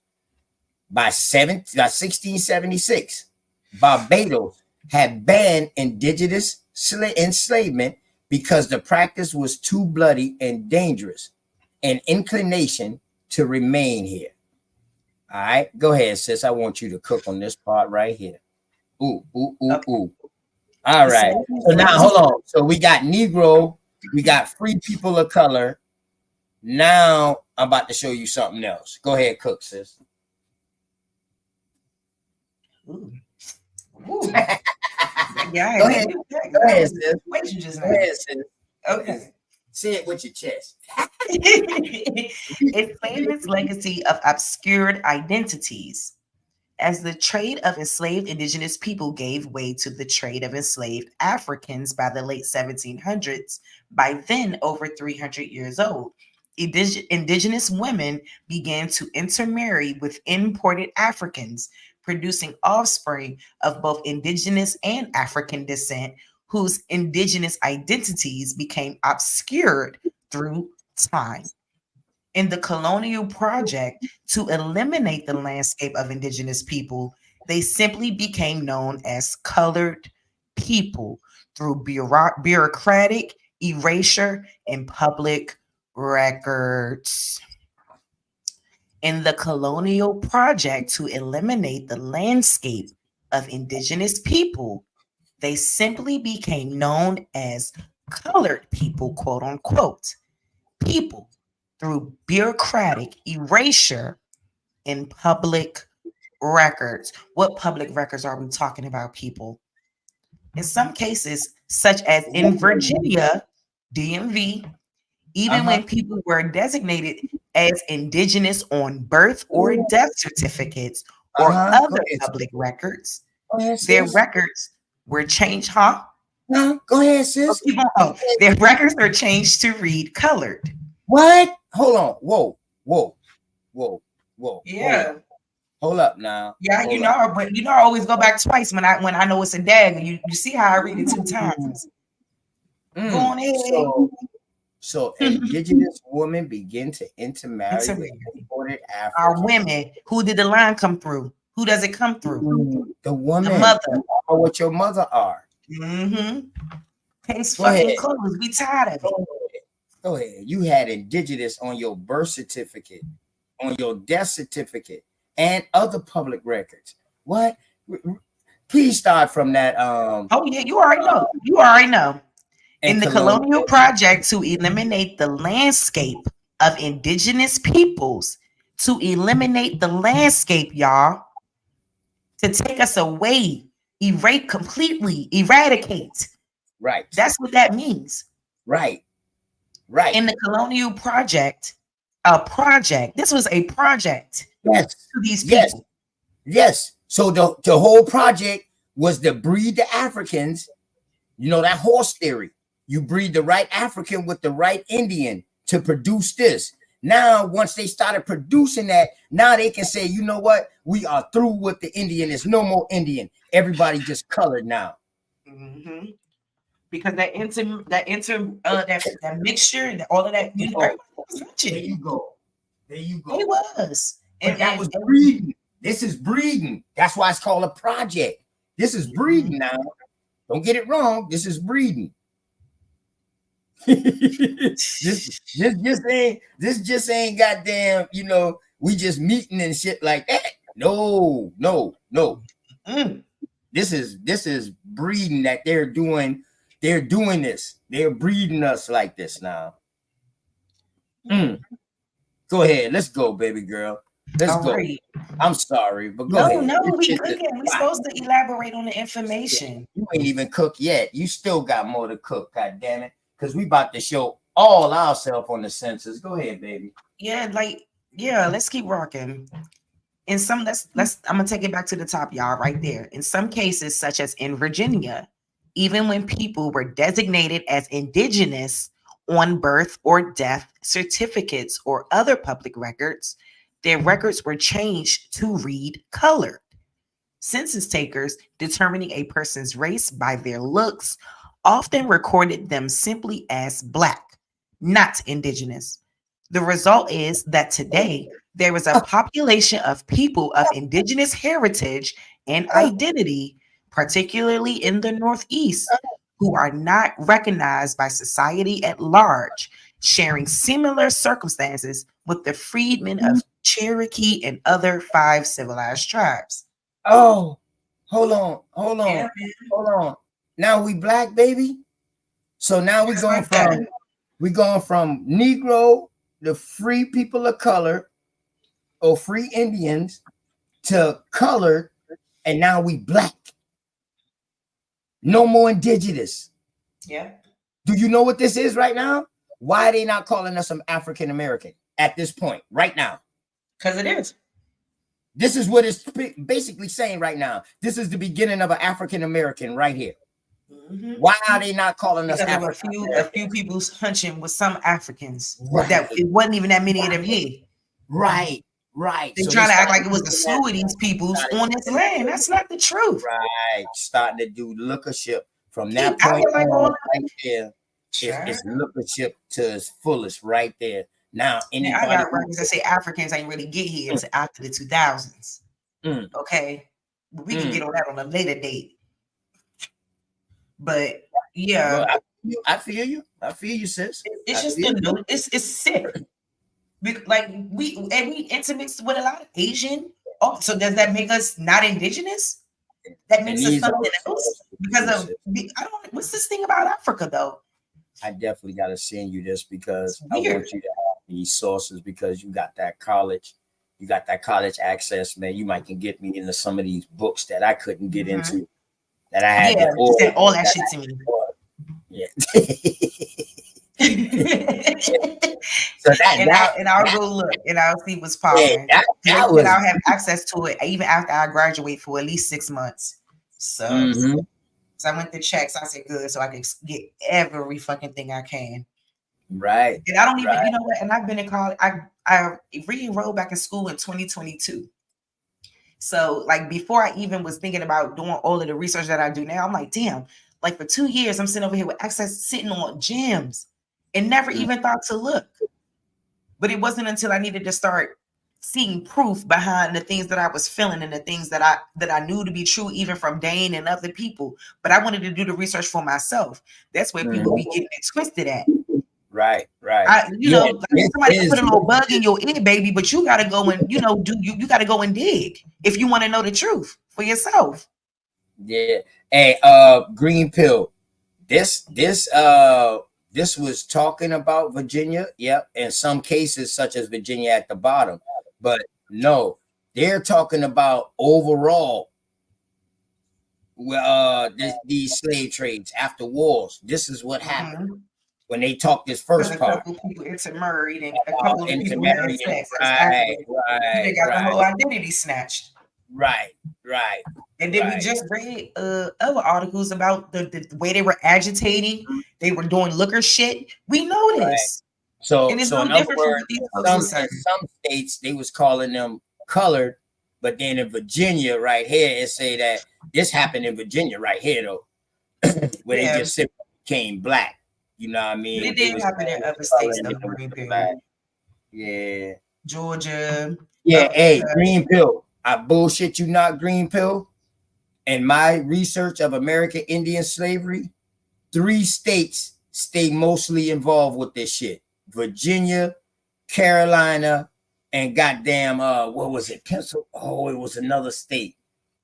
By 1676, Barbados had banned indigenous enslavement because the practice was too bloody and dangerous, an inclination to remain here. All right, go ahead, sis. I want you to cook on this part right here. Ooh. All right. So now, hold on. So we got Negro, we got free people of color. Now I'm about to show you something else. Go ahead, cook, sis. Ooh. Yeah, go ahead, sis. What you just go ahead, sis. Okay. Say it with your chest. Enslavement legacy of obscured identities. As the trade of enslaved indigenous people gave way to the trade of enslaved Africans by the late 1700s, by then over 300 years old, indigenous women began to intermarry with imported Africans, producing offspring of both indigenous and African descent, whose indigenous identities became obscured through time. In the Colonial project to eliminate the landscape of indigenous people, they simply became known as colored people through bureaucratic erasure and public records. In the Colonial project to eliminate the landscape of indigenous people, they simply became known as colored people, quote unquote, people through bureaucratic erasure in public records. What public records are we talking about, people? In some cases, such as in Virginia, DMV, even when people were designated as indigenous on birth or death certificates or other public records, their records were changed, Go ahead, sis. Their records are changed to read colored. What? Hold on. Whoa. Yeah. Hold up now. Yeah, but I always go back twice when I know it's a dagger. You see how I read it 2 times. Go on ahead. So indigenous women begin to intermarry with imported Africans. Our women. Who did the line come through? Who does it come through? The woman. The mother. Or what your mother are. Case fucking closed. We tired of it. Go ahead. You had indigenous on your birth certificate, on your death certificate, and other public records. What? Please start from that. Oh yeah, you already know. In the Colonial project to eliminate the landscape of indigenous peoples, to eliminate the landscape, y'all, to take us away, completely eradicate. Right. That's what that means. Right. In the Colonial project, this was a project. Yes. To these people. Yes. So the whole project was to breed the Africans. You know, that horse theory. You breed the right African with the right Indian to produce this. Now, once they started producing that, now they can say, you know what? We are through with the Indian. There's no more Indian. Everybody just colored now. Because that mixture and all of that. There you go. It was. And that was breeding. This is breeding. That's why it's called a project. This is breeding now. Don't get it wrong. This is breeding. this just ain't goddamn, we just meeting and shit like that. No. This is breeding that they're doing this. They're breeding us like this now. Go ahead. Let's go, baby girl. Let's go. Right. I'm sorry, but go ahead. No, we cooking. We're supposed to elaborate on the information. You ain't even cooked yet. You still got more to cook, god damn it. Because we about to show all ourselves on the census. Go ahead, baby. Yeah, let's keep rocking. In some, I'm gonna take it back to the top, y'all, right there. In some cases, such as in Virginia, even when people were designated as indigenous on birth or death certificates or other public records, their records were changed to read colored. Census takers determining a person's race by their looks often recorded them simply as Black, not indigenous. The result is that today there is a population of people of indigenous heritage and identity, particularly in the Northeast, who are not recognized by society at large, sharing similar circumstances with the freedmen of Cherokee and other 5 civilized tribes. Oh, hold on. Now we Black, baby. So now we're going from Negro, the free people of color, or free Indians, to colored, and now we Black. No more indigenous. Yeah. Do you know what this is right now? Why are they not calling us some African American at this point, right now? Because it is. This is what it's basically saying right now. This is the beginning of an African American right here. Why are they not calling us African? A few people's hunching with some Africans. Right. That it wasn't even that many of them here. Right. They trying to act like it was the slew of these peoples on this land. That's not the truth. Right. Starting to do lookership from that point on right there. It's lookership to its fullest right there. Now, I got records that say Africans ain't really get here until after the 2000s. Okay. We can get on that on a later date. But yeah. Well, I feel you, sis. It's just it's sick. Like we intermixed with a lot of Asian. Oh, so does that make us not indigenous? That makes us something else? Because what's this thing about Africa though? I definitely gotta send you this because I want you to have these sources because you got that college access, man. You might can get me into some of these books that I couldn't get into. That I had send all that shit to me. Yeah. So I'll go look and I'll see what's popping. Yeah, I'll have access to it even after I graduate for at least 6 months. So, so I went to check. So I said good, so I can get every fucking thing I can. Right. And I don't even, you know what? And I've been in college. I re-enrolled back in school in 2022. So like before I even was thinking about doing all of the research that I do now, I'm like, damn, like for 2 years, I'm sitting over here with access, sitting on gems and never even thought to look. But it wasn't until I needed to start seeing proof behind the things that I was feeling and the things that I knew to be true, even from Dane and other people. But I wanted to do the research for myself. That's where people be getting it twisted at. Right. You know, like somebody can put a little bug in your ear, baby, but you gotta go and you gotta go and dig if you want to know the truth for yourself. Yeah. Hey, Green Pill. This was talking about Virginia, in some cases, such as Virginia at the bottom. But no, they're talking about overall these slave trades after wars. This is what happened when they talk this first part. A couple people intermarried and a couple of people had sex. Right. They got the whole identity snatched. Right. And then we just read other articles about the way they were agitating. They were doing looker shit. We know this. So, and it's so no in other different words, from in some states they was calling them colored, but then in Virginia, right here, it say that this happened in Virginia, right here though, where they just simply became Black. You know what I mean? It did happen in other states though. Yeah. Georgia. Yeah. Hey, Green Pill. I bullshit you not, Green Pill. In my research of American Indian slavery, 3 states stay mostly involved with this shit. Virginia, Carolina, and goddamn, what was it? It was another state.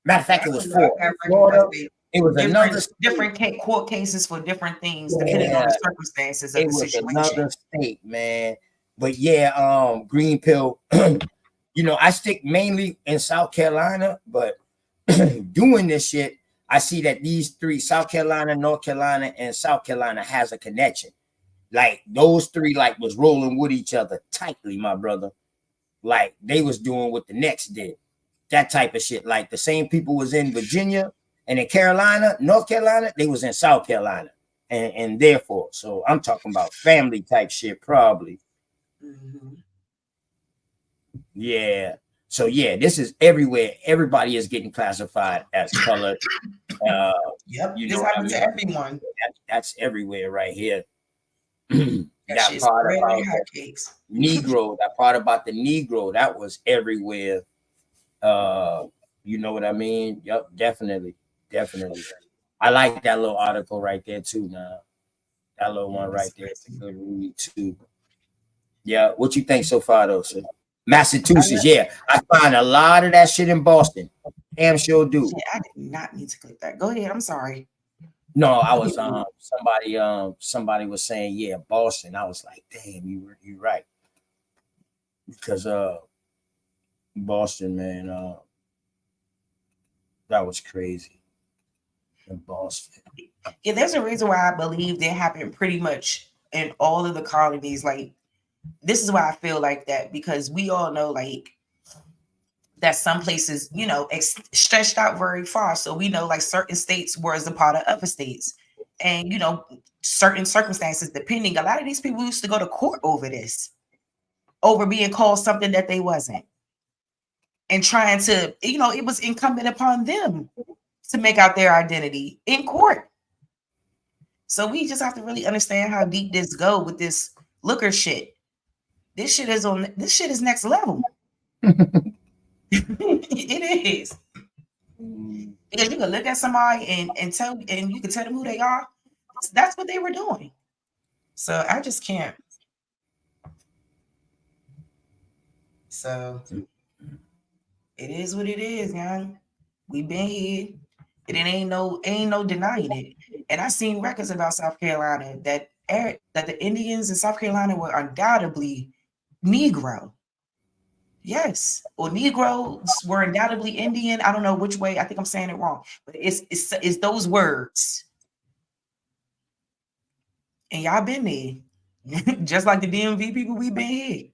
Matter of fact, it was 4. Florida, it was another different court cases for different things, depending on the circumstances of the situation. It was another state, man. But yeah, green pill. You know, I stick mainly in South Carolina, but doing this shit, I see that these 3, South Carolina, North Carolina, and South Carolina, has a connection. Like those 3, like, was rolling with each other tightly, my brother. Like they was doing what the next did. That type of shit. Like the same people was in Virginia and in Carolina, North Carolina, they was in South Carolina. And therefore, so I'm talking about family type shit, probably. Yeah. So yeah, this is everywhere. Everybody is getting classified as colored. Yep, you this know happens to everyone. That's everywhere right here. That part about hotcakes. Negro, that part about the Negro, that was everywhere. You know what I mean? Yep, definitely. I like that little article right there too. Now, that little one right there, it's a good read too. Yeah, what you think so far though, sir? Massachusetts, yeah, I find a lot of that shit in Boston. Damn sure do. Yeah, I did not need to click that. Go ahead. I'm sorry. No, I was somebody was saying, yeah, Boston. I was like, damn, you're right. Because Boston, man, that was crazy. In Boston. Yeah, there's a reason why I believe that happened pretty much in all of the colonies. Like, this is why I feel like that, because we all know, like, that some places, you know, stretched out very far. So we know, like, certain states were as a part of other states. And, you know, certain circumstances, depending, a lot of these people used to go to court over this, over being called something that they wasn't. And trying to, you know, it was incumbent upon them to make out their identity in court. So we just have to really understand how deep this go with this looker shit. This shit is next level. It is. Because you can look at somebody and you can tell them who they are. That's what they were doing. So I just can't. So it is what it is, young. We been here. It ain't no denying it. And I seen records about South Carolina that the Indians in South Carolina were undoubtedly Negro. Yes, or Negroes were undoubtedly Indian. I don't know which way. I think I'm saying it wrong, but it's those words. And y'all been there, just like the DMV people. We been here.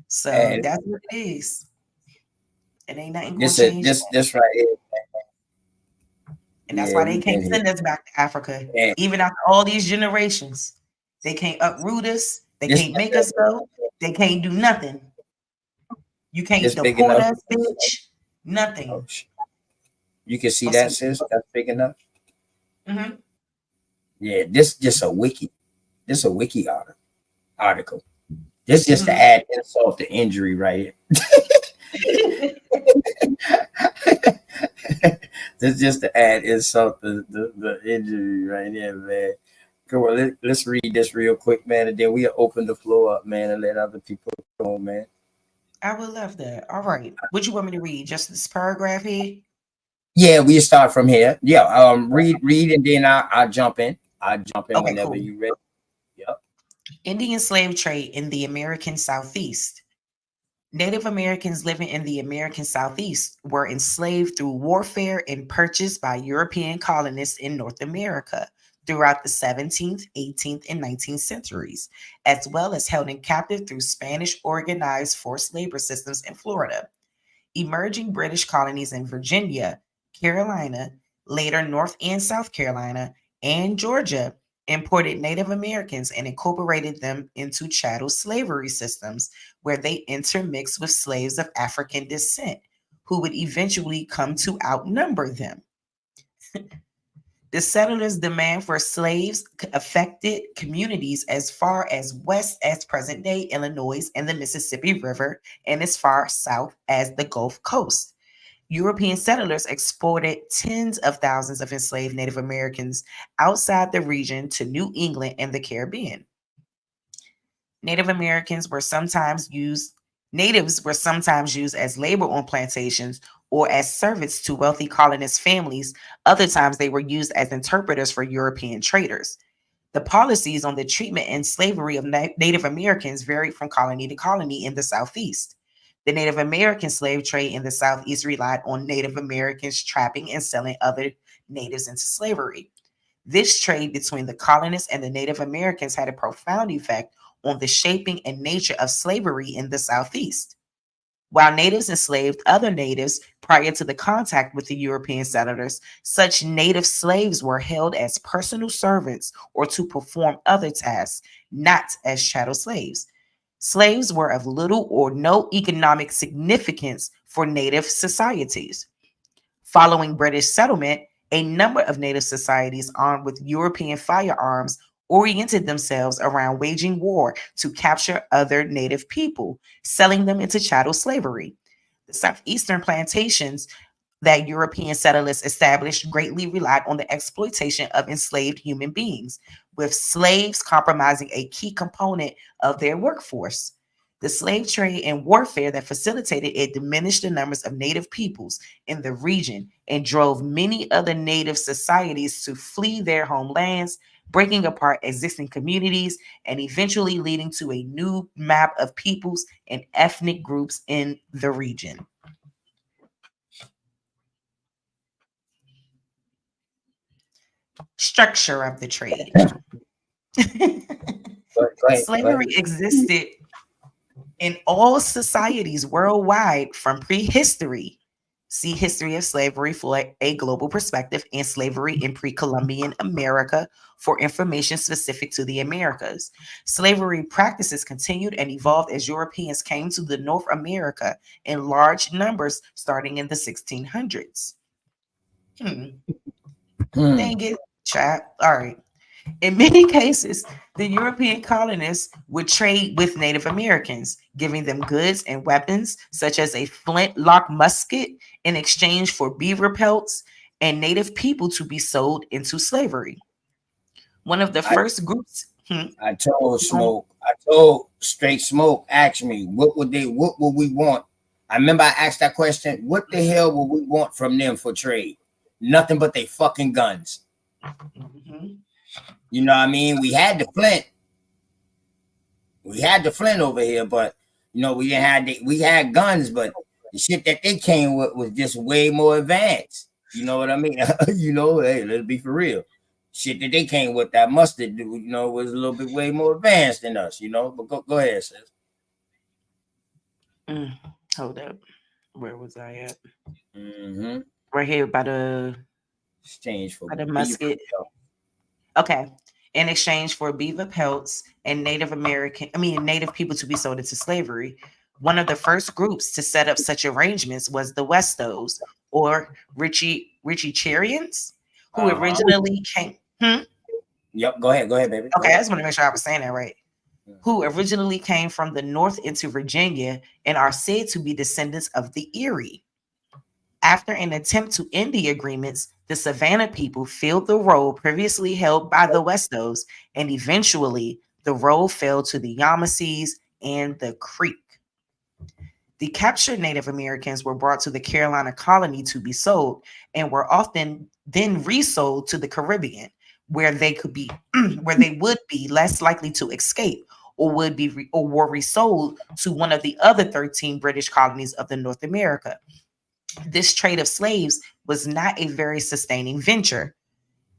So that's what it is. It ain't nothing gonna change. This right here. And that's why they can't send us back to Africa. Even after all these generations, they can't uproot us. They can't make us go. They can't do nothing. You can't deport us, bitch. Nothing. Oh, you can see that, sis. That's big enough. Mm-hmm. Yeah, this just a wiki. This a wiki article. This just to add insult to injury right here. This just to add insult to the injury right here, man. Come on, let's read this real quick, man, and then we'll open the floor up, man, and let other people go, man. I would love that. All right. What you want me to read? Just this paragraph here? Yeah, we start from here. Yeah, read, and then I'll jump in. I'll jump in okay, whenever cool. you're ready. Yep. Indian slave trade in the American Southeast. Native Americans living in the American Southeast were enslaved through warfare and purchased by European colonists in North America throughout the 17th, 18th, and 19th centuries, as well as held in captive through Spanish organized forced labor systems in Florida. Emerging British colonies in Virginia, Carolina, later North and South Carolina, and Georgia imported Native Americans and incorporated them into chattel slavery systems where they intermixed with slaves of African descent, who would eventually come to outnumber them. The settlers' demand for slaves affected communities as far as west as present-day Illinois and the Mississippi River, and as far south as the Gulf Coast. European settlers exported tens of thousands of enslaved Native Americans outside the region to New England and the Caribbean. Native Americans were sometimes used Natives were sometimes used as labor on plantations or as servants to wealthy colonist families. Other times they were used as interpreters for European traders. The policies on the treatment and slavery of Native Americans varied from colony to colony in the Southeast. The Native American slave trade in the Southeast relied on Native Americans trapping and selling other natives into slavery. This trade between the colonists and the Native Americans had a profound effect on the shaping and nature of slavery in the Southeast. While natives enslaved other natives prior to the contact with the European settlers, such native slaves were held as personal servants or to perform other tasks, not as chattel slaves. Slaves were of little or no economic significance for native societies. Following British settlement, a number of native societies armed with European firearms oriented themselves around waging war to capture other native people, selling them into chattel slavery. The southeastern plantations that European settlers established greatly relied on the exploitation of enslaved human beings, with slaves compromising a key component of their workforce. The slave trade and warfare that facilitated it diminished the numbers of native peoples in the region and drove many other native societies to flee their homelands, breaking apart existing communities and eventually leading to a new map of peoples and ethnic groups in the region. Structure of the trade. Slavery existed in all societies worldwide from prehistory. See History of Slavery for a global perspective, and Slavery in Pre-Columbian America for information specific to the Americas. Slavery practices continued and evolved as Europeans came to the North America in large numbers starting in the 1600s. Dang it, chat. All right. In many cases, the European colonists would trade with Native Americans, giving them goods and weapons such as a flintlock musket in exchange for beaver pelts and native people to be sold into slavery. One of the first groups. I told Straight Smoke asked me, what would we want? I remember I asked that question, what the hell would we want from them for trade? Nothing but they fucking guns. You know what I mean? We had the flint. We had the flint over here, but you know, we had guns, but the shit that they came with was just way more advanced. You know what I mean? You know, hey, let's be for real. Shit that they came with, that mustard, you know, was a little bit way more advanced than us, you know. But go ahead, sis. Hold up. Where was I at? Right here by the exchange for the musket. Okay. In exchange for beaver pelts and Native people to be sold into slavery. One of the first groups to set up such arrangements was the Westos, or Richie-Charians, who originally came. Yep, go ahead, baby. Okay, I just want to make sure I was saying that right. Who originally came from the north into Virginia and are said to be descendants of the Erie. After an attempt to end the agreements, the Savannah people filled the role previously held by the Westos, and eventually the role fell to the Yamasees and the Creek. The captured Native Americans were brought to the Carolina colony to be sold and were often then resold to the Caribbean, where they would be less likely to escape or were resold to one of the other 13 British colonies of the North America. This trade of slaves was not a very sustaining venture.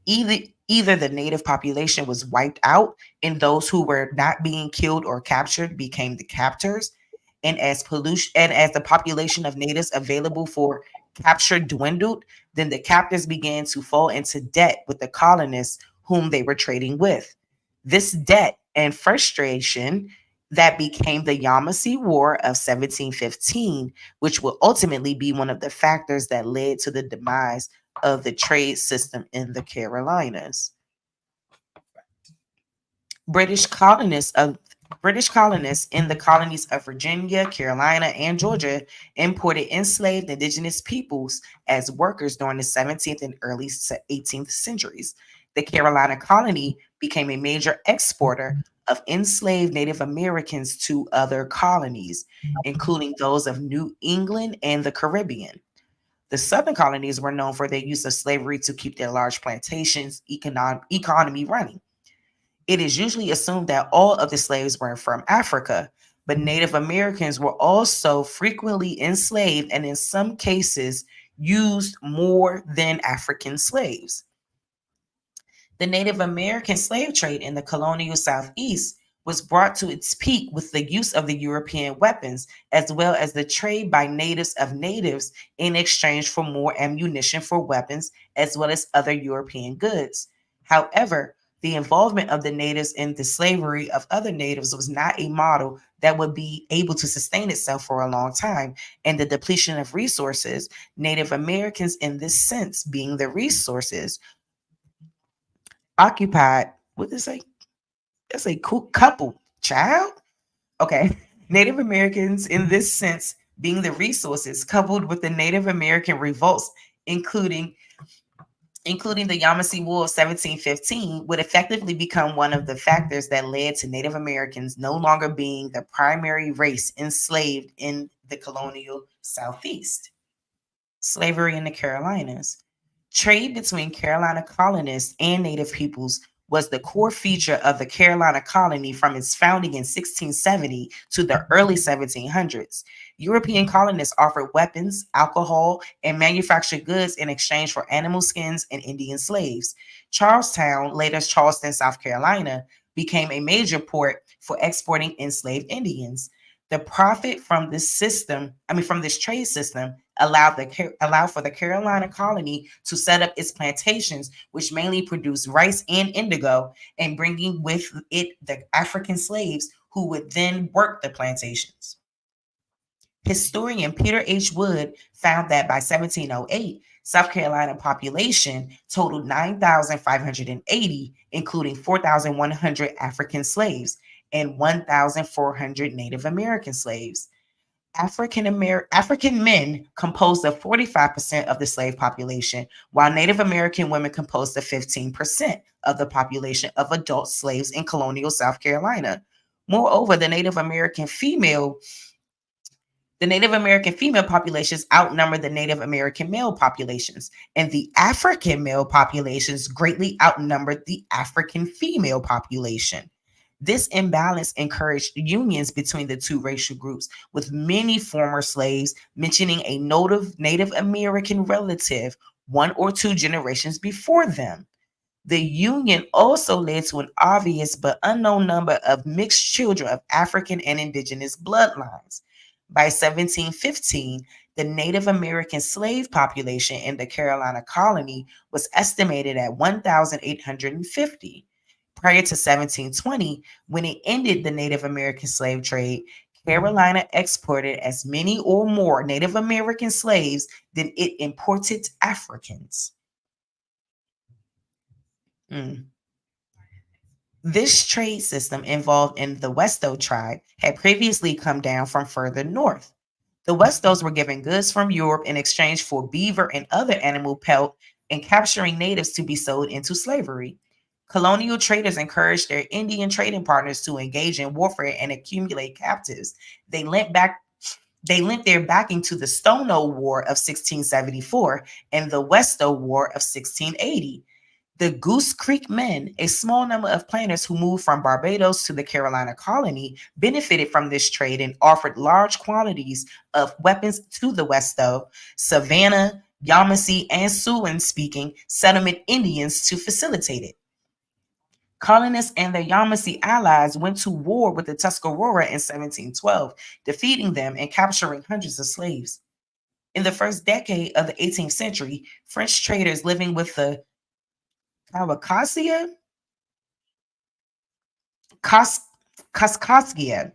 Either the native population was wiped out and those who were not being killed or captured became the captors, and as the population of natives available for capture dwindled, then the captors began to fall into debt with the colonists whom they were trading with. This debt and frustration that became the Yamasee War of 1715, which will ultimately be one of the factors that led to the demise of the trade system in the Carolinas. British colonists in the colonies of Virginia, Carolina, and Georgia imported enslaved indigenous peoples as workers during the 17th and early 18th centuries. The Carolina colony became a major exporter of enslaved Native Americans to other colonies, including those of New England and the Caribbean. The southern colonies were known for their use of slavery to keep their large plantations economy running. It is usually assumed that all of the slaves were from Africa, but Native Americans were also frequently enslaved and in some cases used more than African slaves. The Native American slave trade in the colonial Southeast was brought to its peak with the use of the European weapons, as well as the trade by natives of natives in exchange for more ammunition for weapons, as well as other European goods. However, the involvement of the natives in the slavery of other natives was not a model that would be able to sustain itself for a long time, and the depletion of resources, Native Americans in this sense being the resources, occupied, what did it say? That's a cool couple, child. Okay. Native Americans, in this sense, being the resources, coupled with the Native American revolts, including the Yamasee War of 1715, would effectively become one of the factors that led to Native Americans no longer being the primary race enslaved in the colonial Southeast. Slavery in the Carolinas. Trade between Carolina colonists and Native peoples was the core feature of the Carolina colony from its founding in 1670 to the early 1700s. European colonists offered weapons, alcohol, and manufactured goods in exchange for animal skins and Indian slaves. Charlestown, later Charleston, South Carolina, became a major port for exporting enslaved Indians. The profit from this trade system allowed for the Carolina colony to set up its plantations, which mainly produced rice and indigo, and bringing with it the African slaves who would then work the plantations. Historian Peter H. Wood found that by 1708, South Carolina population totaled 9,580, including 4,100 African slaves and 1,400 Native American slaves. African men composed of 45% of the slave population, while Native American women composed of 15% of the population of adult slaves in colonial South Carolina. Moreover, the Native American female populations outnumbered the Native American male populations, and the African male populations greatly outnumbered the African female population. This imbalance encouraged unions between the two racial groups, with many former slaves mentioning a Native American relative 1 or 2 generations before them. The union also led to an obvious but unknown number of mixed children of African and indigenous bloodlines. By 1715, the Native American slave population in the Carolina colony was estimated at 1,850. Prior to 1720, when it ended the Native American slave trade, Carolina exported as many or more Native American slaves than it imported Africans. This trade system involved in the Westo tribe had previously come down from further north. The Westos were given goods from Europe in exchange for beaver and other animal pelt and capturing natives to be sold into slavery. Colonial traders encouraged their Indian trading partners to engage in warfare and accumulate captives. They lent their backing to the Stono War of 1674 and the Westo War of 1680. The Goose Creek men, a small number of planters who moved from Barbados to the Carolina colony, benefited from this trade and offered large quantities of weapons to the Westo, Savannah, Yamasee, and Siouan-speaking settlement Indians to facilitate it. Colonists and their Yamasee allies went to war with the Tuscarora in 1712, defeating them and capturing hundreds of slaves. In the first decade of the 18th century, French traders living with the Kaskaskia,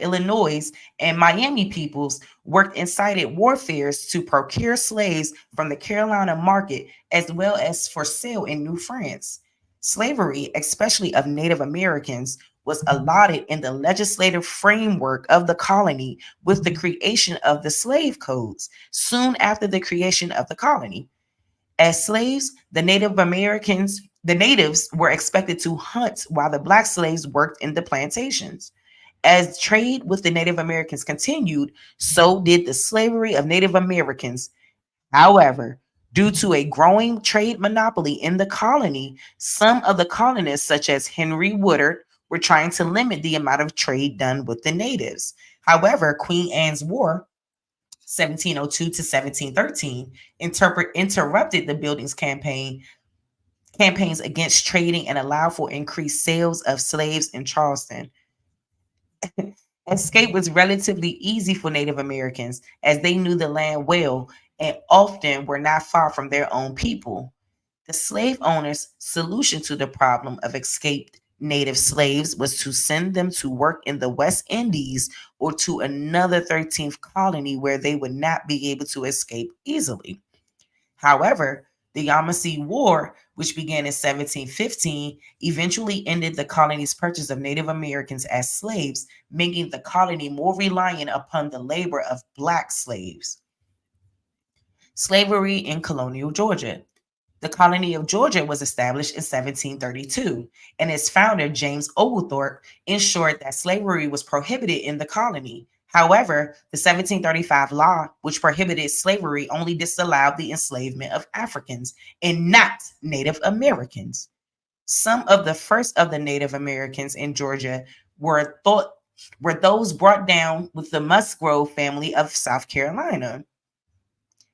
Illinois, and Miami peoples worked incited warfares to procure slaves from the Carolina market as well as for sale in New France. Slavery, especially of Native Americans, was allotted in the legislative framework of the colony with the creation of the slave codes soon after the creation of the colony. As slaves, the natives were expected to hunt while the black slaves worked in the plantations. As trade with the Native Americans continued, so did the slavery of Native Americans. However, due to a growing trade monopoly in the colony, some of the colonists, such as Henry Woodard, were trying to limit the amount of trade done with the natives. However, Queen Anne's War, 1702 to 1713, interrupted the building's campaigns against trading and allowed for increased sales of slaves in Charleston. Escape was relatively easy for Native Americans as they knew the land well and often were not far from their own people. The slave owners' solution to the problem of escaped Native slaves was to send them to work in the West Indies or to another 13th colony where they would not be able to escape easily. However, the Yamasee War, which began in 1715, eventually ended the colony's purchase of Native Americans as slaves, making the colony more reliant upon the labor of black slaves. Slavery in colonial Georgia. The colony of Georgia was established in 1732, and its founder, James Oglethorpe, ensured that slavery was prohibited in the colony. However, the 1735 law, which prohibited slavery, only disallowed the enslavement of Africans and not Native Americans. Some of the first of the Native Americans in Georgia were those brought down with the Musgrove family of South Carolina.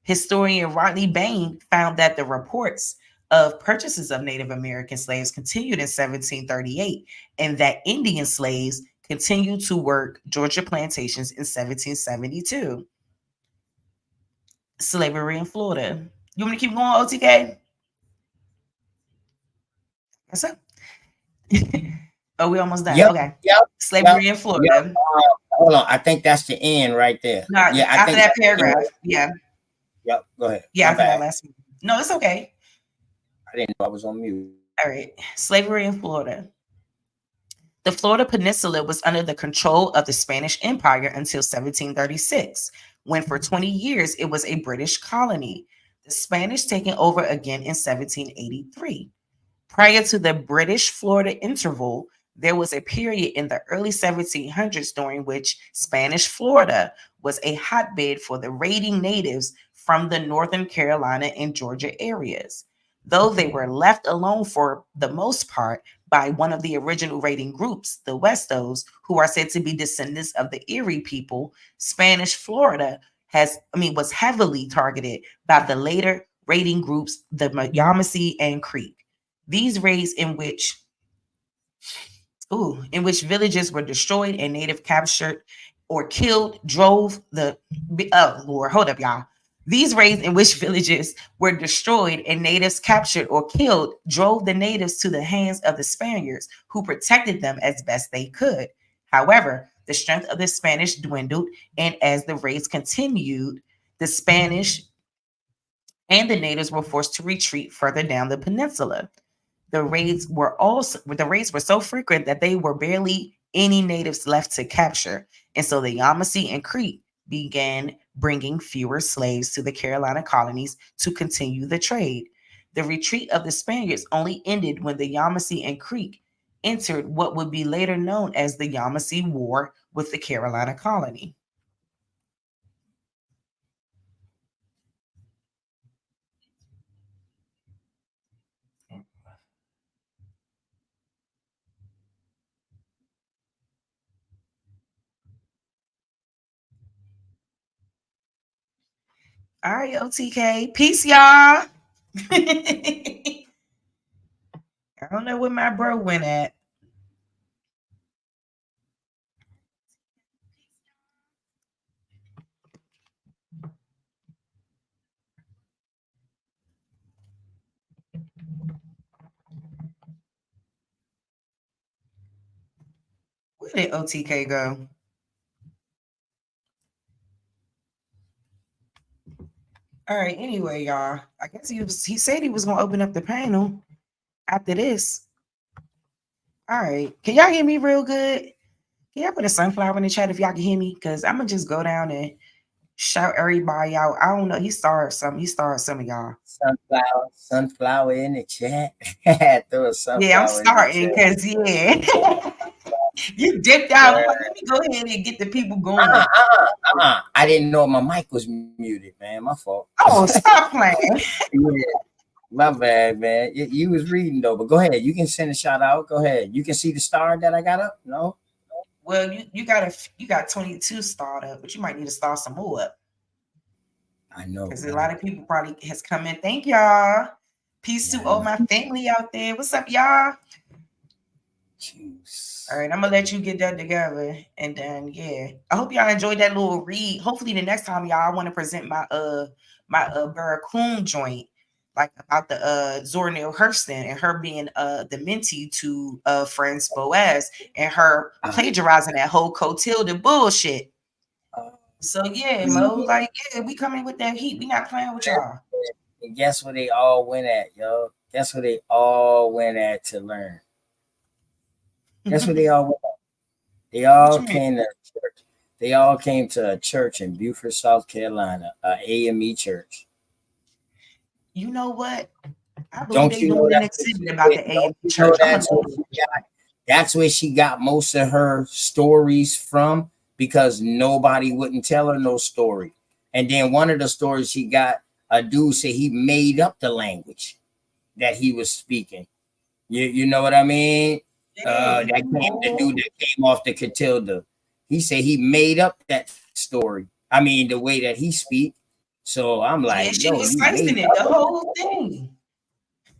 Historian Rodney Bain found that the reports of purchases of Native American slaves continued in 1738 and that Indian slaves continued to work Georgia plantations in 1772. Slavery in Florida. You want me to keep going, OTK? Yes, sir. Oh, we almost done. Yep, Okay. yep, Slavery yep, in Florida. Yep. Hold on. I think that's the end right there. No, yeah, I after think that paragraph. Yeah. Yep. Go ahead. Yeah, My after that bad. last one. No, it's okay. I didn't know I was on mute. All right. Slavery in Florida. The Florida Peninsula was under the control of the Spanish Empire until 1736, when for 20 years it was a British colony. The Spanish taking over again in 1783. Prior to the British Florida interval, there was a period in the early 1700s during which Spanish Florida was a hotbed for the raiding natives from the Northern Carolina and Georgia areas. Though they were left alone for the most part by one of the original raiding groups, the Westos, who are said to be descendants of the Erie people, Spanish Florida was heavily targeted by the later raiding groups, the Yamasee and Creek. These raids in which villages were destroyed and native captured or killed drove the hold up, y'all. These raids in which villages were destroyed and natives captured or killed drove the natives to the hands of the Spaniards, who protected them as best they could. However, the strength of the Spanish dwindled, and as the raids continued, the Spanish and the natives were forced to retreat further down the peninsula. The raids were so frequent that they were barely any natives left to capture, and so the Yamasee and Creek began bringing fewer slaves to the Carolina colonies to continue the trade. The retreat of the Spaniards only ended when the Yamasee and Creek entered what would be later known as the Yamasee War with the Carolina colony. All right, OTK. Peace, y'all. I don't know where my bro went at. Where did OTK go? All right, anyway, y'all. I guess he said he was gonna open up the panel after this. All right. Can y'all hear me real good? Can y'all put a sunflower in the chat if y'all can hear me? Because I'm gonna just go down and shout everybody out. I don't know. He started some of y'all. Sunflower in the chat. Throw a sunflower. Yeah, I'm starting because you dipped out. I'm like, let me go ahead and get the people going. I didn't know my mic was muted, man. My fault. Oh, stop playing. Yeah. My bad, man. You was reading though, but go ahead. You can send a shout out. Go ahead. You can see the star that I got up. No. Well, you got 22 starred up, but you might need to start some more up. I know. Because a lot of people probably has come in. Thank y'all. Peace to all my family out there. What's up, y'all? Jeez. All right, I'm gonna let you get that together, and then I hope y'all enjoyed that little read. Hopefully, the next time y'all, I want to present my Barracoon joint, like about the Zora Neale Hurston and her being the mentee to Friends Boaz and her plagiarizing that whole Cotilda bullshit. So Mo, like we coming with that heat. We not playing with y'all. And guess what they all went at, yo? Guess what they all went at to learn? Guess what they all went at? They all came to church. They all came to a church in Beaufort, South Carolina, a AME church. You know what? I believe they doing an exhibit about the AME church. That's where she got most of her stories from, because nobody wouldn't tell her no story. And then one of the stories she got, a dude said he made up the language that he was speaking. You know what I mean? The dude that came off the Catilda. He said he made up that story. I mean, the way that he speak. So I'm like, she was slicing it, the whole thing.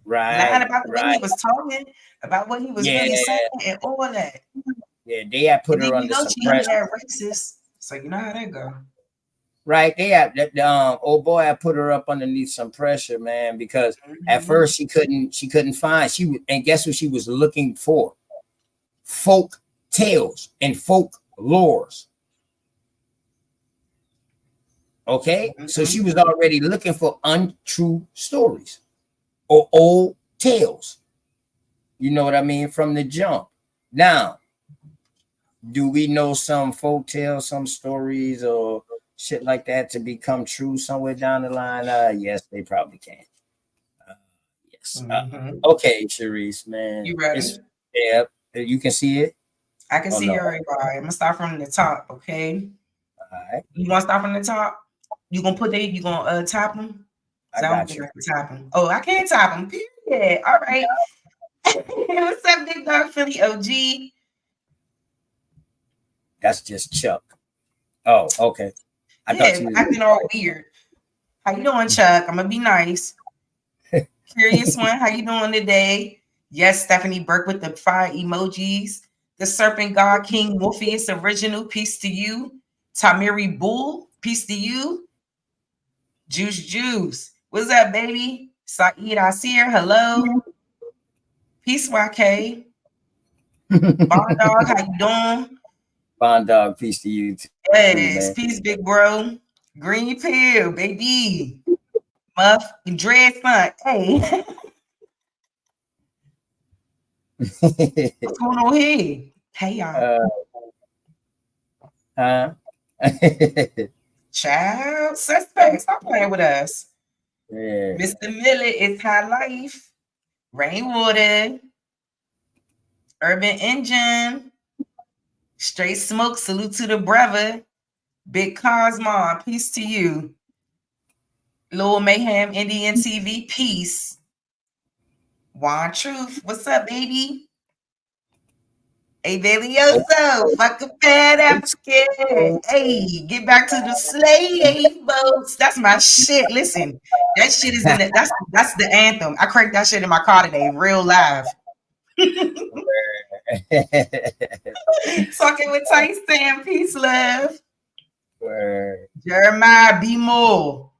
Right. Lying about the way he was talking, about what he was really saying, and all that. Yeah, they had put her under some pressure. Racist. So you know how that go. Right. They had old boy had put her up underneath some pressure, man, because at first she couldn't find and guess what she was looking for? Folk tales and folk lores. Okay, so she was already looking for untrue stories or old tales. You know what I mean? From the jump. Now, do we know some folk tales, some stories, or shit like that to become true somewhere down the line? Yes, they probably can. Yes. Okay, Sharice, man. You ready? You can see it. I can see everybody. I'm gonna start from the top. Okay. All right. You want to start from the top? You gonna tap them? I got you. I can tap them. Oh, I can't tap them. Period. All right. What's up, Big Dog Philly OG? That's just Chuck. Oh, okay. I thought you were acting all weird. How you doing, Chuck? I'm gonna be nice. Curious one. How you doing today? Yes, Stephanie Burke with the fire emojis. The Serpent God King Morpheus original. Peace to you. Tamiri Bull. Peace to you. Juice. What's up, baby? Saeed Asir. Hello. Peace, YK. Bond Dog, how you doing? Bond Dog, peace to you too. Yes, peace, big bro. Green pill, baby. Muff, dread son. Hey. What's going on here? Hey, y'all. Child, suspect, stop playing with us. Yeah. Mr. Millet is high life. Rainwater. Urban Engine. Straight Smoke, salute to the brother. Big Cosmon, peace to you. Lil Mayhem, Indian TV, peace. Juan Truth, what's up, baby? Hey, Velioso, fuck a fat African. Hey, get back to the slave boats. That's my shit. Listen, that shit is in the, that's the anthem. I cranked that shit in my car today, real live. Talking with Tyson, peace, love. Word. Jeremiah B. Moore.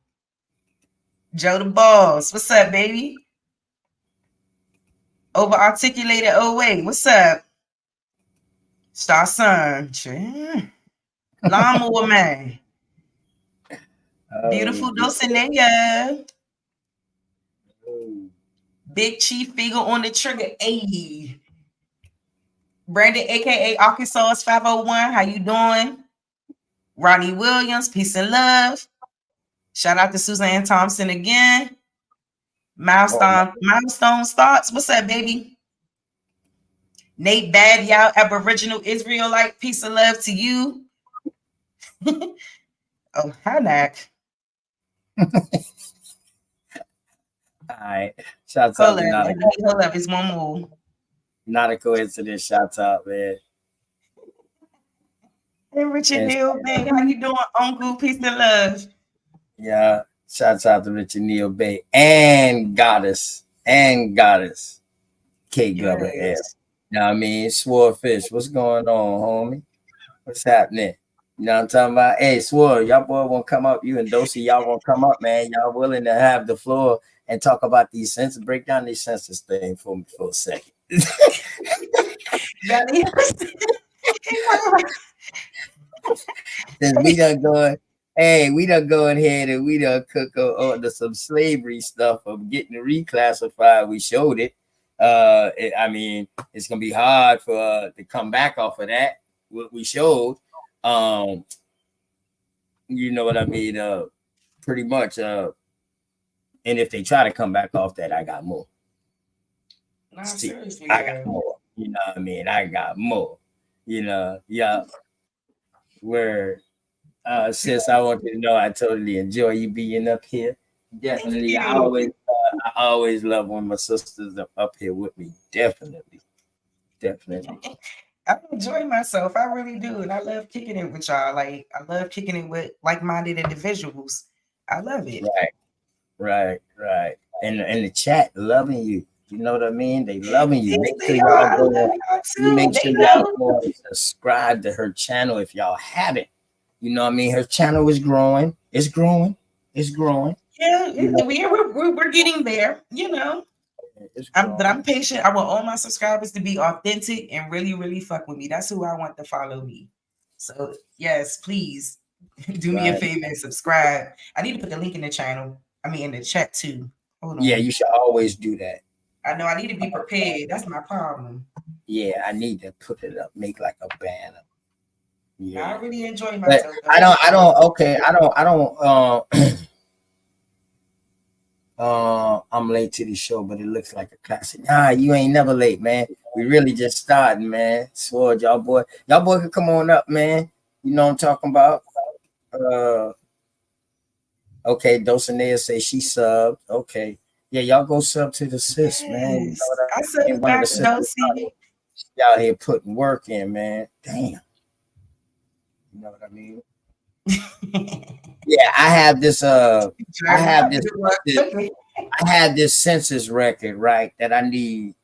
Joe the Boss, what's up, baby? Over articulated. Oh wait, what's up? Star Sun, Lawnmower Man, Beautiful Dulcinea, Big Chief Figure on the trigger. Ayy. Brandon, aka Arkansas 501. How you doing? Ronnie Williams, peace and love. Shout out to Suzanne Thompson again. Milestones thoughts. What's up, baby? Nate Bad, y'all Aboriginal Israelite, peace and love to you. Oh, hi, Nak. All right. Shouts out to Nautical. Hold up, it's one more. Not a coincidence. Shouts out, man. Hey, Richard Neal, man. How you doing, Uncle? Peace and love. Yeah. Shouts out to Richard Neal Bay and Goddess. K Glover F. You know what I mean? Swordfish. What's going on, homie? What's happening? You know what I'm talking about? Hey, Sword, y'all boy won't come up. You and Dosey, y'all won't come up, man. Y'all willing to have the floor and talk about these census, break down these census thing for me for a second. Since we done going, hey, we done go ahead and we done cook on some slavery stuff of getting reclassified. We showed it. I mean, it's gonna be hard for to come back off of that. What we showed, you know what I mean? Pretty much. And if they try to come back off that, I got more. Seriously, I got more. You know what I mean? I got more. You know, yeah. Where sis, I want you to know I totally enjoy you being up here. Definitely, I always love when my sisters are up here with me. Definitely. I enjoy myself. I really do, and I love kicking it with y'all. Like I love kicking it with like-minded individuals. I love it. Right. And the chat loving you. You know what I mean? They loving you. Make sure y'all go and subscribe to her channel if y'all haven't. You know what I mean? Her channel is growing. It's growing. Yeah, we're getting there. You know, but I'm patient. I want all my subscribers to be authentic and really, really fuck with me. That's who I want to follow me. So yes, please do me a favor and subscribe. I need to put the link in the channel. I mean, in the chat too. Hold on. Yeah, you should always do that. I know I need to be prepared. That's my problem. Yeah, I need to put it up, make like a banner. Yeah, I really enjoy myself. I don't. I'm late to the show, but it looks like a classic. Nah, you ain't never late, man. We really just starting, man. Sword, y'all boy can come on up, man. You know what I'm talking about. Okay, Dulcinea say she subbed. Okay. Yeah, y'all go sub to the sis, man. You know what I subbed back to Dulcie. She out here putting work in, man. Damn. You know what I mean? Yeah, I have this census record, right, that I need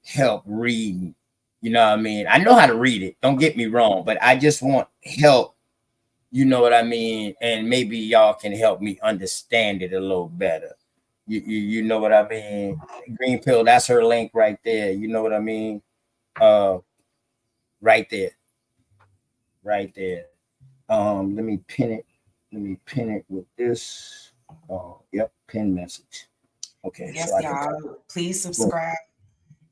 help reading. You know what I mean? I know how to read it. Don't get me wrong, but I just want help. You know what I mean? And maybe y'all can help me understand it a little better. You know what I mean? Green Pill, that's her link right there. You know what I mean? Right there. Let me pin it with this. Yep, pin message. Okay. Yes, so y'all. Please subscribe.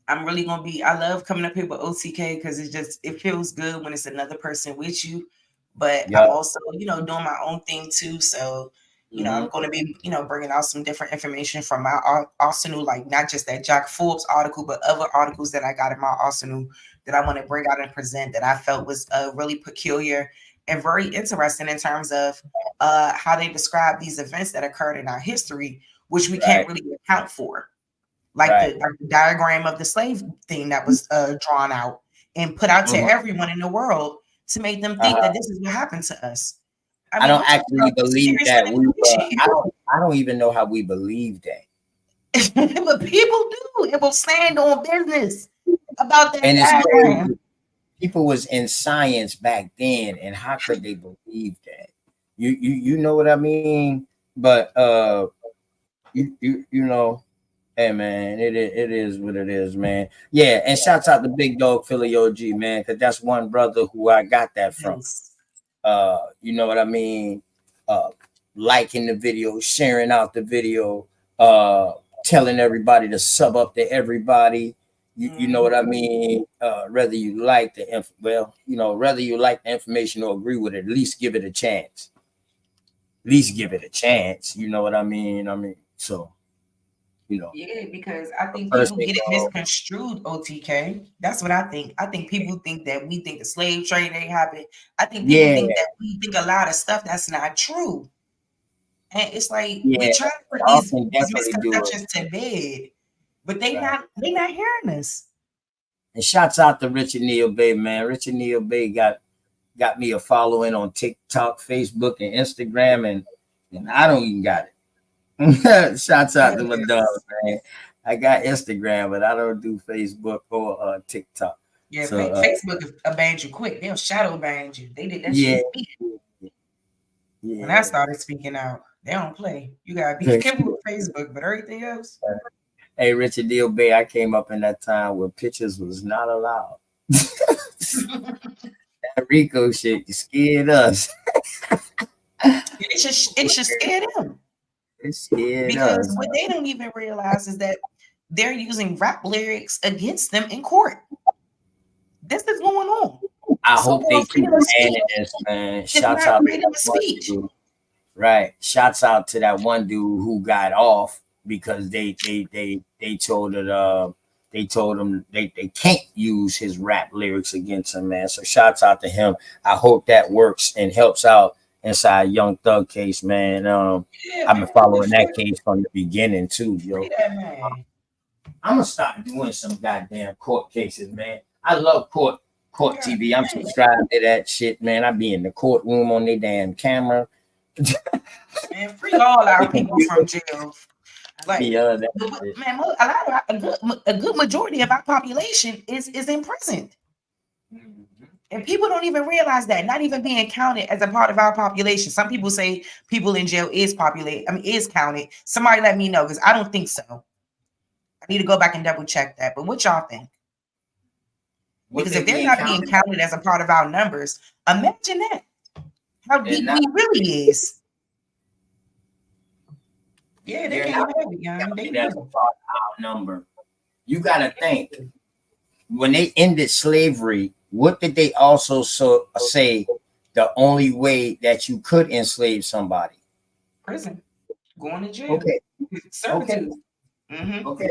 I'm really gonna be. I love coming up here with OTK because it feels good when it's another person with you. But I'm also, doing my own thing too. So, I'm going to be, bringing out some different information from my arsenal, like not just that Jack Forbes article, but other articles that I got in my arsenal that I want to bring out and present that I felt was really peculiar and very interesting in terms of how they describe these events that occurred in our history, which we can't really account for. Like the diagram of the slave thing that was drawn out and put out to everyone in the world to make them think that this is what happened to us. I don't actually believe that. I don't even know how we believe that. But people do. It will stand on business about that. And it's crazy. People was in science back then, and how could they believe that? You know what I mean? But you know. Hey man, it is what it is, man. Yeah, and shouts out to Big Dog Philly OG, man, because that's one brother who I got that from. You know what I mean? Liking the video, sharing out the video, telling everybody to sub up to everybody. You know what I mean? Whether you like the whether you like the information or agree with it, at least give it a chance. At least give it a chance. You know what I mean? So Yeah, because I think people get it misconstrued, OTK. That's what I think. I think people think that we think the slave trade ain't happened. I think people think that we think a lot of stuff that's not true. And it's like we try to put these misconceptions to bed, but they not hearing us. And shouts out to Richard Neal Bay, man. Richard Neal Bay got me a following on TikTok, Facebook, and Instagram, and I don't even got it. Shouts out to my dog, man. I got Instagram, but I don't do Facebook or TikTok. Yeah, so, Facebook will ban you quick. They'll shadow ban you. They did that shit. Yeah. When I started speaking out, they don't play. You gotta be careful with Facebook, but everything else. Hey, Richard Neal Bay, I came up in that time where pictures was not allowed. That Rico shit scared us. It should scare them. It scared because us. What they don't even realize is that they're using rap lyrics against them in court. This is going on. I hope they keep banning this, man. Shouts out to that one dude. Right. Shouts out to that one dude who got off because they told him they can't use his rap lyrics against him, man. So shouts out to him. I hope that works and helps out inside Young Thug case, man. I've been following that case from the beginning too, yo. I'm gonna start doing some goddamn court cases, man. I love court TV. I'm subscribed to that shit, man. I be in the courtroom on their damn camera. Man, free all our people from jail. Like, man, a good majority of our population is imprisoned. And people don't even realize that, not even being counted as a part of our population. Some people say people in jail is counted. Somebody let me know, because I don't think so. I need to go back and double check that. But what y'all think? Because if they're not being counted as a part of our numbers, imagine that. How deep we really is. Yeah, they can't have it, young. That's a part of our number. You gotta think, when they ended slavery, what did they also say the only way that you could enslave somebody? Prison. Going to jail. Okay. Servitude. Okay.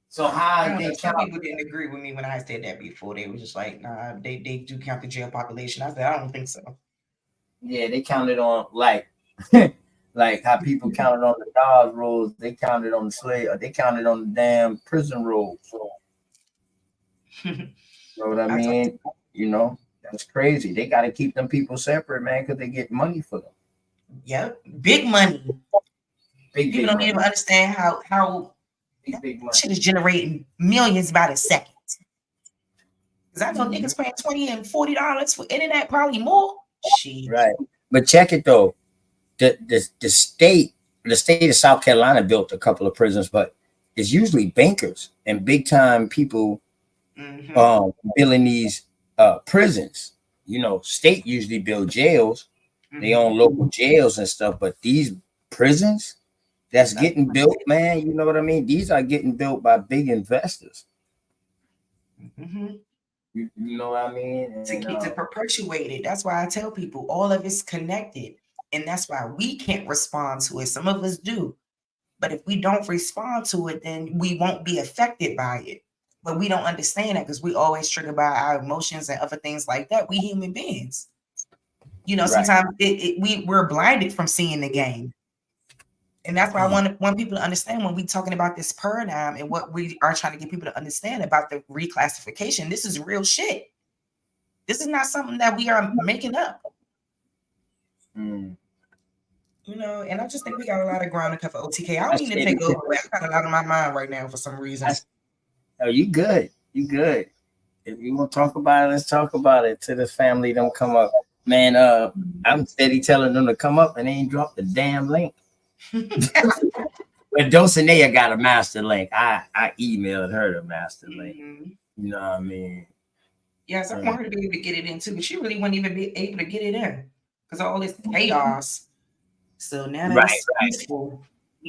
So how they some people didn't agree with me when I said that before. They were just like, nah, they do count the jail population. I said, I don't think so. Yeah, they counted on like how people counted on the Dodge rolls, they counted on the slave, or they counted on the damn prison rolls. So, you know what I mean? You know, that's crazy. They got to keep them people separate, man, because they get money for them. Yep, big money. People don't even understand how big shit is generating millions by the second. Because I know niggas paying $20 and $40 for internet, probably more. Shit. Right, but check it though. The state of South Carolina built a couple of prisons, but it's usually bankers and big time people building these prisons. You know, state usually build jails. They own local jails and stuff, but these prisons that's getting built, man, you know what I mean? These are getting built by big investors. You know what I mean? To perpetuate it. That's why I tell people all of it's connected. And that's why we can't respond to it. Some of us do. But if we don't respond to it, then we won't be affected by it. But we don't understand that because we always triggered by our emotions and other things like that. We human beings. You know, sometimes we're blinded from seeing the game. And that's why I want people to understand when we're talking about this paradigm and what we are trying to get people to understand about the reclassification. This is real shit. This is not something that we are making up. You know, and I just think we got a lot of ground to cover. OTK, I don't need to take over. I got a lot on my mind right now for some reason. Oh, you good. You good. If you want to talk about it, let's talk about it. To this family don't come up. Man, I'm steady telling them to come up and they ain't dropped the damn link. When Dulcinea got a master link, I emailed her the master link. You know what I mean? Yes, I want her to be able to get it in too, but she really wouldn't even be able to get it in because of all this chaos. So now that's peaceful.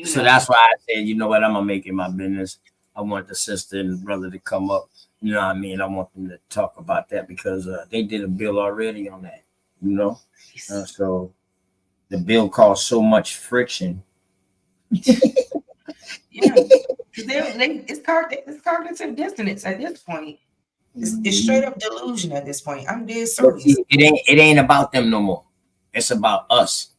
So that's why I said, you know what, I'm gonna make it my business. I want the sister and brother to come up. You know what I mean? I want them to talk about that because they did a bill already on that. You know, so the bill caused so much friction. Yeah, it's cognitive dissonance at this point. It's straight up delusion at this point. I'm dead serious. It ain't about them no more. It's about us.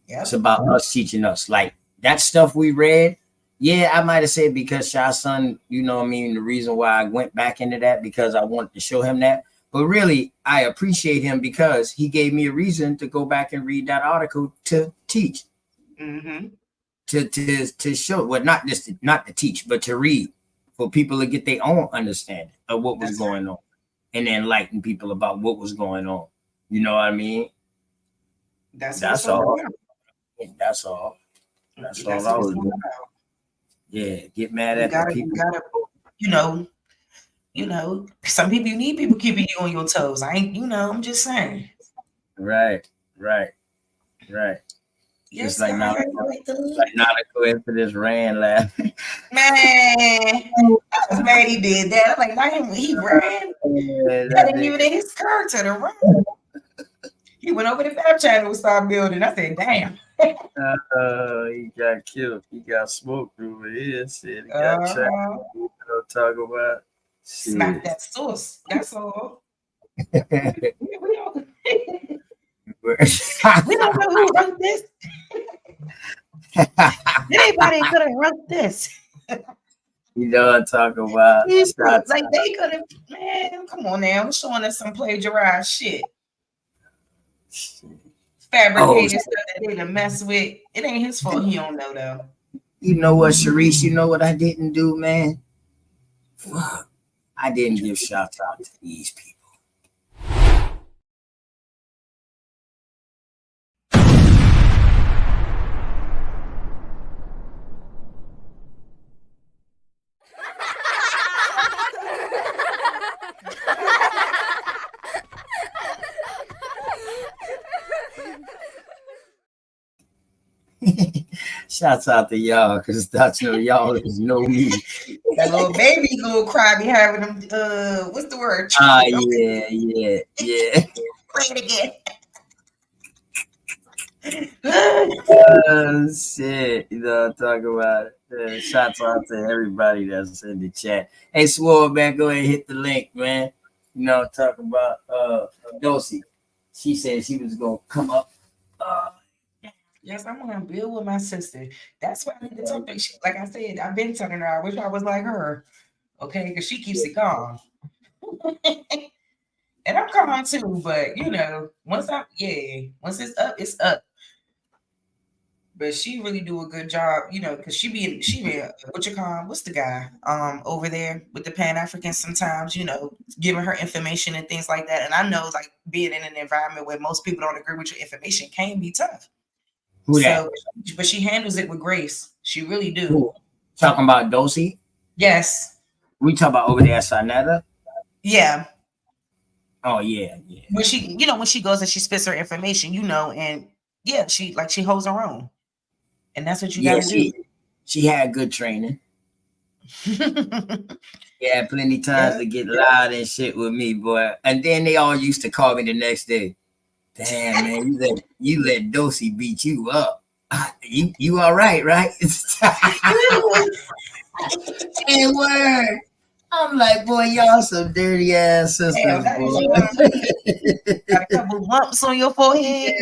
Yep. It's about us teaching us. Like that stuff we read. Yeah, I might have said because Shah's son, you know what I mean, the reason why I went back into that because I wanted to show him that. But really, I appreciate him because he gave me a reason to go back and read that article to teach. Mm-hmm. To show, well, not to teach, but to read for people to get their own understanding of what was going on and enlighten people about what was going on. You know what I mean? That's all. That's all. That's all I was doing. Yeah, get mad at the people. You know, some people, you need people keeping you on your toes. I'm just saying. Right. Yes, just like not to go into this ran laughing. Man, I was mad he did that. I'm like, not him. He ran. That didn't even in his character to run. He went over the back channel and started building. I said, damn. He got killed. He got smoked over here. Shit, he got checked. Talk about smack that sauce. That's all. we don't know who wrote this. Anybody could have wrote this. You know what I'm talking about? Like they could have, man. Come on now, I'm showing us some plagiarized shit. Fabricated stuff that they done mess with. It ain't his fault. He don't know though. You know what, Sharice? You know what I didn't do, man? Fuck. I didn't give shots out to these people. Shouts out to y'all, because that's y'all just know me. That little baby gonna cry be having them. What's the word? Yeah. Play it again. Oh shit! You know what I'm talking about. Shouts out to everybody that's in the chat. Hey, Swole, man, go ahead and hit the link, man. You know what I'm talking about. Dulcie, she said she was gonna come up. Yes, I'm gonna build with my sister. That's why I need to talk to. Like I said, I've been telling her I wish I was like her. Okay, because she keeps it calm. And I'm calm too, but you know, once it's up, it's up. But she really do a good job, you know, because she be what's the guy over there with the Pan-Africans sometimes, you know, giving her information and things like that. And I know like being in an environment where most people don't agree with your information can be tough. But she handles it with grace. She really do. Who? Talking about Dulcie? Yes. We talk about over there at Sinetta? Yeah. Oh yeah. When she, you know, when she goes and she spits her information, you know, and yeah, she holds her own. And that's what you gotta do. She had good training. Yeah, plenty times to get loud and shit with me, boy. And then they all used to call me the next day. Damn, man, you let Dulcie beat you up. You all right? And word. I'm like, boy, y'all some dirty ass sisters, boy. Got a couple lumps on your forehead.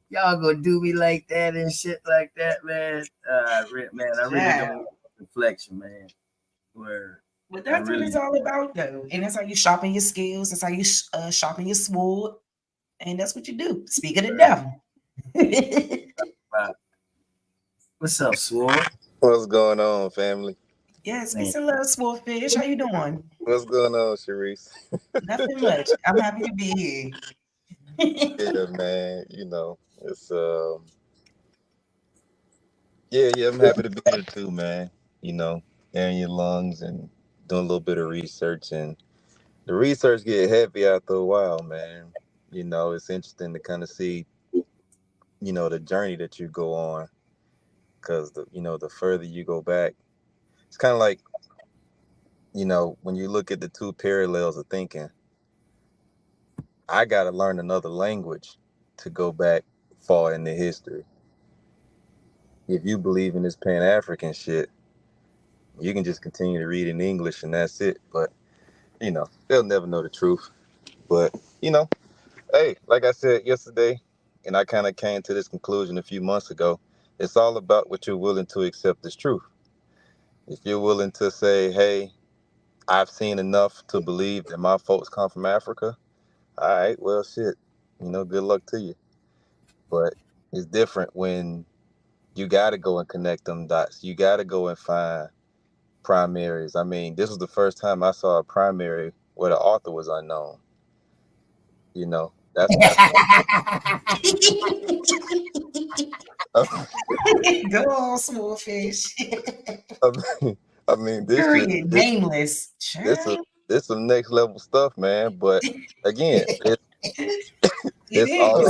Y'all gonna do me like that and shit like that, man. I really don't want reflection, man. Word. But that's what it's all about, though. And that's how you sharpen your skills. That's how you sharpen your sword. And that's what you do. Speak of the devil. What's up, Sword? What's going on, family? Yes, peace and love, Swordfish. How you doing? What's going on, Sharice? Nothing much. I'm happy to be here. Yeah, man. You know, it's yeah, I'm happy to be here too, man. You know, airing your lungs and doing a little bit of research, and the research get heavy after a while, man. You know, it's interesting to kind of see the journey that you go on, because the further you go back, it's kind of like, when you look at the two parallels of thinking, I got to learn another language to go back far into history. If you believe in this Pan-African shit, you can just continue to read in English and that's it. But, they'll never know the truth. But, hey, like I said yesterday, and I kind of came to this conclusion a few months ago, it's all about what you're willing to accept as truth. If you're willing to say, hey, I've seen enough to believe that my folks come from Africa, all right, well, shit, good luck to you. But it's different when you got to go and connect them dots. You got to go and find primaries. I mean, this was the first time I saw a primary where the author was unknown. That's Go on, small fish. I mean, this Period. Nameless. This some next level stuff, man. But again, it's all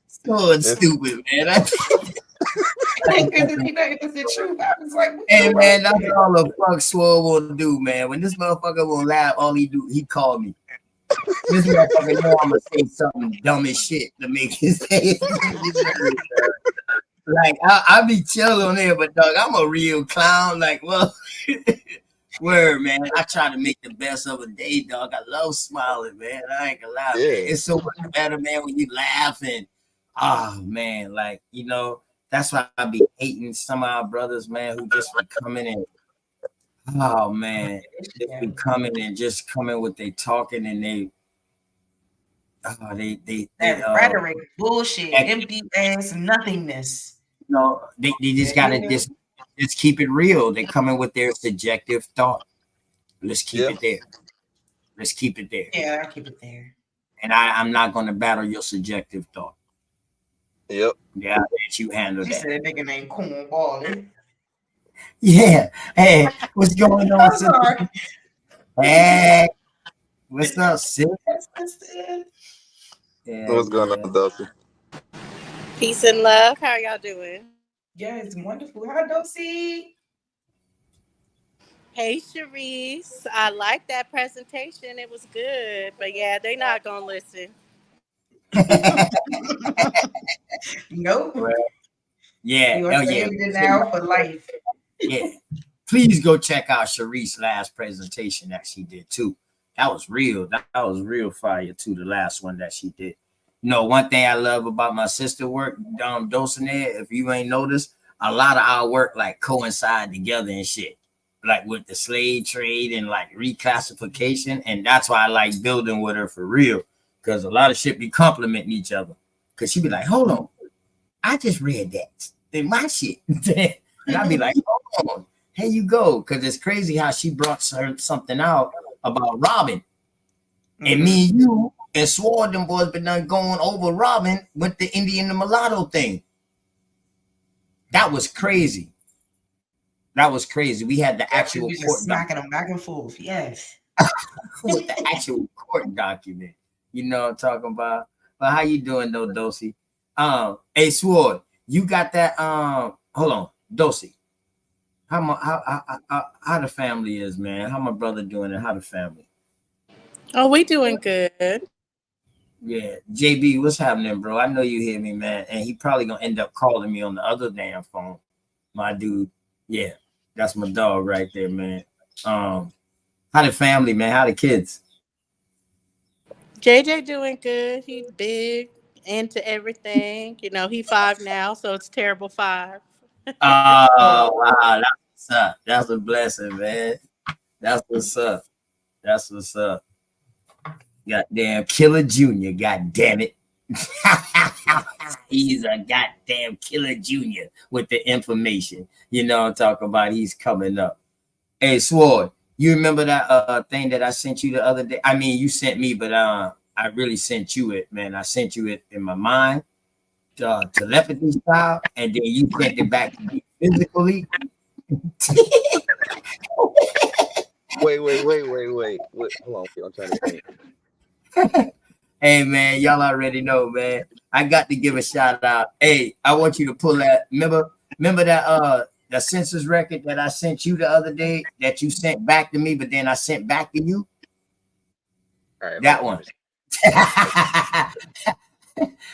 so stupid, man. It's the truth. I was like, hey man, that's all the fuck Swole will do, man. When this motherfucker will laugh, all he called me. This motherfucker know I'm gonna say something dumb as shit to make his head. Like I be chilling on there, but dog, I'm a real clown. Like, well, word, man. I try to make the best of a day, dog. I love smiling, man. I ain't gonna lie. Yeah. It's so much better, man, when you laughing. Oh man, like that's why I be hating some of our brothers, man, who just be coming in. Oh man, they be coming and just coming with they talking and they rhetoric, bullshit, empty ass nothingness. They just gotta just keep it real. They coming with their subjective thought. Let's keep it there. Let's keep it there. Yeah, I'll keep it there. And I'm not gonna battle your subjective thought. Yep. Yeah, I'll let you handle She that. said that nigga named Cornball. Yeah. Hey, what's going on, sister? Hey, what's up, sis? Yeah, what's going on, Dusty? Peace and love. How are y'all doing? Yeah, it's wonderful. Hi, Dosey. Hey, Sharice. I like that presentation. It was good. But yeah, they're not going to listen. Nope. Well, yeah. You're saved it now for life. Yeah. Please go check out Sharice's last presentation that she did too. That was real. That was real fire too. The last one that she did. One thing I love about my sister work, Dulcinea, if you ain't noticed, a lot of our work like coincide together and shit. Like with the slave trade and like reclassification. And that's why I like building with her for real. Because a lot of shit be complementing each other. Because she be like, hold on. I just read that in my shit. And I'd be like, hold on. Here you go. Because it's crazy how she brought something out about Robin. And me and you and Swore them boys been done going over Robin with the Indian and mulatto thing. That was crazy. That was crazy. We had the actual we court just smacking them back and forth. Yes. With the actual court document. You know what I'm talking about? But how you doing though, Dosey? Hey Sword, you got that hold on, Dosey. How the family is, man? How my brother doing and how the family? Oh, we doing good. Yeah, JB, what's happening, bro? I know you hear me, man. And he probably gonna end up calling me on the other damn phone. My dude. Yeah, that's my dog right there, man. How the family, man? How the kids? JJ doing good. He's big, into everything. He 5 now, so it's terrible 5. Oh, wow. That's what's up. That's a blessing, man. That's what's up. That's what's up. Goddamn Killer Junior, goddamn it. He's a goddamn Killer Junior with the information. You know what I'm talking about? He's coming up. Hey, Sword, you remember that thing that I sent you the other day? I mean, you sent me, but I really sent you it, man. I sent you it in my mind, telepathy style, and then you sent it back to me physically. Wait. Hold on, I'm trying to think. Hey, man, y'all already know, man. I got to give a shout out. Hey, I want you to pull that. Remember that the Census record that I sent you the other day that you sent back to me, but then I sent back to you? All right, that one.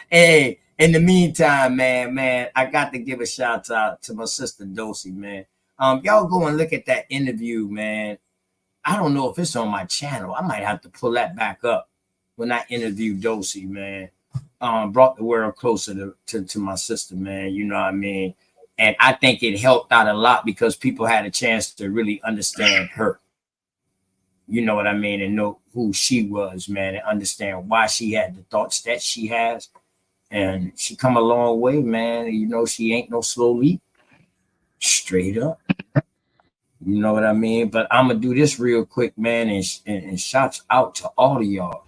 Hey, in the meantime, man, I got to give a shout out to my sister Dosey, man. Y'all go and look at that interview, man. I don't know if it's on my channel. I might have to pull that back up when I interviewed Dosey, man. Brought the world closer to my sister, man. You know what I mean? And I think it helped out a lot because people had a chance to really understand her. You know what I mean? And know who she was, man, and understand why she had the thoughts that she has. And she come a long way, man. You know, she ain't no slow leap. Straight up. You know what I mean? But I'm going to do this real quick, man, and shouts out to all of y'all.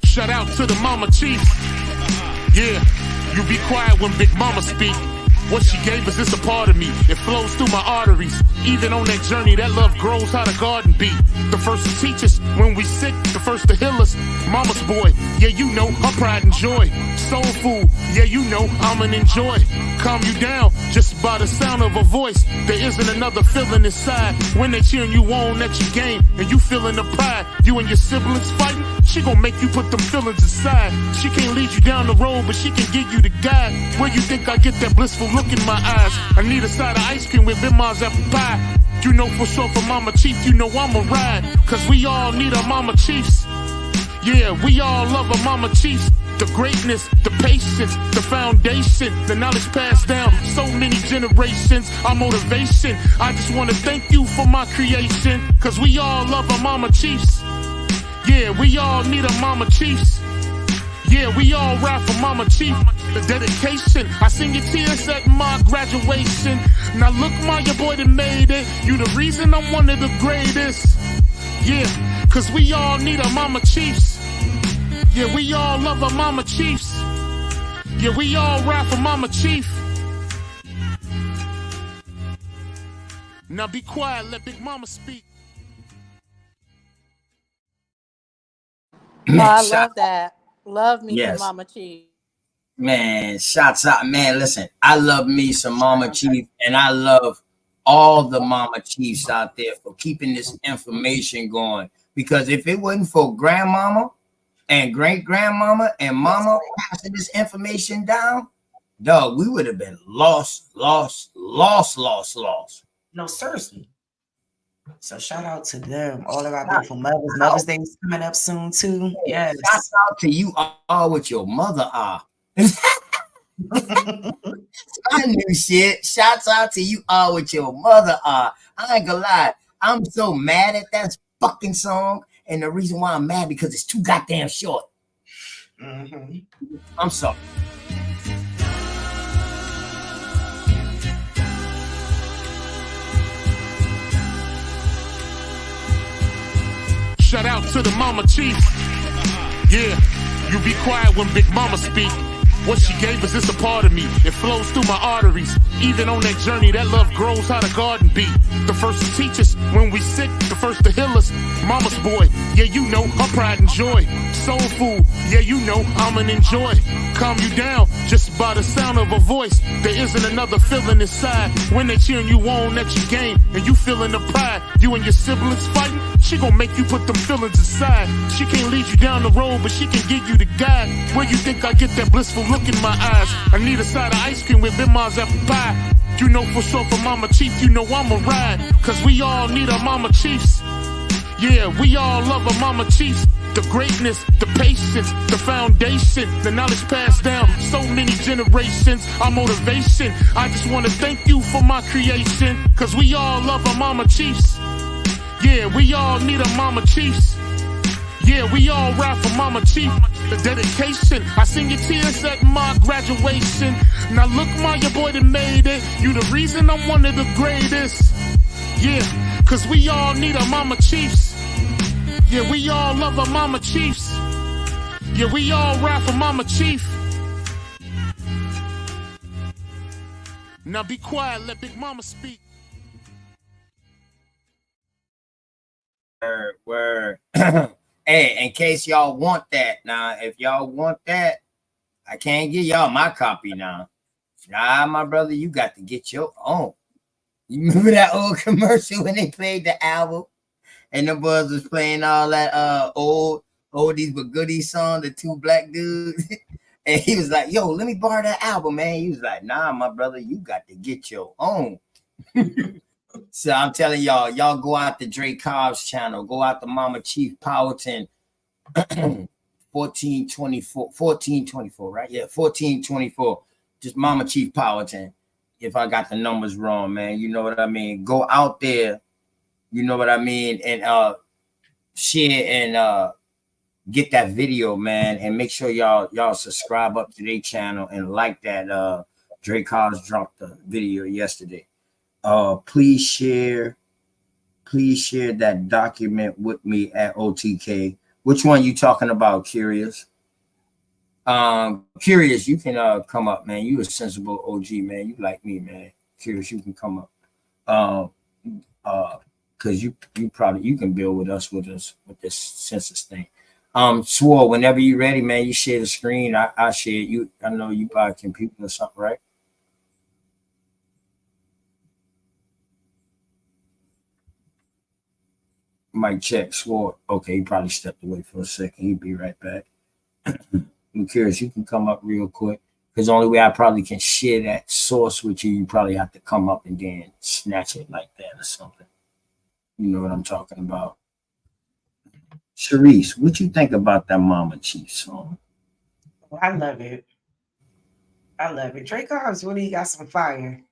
Shout out to the Mama Chief. Yeah, you be quiet when Big Mama speak. What she gave us is a part of me. It flows through my arteries. Even on that journey, that love grows how the garden be. The first to teach us when we sick, the first to heal us. Mama's boy, yeah, you know, her pride and joy. Soul food, yeah, you know, I'm an enjoy. Calm you down just by the sound of a voice. There isn't another feeling inside when they cheering you on at your game and you feeling the pride. You and your siblings fighting, she gon' make you put them feelings aside. She can't lead you down the road, but she can give you the guide. Where you think I get that blissful look in my eyes? I need a side of ice cream with Big Mom's apple pie. You know for sure for Mama Chief, you know I'ma ride. Cause we all need our Mama Chiefs. Yeah, we all love our Mama Chiefs. The greatness, the patience, the foundation, the knowledge passed down so many generations, our motivation. I just wanna thank you for my creation. Cause we all love our Mama Chiefs. Yeah, we all need our Mama Chiefs. Yeah, we all ride for Mama Chief. The dedication, I seen your tears at my graduation. Now look, your boy that made it. You the reason I'm one of the greatest. Yeah, cause we all need our Mama Chiefs. Yeah, we all love our Mama Chiefs. Yeah, we all ride for Mama Chief. Now be quiet, let Big Mama speak. Oh, I love that. Love me Yes. some Mama Chief. Man, shots out, man. Listen, I love me some Mama Chief, and I love all the Mama Chiefs out there for keeping this information going. Because if it wasn't for grandmama and great grandmama and mama passing this information down, dog, we would have been lost. No, seriously. So shout out to them, all of our beautiful mothers. Mother's Day is coming up soon too. Yes. Shout out to you all what your mother are. I knew shit. Shouts out to you all what your mother are. I ain't gonna lie. I'm so mad at that fucking song. And the reason why I'm mad because it's too goddamn short. I'm sorry. Shout out to the Mama Chief. Yeah, you be quiet when Big Mama speak. What she gave us is a part of me. It flows through my arteries. Even on that journey, that love grows how the garden be. The first to teach us when we sick, the first to heal us. Mama's boy, yeah, you know, her pride and joy. Soul food, yeah, you know, I'm an enjoy. Calm you down just by the sound of a voice. There isn't another feeling inside when they cheering you on at your game and you feeling the pride. You and your siblings fighting, she gon' make you put them feelings aside. She can't lead you down the road, but she can give you the guide. Where you think I get that blissful look in my eyes? I need a side of ice cream with Big Mom's apple pie. You know for sure for Mama Chief, you know I'ma ride. Cause we all need our Mama Chiefs. Yeah, we all love our Mama Chiefs. The greatness, the patience, the foundation, the knowledge passed down so many generations, our motivation. I just wanna thank you for my creation. Cause we all love our Mama Chiefs. Yeah, we all need our Mama Chiefs. Yeah, we all ride for Mama Chief. The dedication, I seen your tears at my graduation. Now look, your boy that made it. You the reason I'm one of the greatest. Yeah, cause we all need our Mama Chiefs. Yeah, we all love our Mama Chiefs. Yeah, we all ride for Mama Chief. Now be quiet, let Big Mama speak. Word. Hey, in case y'all want that, now, if y'all want that, I can't give y'all my copy now. Nah, my brother, you got to get your own. You remember that old commercial when they played the album and the boys was playing all that old oldies but goodies song, the two black dudes? And he was like, yo, let me borrow that album, man. He was like, nah, my brother, you got to get your own. So I'm telling y'all go out to Drake Cobb's channel, go out to Mama Chief Powhatan 1424, right? Yeah, 1424. Just Mama Chief Powhatan. If I got the numbers wrong, man, you know what I mean? Go out there, you know what I mean, and share and get that video, man, and make sure y'all subscribe up to their channel and like that. Drake Cobb's dropped the video yesterday. Please share that document with me at OTK. Which one you talking about, Curious? Curious, you can come up, man. You a sensible OG, man. You like me, man. Curious, you can come up. Because you can build with us with this census thing. Swore, whenever you ready, man, you share the screen. I share it. You, I know you buy a computer or something, right? Mic check. Swore. Okay, he probably stepped away for a second. He'll be right back. I'm curious. You can come up real quick. Because the only way I probably can share that source with you, you probably have to come up and then snatch it like that or something. You know what I'm talking about. Sharice, what you think about that Mama Chief song? I love it. I love it. Drake Cobb's really got some fire.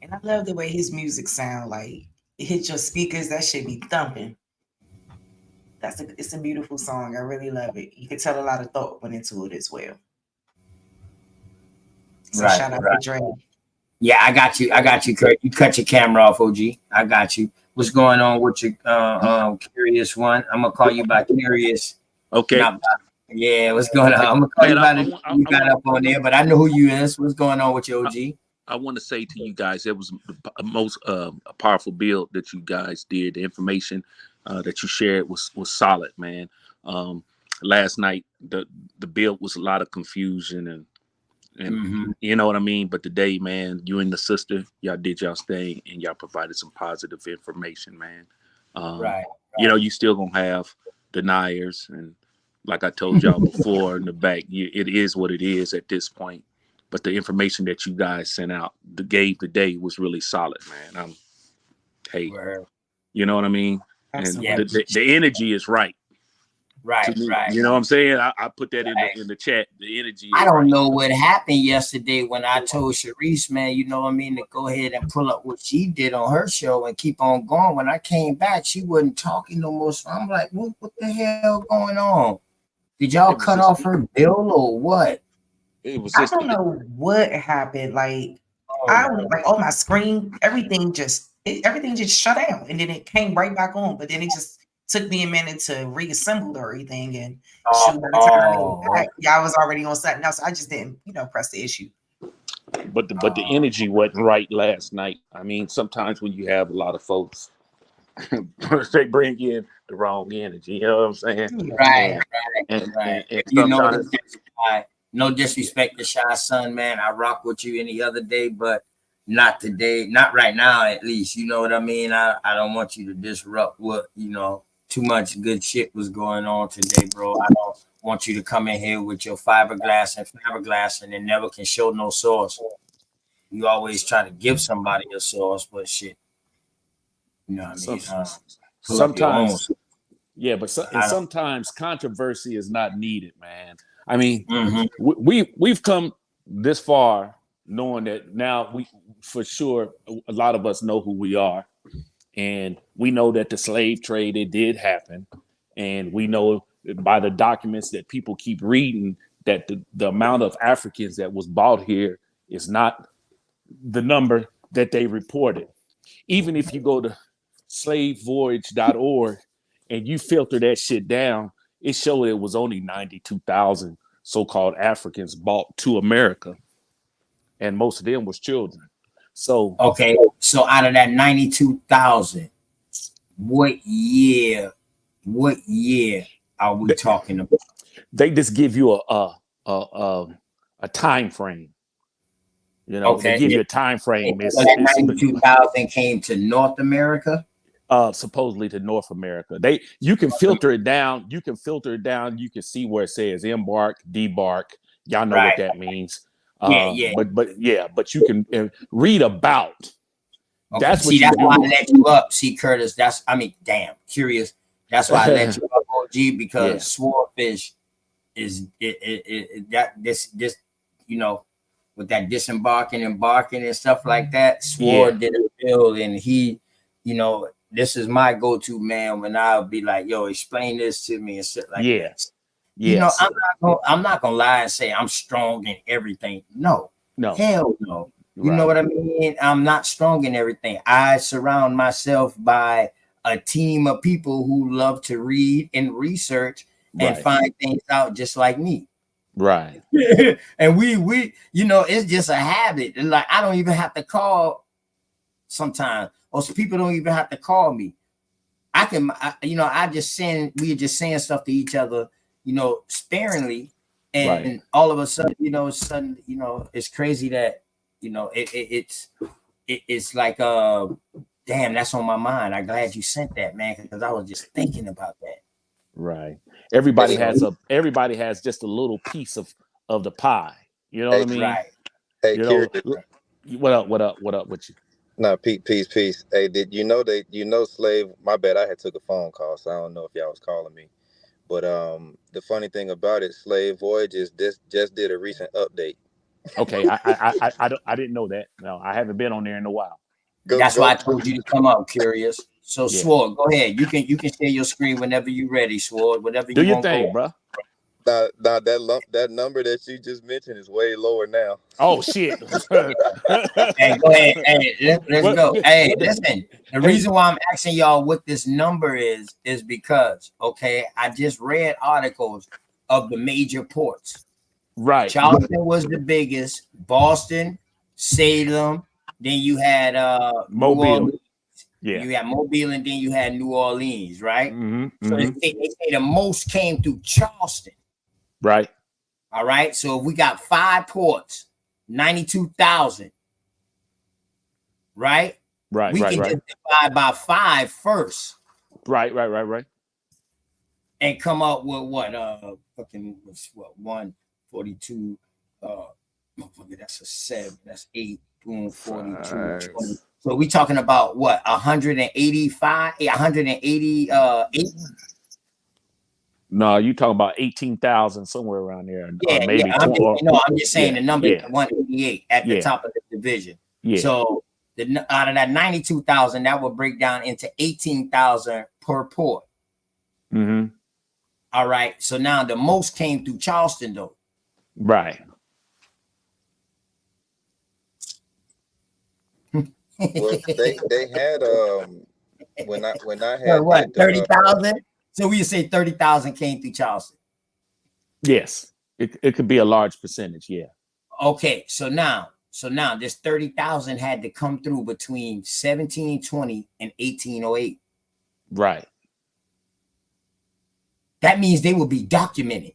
And I love the way his music sound. Like, it hits your speakers, that shit be thumping. It's a beautiful song. I really love it. You can tell a lot of thought went into it as well. So Right, shout out right. to Drake. Yeah, I got you, Kurt. You cut your camera off, OG. I got you. What's going on with your Curious one? I'm gonna call you by Curious. Okay. Yeah, what's going on? I'm gonna call you by the you got up on there, but I know who you is. What's going on with your OG? I want to say to you guys, it was the most powerful build that you guys did. The information that you shared was solid, man. Last night the build was a lot of confusion and you know what I mean. But today, man, you and the sister, y'all did y'all's thing and y'all provided some positive information, man. Right. You know, you still gonna have deniers, and like I told y'all before in the back, it is what it is at this point. But the information that you guys sent out, gave today was really solid, man. Hey, you know what I mean? Absolutely. And the energy is right. Right, right. You know what I'm saying? I put that in the chat. The energy is I don't right. know what happened yesterday when I told Sharice, man, you know what I mean, to go ahead and pull up what she did on her show and keep on going. When I came back, she wasn't talking no more. So I'm like, what the hell going on? Did y'all cut off her bill or what? It was I don't know what happened. Like, I was like on my screen, everything just shut down, and then it came right back on. But then it just took me a minute to reassemble everything, and shoot, by the time I made it back, I was already on something else. I just didn't, press the issue. But the energy wasn't right last night. I mean, sometimes when you have a lot of folks, they bring in the wrong energy. You know what I'm saying? Right, And you know, sometimes no disrespect to Shy Son, man. I rock with you any other day, but not today, not right now, at least. You know what I mean? I don't want you to disrupt what, too much good shit was going on today, bro. I don't want you to come in here with your fiberglass and then never can show no source. You always try to give somebody a source, but shit. You know what I mean? Sometimes, yeah, but sometimes controversy is not needed, man. I mean, we've come this far knowing that now we, for sure, a lot of us know who we are, and we know that the slave trade, it did happen, and we know by the documents that people keep reading that the amount of Africans that was bought here is not the number that they reported. Even if you go to slavevoyage.org and you filter that shit down, it showed it was only 92,000 so-called Africans bought to America, and most of them was children. So okay, so out of that 92,000, what year are we talking about? They just give you a time frame. You know, Okay, they give you a time frame. so that 92,000 came to North America. Supposedly to North America. You can filter it down. You can see where it says embark, debark. Y'all know what that means. Yeah. But you can read about. Okay. That's See, what that's why I let you up. See, Curtis, curious. That's why I let you up, OG, because Swordfish is this you know, with that disembarking, embarking and stuff like that. Sword did a bill, and he, you know, this is my go-to man when I'll be like, yo, explain this to me and shit like that. You know, I'm not gonna lie and say I'm strong in everything. No. Hell no. You know what I mean? I'm not strong in everything. I surround myself by a team of people who love to read and research and find things out just like me. Right. And we, you know, it's just a habit. And like, I don't even have to call sometimes, or people don't even have to call me. We are just saying stuff to each other, you know, sparingly. And all of a sudden, it's crazy that, you know, it's like, damn, that's on my mind. I'm glad you sent that, man, because I was just thinking about that. Right. Everybody has just a little piece of the pie. You know what I mean? Right. Hey, what up with you? No, peace. Hey, did you know slave? My bad, I had took a phone call, so I don't know if y'all was calling me. But the funny thing about it, Slave Voyages just did a recent update. Okay, I didn't know that. No, I haven't been on there in a while. That's why I told you to come out, Curious. So Sword, go ahead. You can share your screen whenever you're ready, Sword. Whatever you want. Do your thing, bro. Now that number that you just mentioned is way lower now. Oh shit! Hey, go ahead. Hey, let's go. Hey, listen. The reason why I'm asking y'all what this number is because I just read articles of the major ports. Right. Charleston was the biggest. Boston, Salem. Then you had Mobile. You had Mobile, and then you had New Orleans, right? So they say the most came through Charleston. Right. All right. So if we got 5 ports, 92,000. Right. We can just divide by 5 first. Right. And come up with what? 142. That's a 7. That's 8. Boom. 42. 20. So we talking about what? 185? 188? No, you talking about 18,000 somewhere around there. Maybe I'm just saying the number is 188 at the top of the division. Yeah. So out of that 92,000, that would break down into 18,000 per port. Mm-hmm. All right. So now the most came through Charleston, though. Right. Well, they had when I had what 30,000. So we say 30,000 came through Charleston. Yes, it could be a large percentage. Yeah. Okay. So now this 30,000 had to come through between 1720 and 1808. Right. That means they will be documented.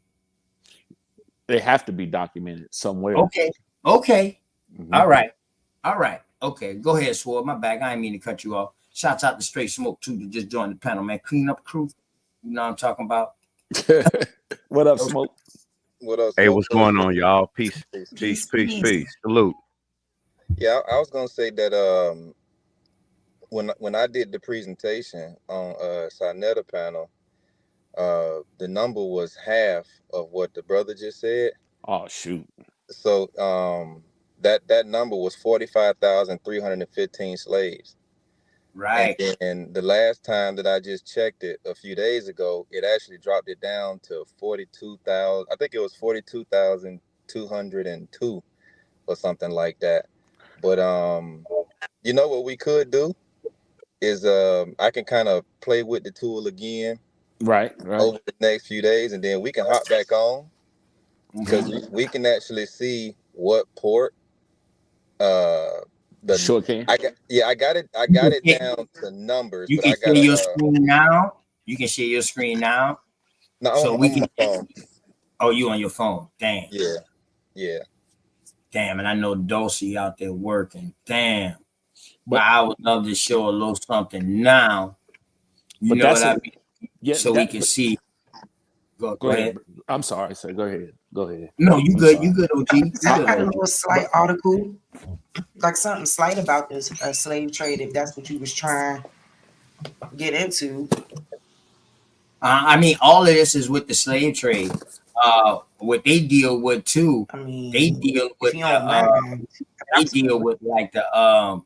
They have to be documented somewhere. Okay. Mm-hmm. All right. Okay. Go ahead, Sword. My bad. I didn't mean to cut you off. Shouts out to Straight Smoke too to just join the panel, man. Clean up crew. You know what I'm talking about. What up, Smoke? What up? Hey, what's going on, y'all? Peace. Salute. Yeah, I was gonna say that when I did the presentation on Sinetta panel, the number was half of what the brother just said. Oh shoot! So that number was 45,315 slaves. Right. And the last time that I just checked it a few days ago, it actually dropped it down to 42,000. I think it was 42,202 or something like that. But you know what we could do is I can kind of play with the tool again. Right. Over the next few days, and then we can hop back on because we can actually see what port Sure can. I got it down to numbers, You but can I share gotta your screen now. You can share your screen now. no, So we on can. my phone. Oh, you on your phone? Damn. Yeah. Damn, and I know Dulcie out there working. Damn. But But I would love to show a little something now. You but know that's what I a mean? yeah. So we can But see. Go ahead. I'm sorry, sir. Go ahead. No, you I'm good. sorry. You good, OG. You I good, got a OG. little slight article, like something slight about this slave trade, if that's what you was trying to get into. I mean, all of this is with the slave trade. What they deal with too. I mean, They deal if with you don't mind, they deal with like the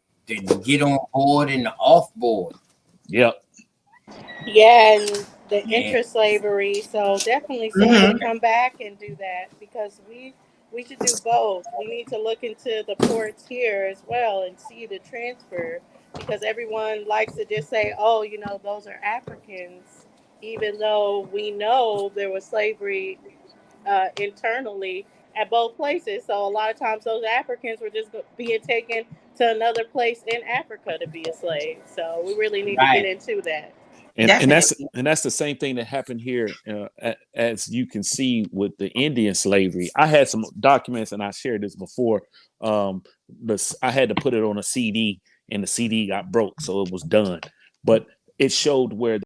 get on board and the off board. Yep. Yeah, and the Yeah. intra-slavery. So definitely someone to come back and do that, because we should do both. We need to look into the ports here as well and see the transfer, because everyone likes to just say, oh, you know, those are Africans, even though we know there was slavery internally at both places. So a lot of times those Africans were just being taken to another place in Africa to be a slave. So we really need to get Right. into that. And that's the same thing that happened here, as you can see with the Indian slavery. I had some documents, and I shared this before. I had to put it on a CD, and the CD got broke, so it was done. But it showed where